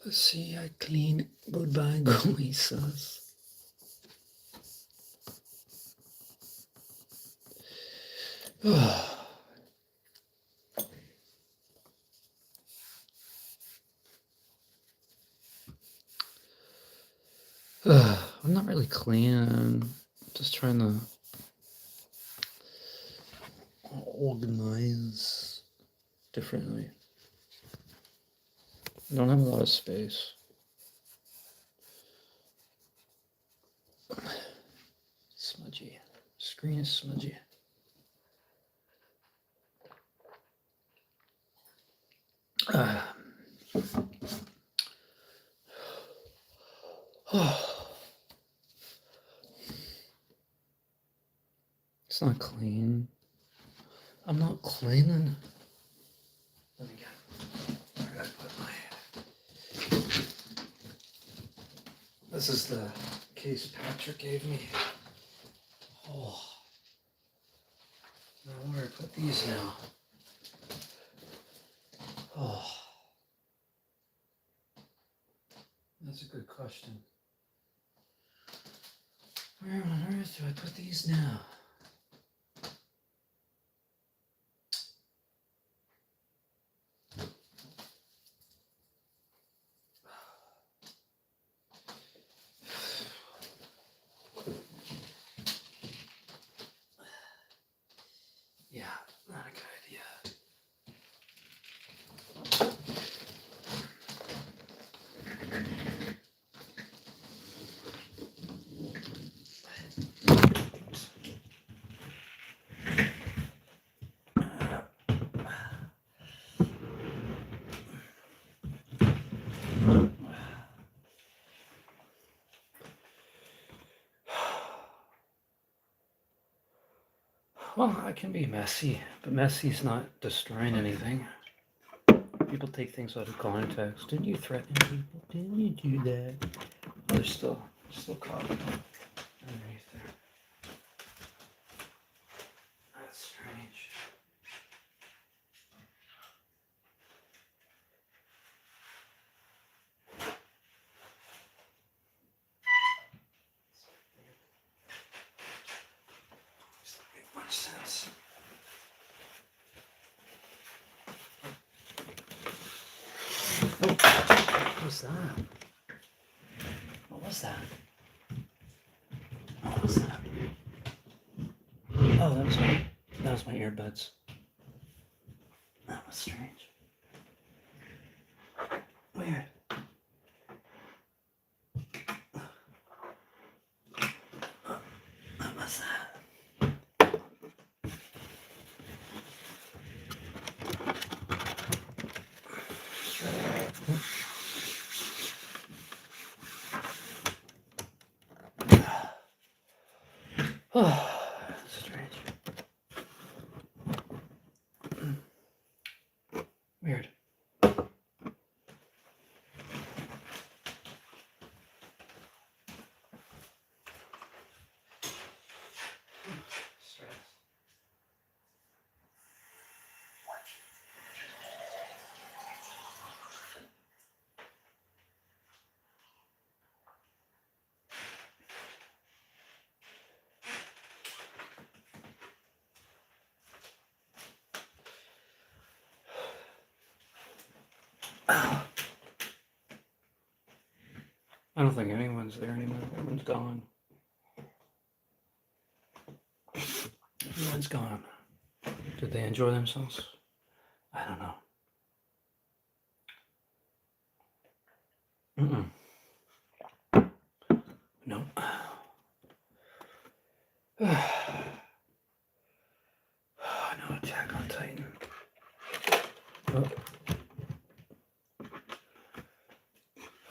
Let's see, I clean goodbye gooey sauce. Oh. I'm not really clean. Just trying to organize differently. I don't have a lot of space. Smudgy. Screen is smudgy. It's not clean. I'm not cleaning. Let me get. Where did I put my? This is the case Patrick gave me. Oh. Now where do I put these now? Oh. That's a good question. Where on earth do I put these now? Yeah, not a good idea. Well, I can be messy, but messy's not destroying anything. People take things out of context. Didn't you threaten people? Didn't you do that? Oh, they're still caught underneath there. That's strange. Doesn't make much sense. Oh, what was that? What was that? What was that? Oh, that was my earbuds. That was strange. Weird. What was that? Oh, strange. Weird. Stress. I don't think anyone's there anymore. Everyone's gone. Everyone's gone. Did they enjoy themselves? I don't know. Nope.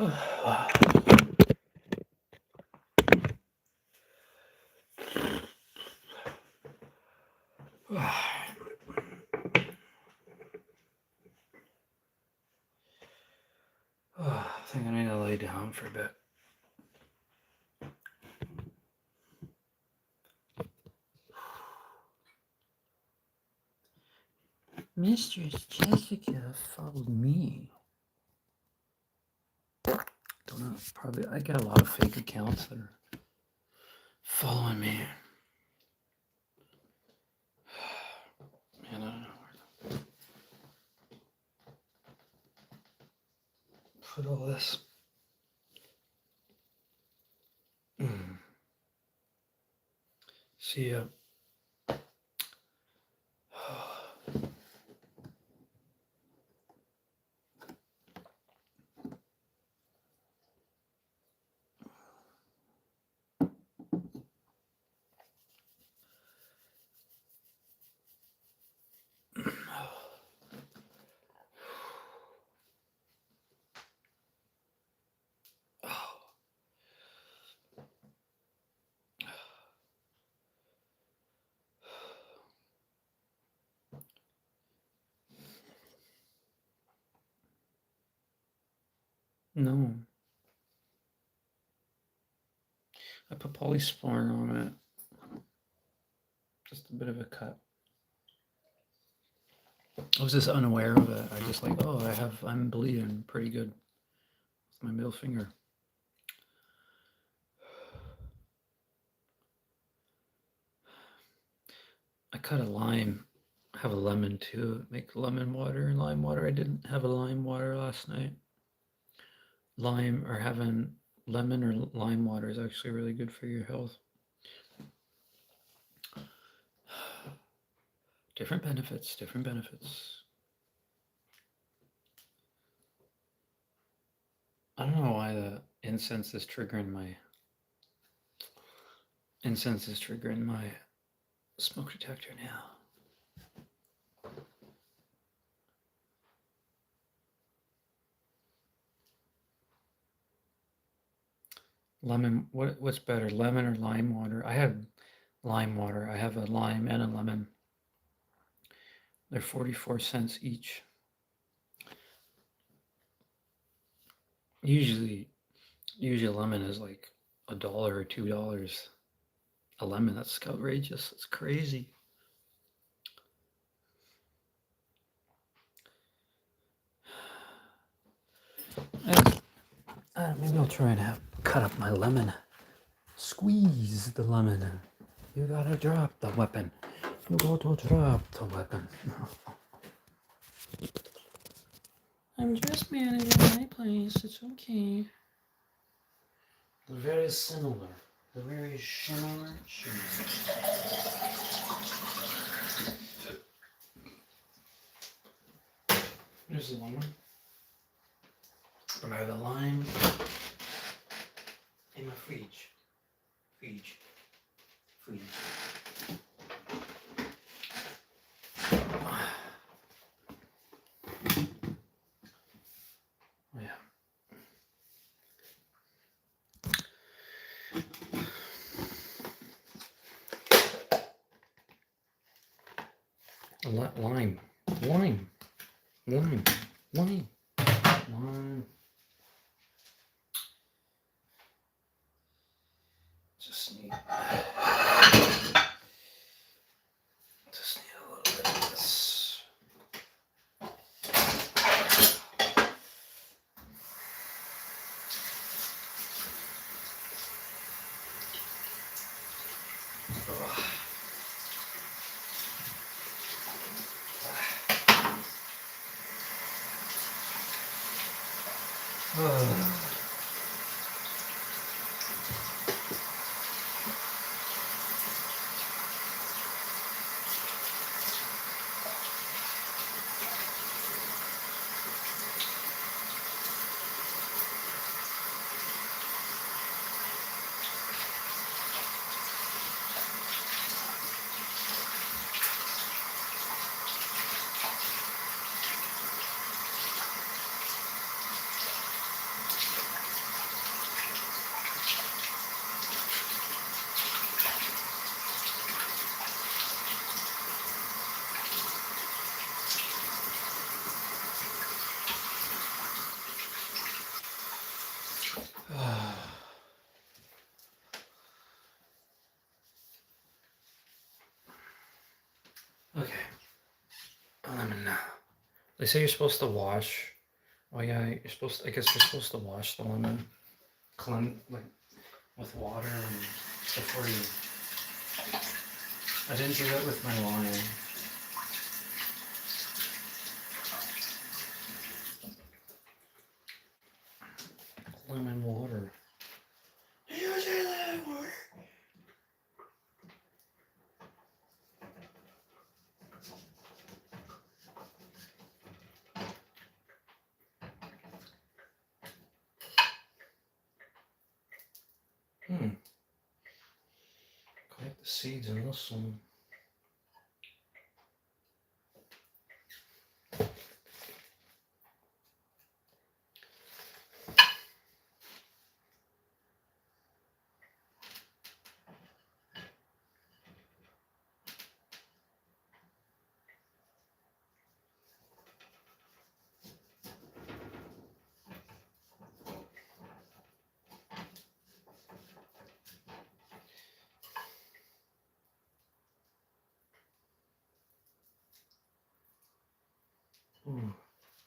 I think I need to lay down for a bit. Mistress Jessica followed me. Don't know. Probably I got a lot of fake accounts that are following me. Man, I don't know where to put all this. See ya. No. I put polysporin on it. Just a bit of a cut. I was just unaware of it. I just like, oh, I'm bleeding pretty good with my middle finger. I cut a lime. I have a lemon too. Make lemon water and lime water. I didn't have a lime water last night. Lime or having lemon or lime water is actually really good for your health. Different benefits, different benefits. I don't know why the incense is triggering my smoke detector now. Lemon, what's better, lemon or lime water? I have lime water. I have a lime and a lemon. They're 44 cents each. Usually a lemon is like $1 or $2. A lemon, that's outrageous. It's crazy. Maybe I'll try and cut up my lemon. Squeeze the lemon. You gotta drop the weapon. You got to drop the weapon. I'm just managing my place. It's okay. They're very similar. They're very similar. Here's the lemon. But I have the lime in my fridge. Fridge. Oh, yeah. Lime. Just need a little bit of this. They say you're supposed to wash. Oh yeah, you're supposed to, I guess you're supposed to wash the lemon like with water and before you. I didn't do that with my lime. Lemon water. You say lemon water. Collect the seeds in this one.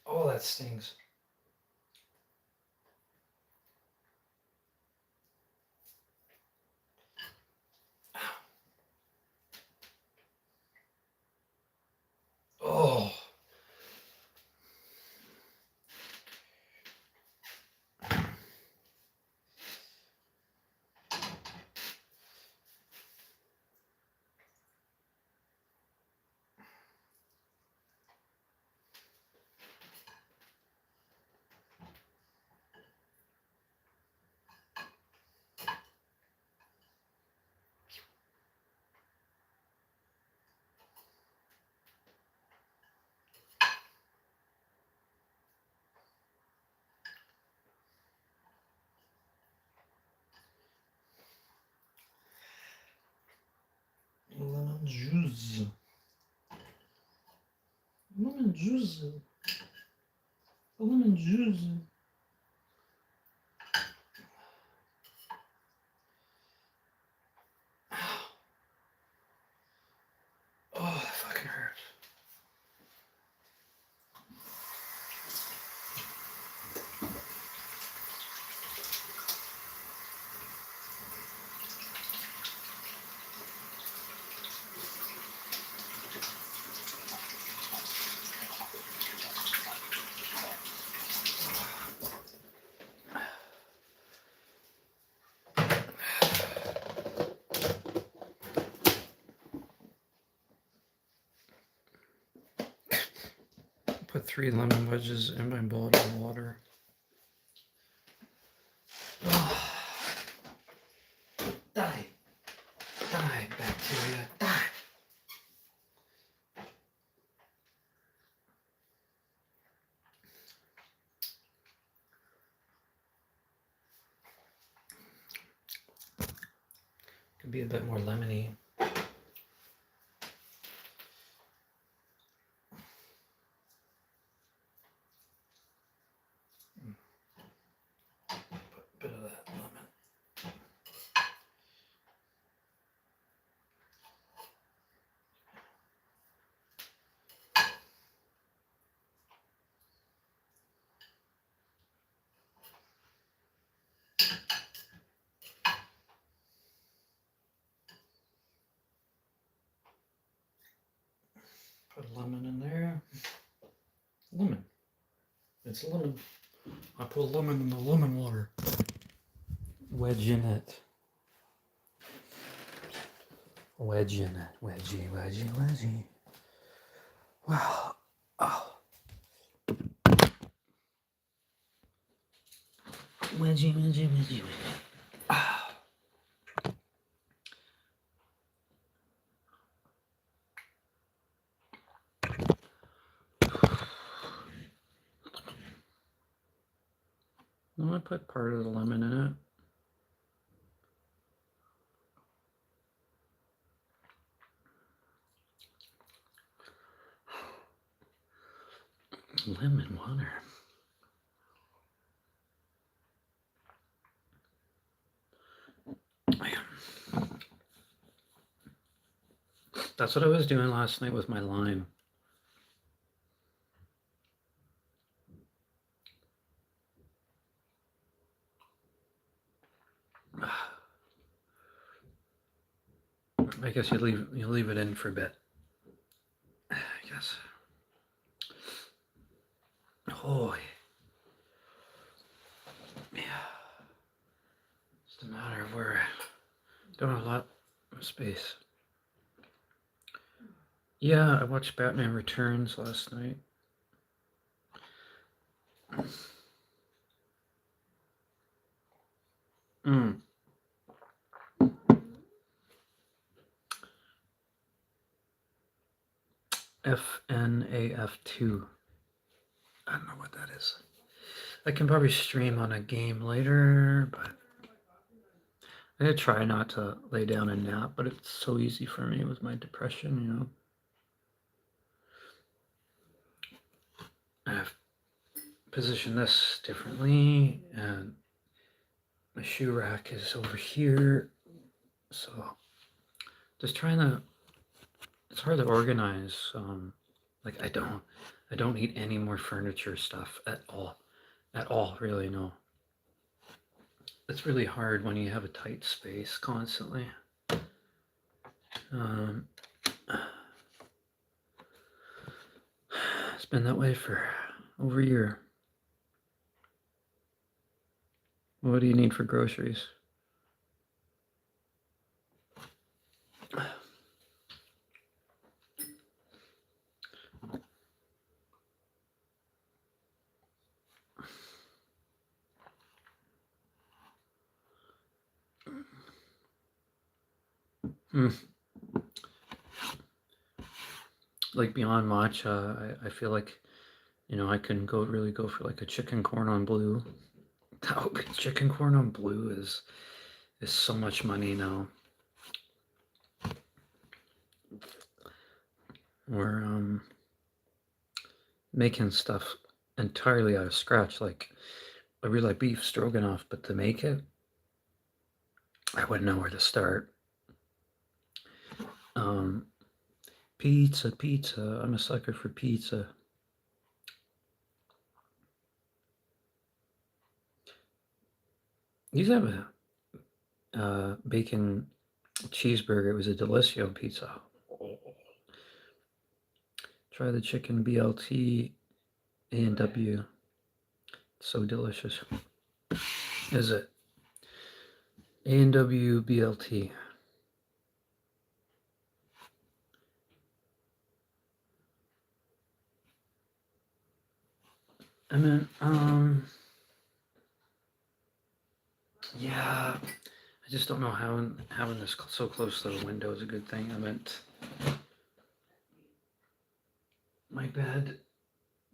Oh, that stings. Oh. Lemon juice. Lemon juice. Lemon juice. Oh, that fucking hurts. Put 3 lemon wedges in my bowl of water. Oh. Die. Die, bacteria. Die. Could be a bit more lemony. Put a bit of that lemon. Put a lemon in there. Lemon. It's lemon. I put a lemon in the lemon water. Wedge in it. Wedge in it. Wedgie, wedgie, wedgie. Wow. Oh. Wedgie, wedgie, wedgie, wedgie. Ah. I'm gonna put part of the lemon in it. Lemon water. That's what I was doing last night with my lime. I guess you leave it in for a bit. I guess. Oh, yeah. It's a matter of where I don't have a lot of space. Yeah, I watched Batman Returns last night. Mm. FNAF2. I don't know what that is. I can probably stream on a game later, but I'm gonna try not to lay down and nap, but it's so easy for me with my depression, you know. I've positioned this differently, and my shoe rack is over here, so just trying to. It's hard to organize. Like I don't need any more furniture stuff at all. Really, no. It's really hard when you have a tight space constantly. Um, it's been that way for over a year. What do you need for groceries? Like beyond matcha, I feel like, you know, I can really go for like a chicken cordon bleu. That would be, chicken cordon bleu is so much money now. We're making stuff entirely out of scratch. Like I really like beef stroganoff, but to make it, I wouldn't know where to start. Pizza. I'm a sucker for pizza. You have a bacon cheeseburger. It was a Delissio pizza. Try the chicken BLT A&W. So delicious. Is it? A&W BLT. I mean, yeah. I just don't know how having this so close to the window is a good thing. I meant my bed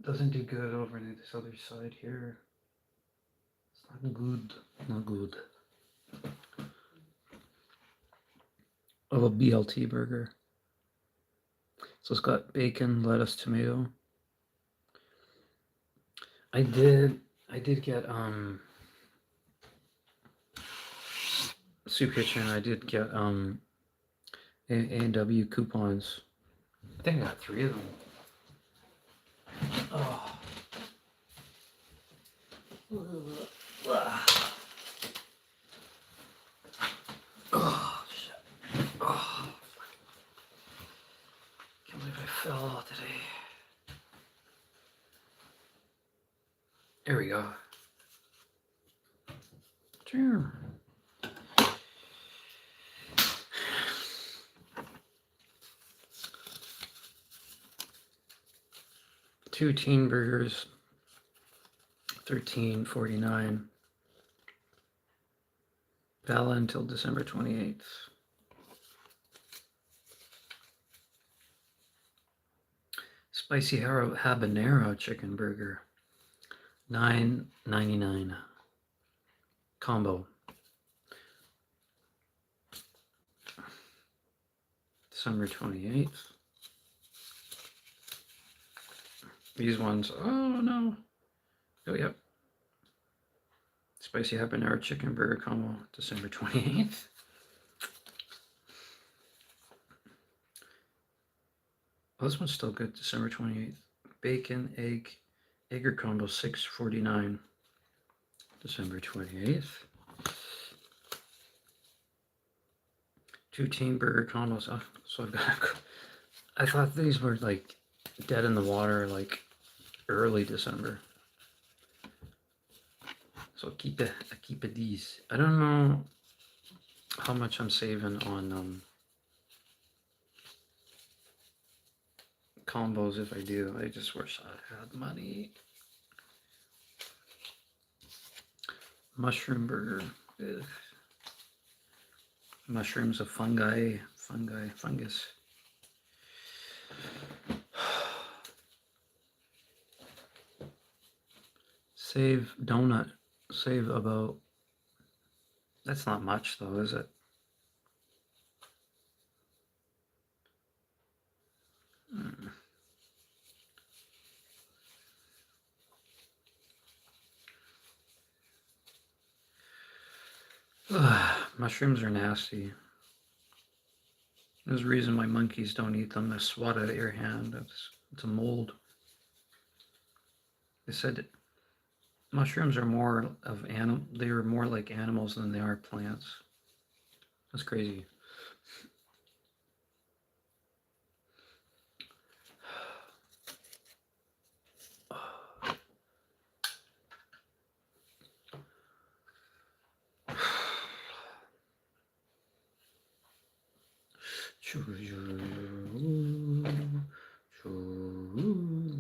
doesn't do good over this other side here. It's not good. Not good. Of a BLT burger. So it's got bacon, lettuce, tomato. I did get Soup Kitchen. I did get A&W coupons. I think I got 3 of them. Oh. Oh shit. Oh. Can't believe I fell today. There we go. Sure. 2 teen burgers, $13.49. Valid until December 28th. Spicy habanero chicken burger, $9.99. Combo. December 28th. These ones, oh no. Oh, yep. Spicy habanero chicken burger combo, December 28th. Oh, this one's still good, December 28th. Bacon, egger combo, $6.49. December 28th. 2 burger combos. So I've got. I thought these were like dead in the water, like early December. So I keep it these. I don't know how much I'm saving on combos if I do. I just wish I had money. Mushroom burger. Ugh. Mushrooms of fungus. Save donut. Save about. That's not much though, is it? Mushrooms are nasty. There's a reason why monkeys don't eat them. They swat out of your hand. It's a mold. They said mushrooms are more of they are more like animals than they are plants. That's crazy.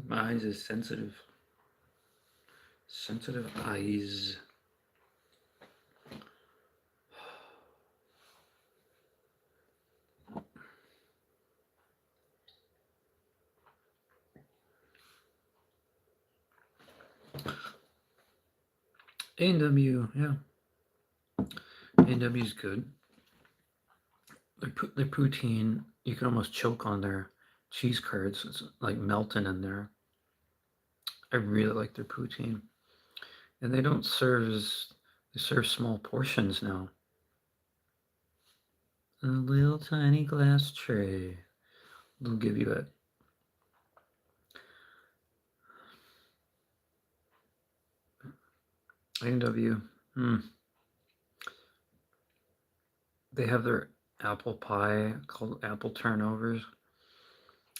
My eyes is sensitive. Sensitive eyes. A&W, yeah. A&W is good. Their poutine, you can almost choke on their cheese curds. It's like melting in there. I really like their poutine. And they don't serve they serve small portions now. A little tiny glass tray. They'll give you it. A&W. They have their apple pie called apple turnovers.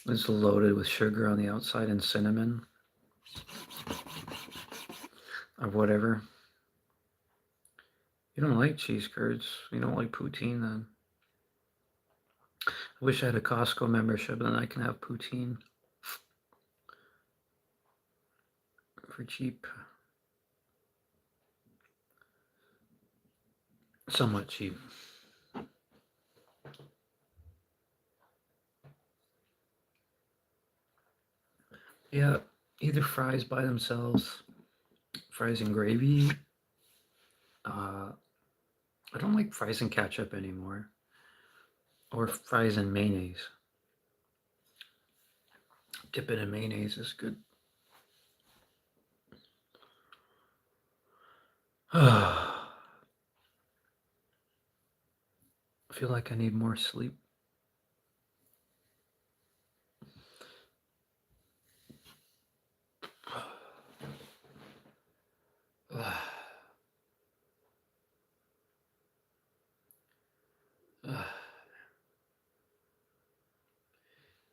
It's loaded with sugar on the outside and cinnamon. Or whatever. You don't like cheese curds. You don't like poutine then. I wish I had a Costco membership and I can have poutine for cheap. Somewhat cheap. Yeah, either fries by themselves, fries and gravy. I don't like fries and ketchup anymore. Or fries and mayonnaise. Dip it in mayonnaise is good. I feel like I need more sleep.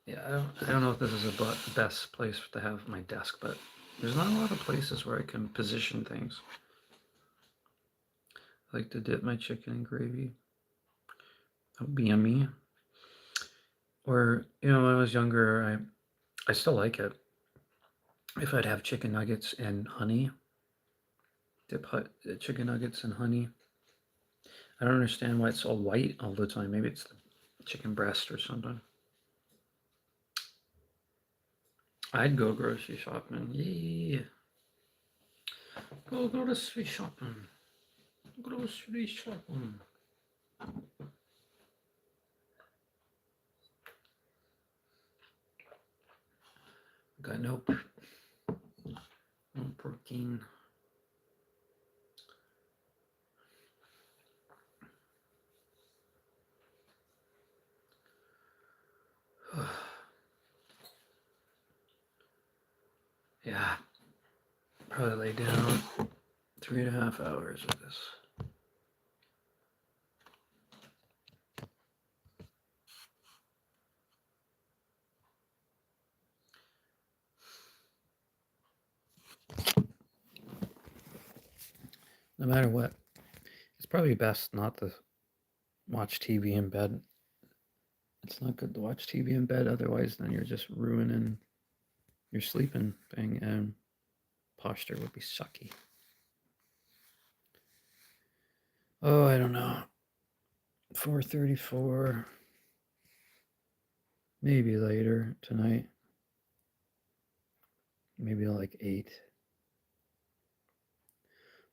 Yeah, I don't know if this is the best place to have my desk, but there's not a lot of places where I can position things. I like to dip my chicken in gravy. That would be yummy. Or, when I was younger, I still like it. If I'd have chicken nuggets and honey, dip chicken nuggets in honey. I don't understand why it's all white all the time. Maybe it's the chicken breast or something. I'd go grocery shopping. Yeah. Go grocery shopping. Grocery shopping. Got no protein. Yeah. Probably lay down 3.5 hours of this. no matter what, it's probably best not to watch TV in bed. It's not good to watch TV in bed, otherwise, then you're just ruining your sleeping thing, and posture would be sucky. Oh, I don't know. 4:34, maybe later tonight. Maybe like 8.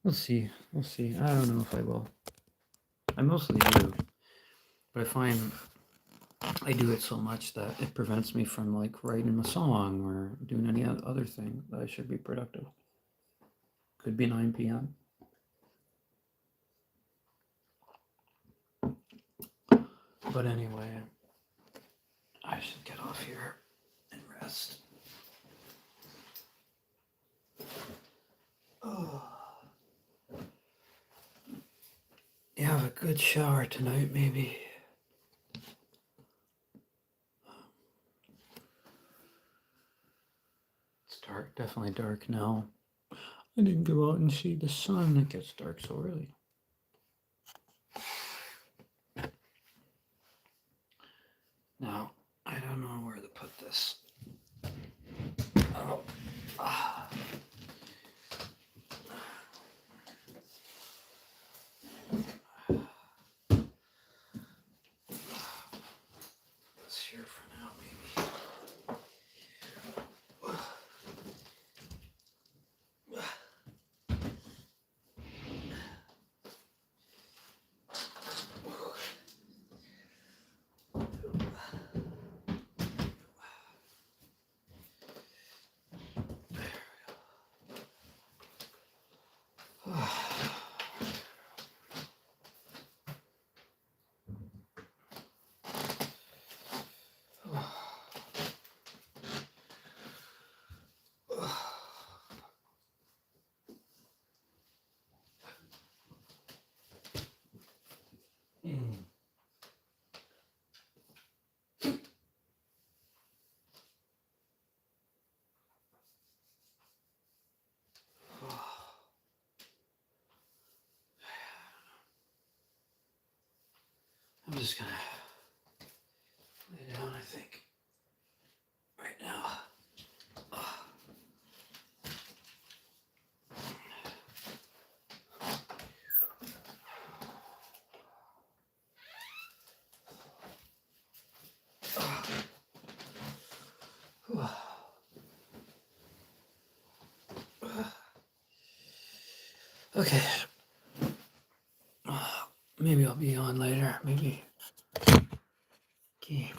We'll see. We'll see. I don't know if I will. I mostly do, but I find I do it so much that it prevents me from like writing a song or doing any other thing that I should be productive. Could be 9 p.m. But anyway, I should get off here and rest. Oh. You have a good shower tonight, maybe. It's dark, definitely dark now. I didn't go out and see the sun. It gets dark so early. Now, I don't know where to put this. Oh. Ah. This here for now, maybe. I'm just gonna lay down, I think, right now. Okay. Maybe I'll be on later. Maybe. Okay.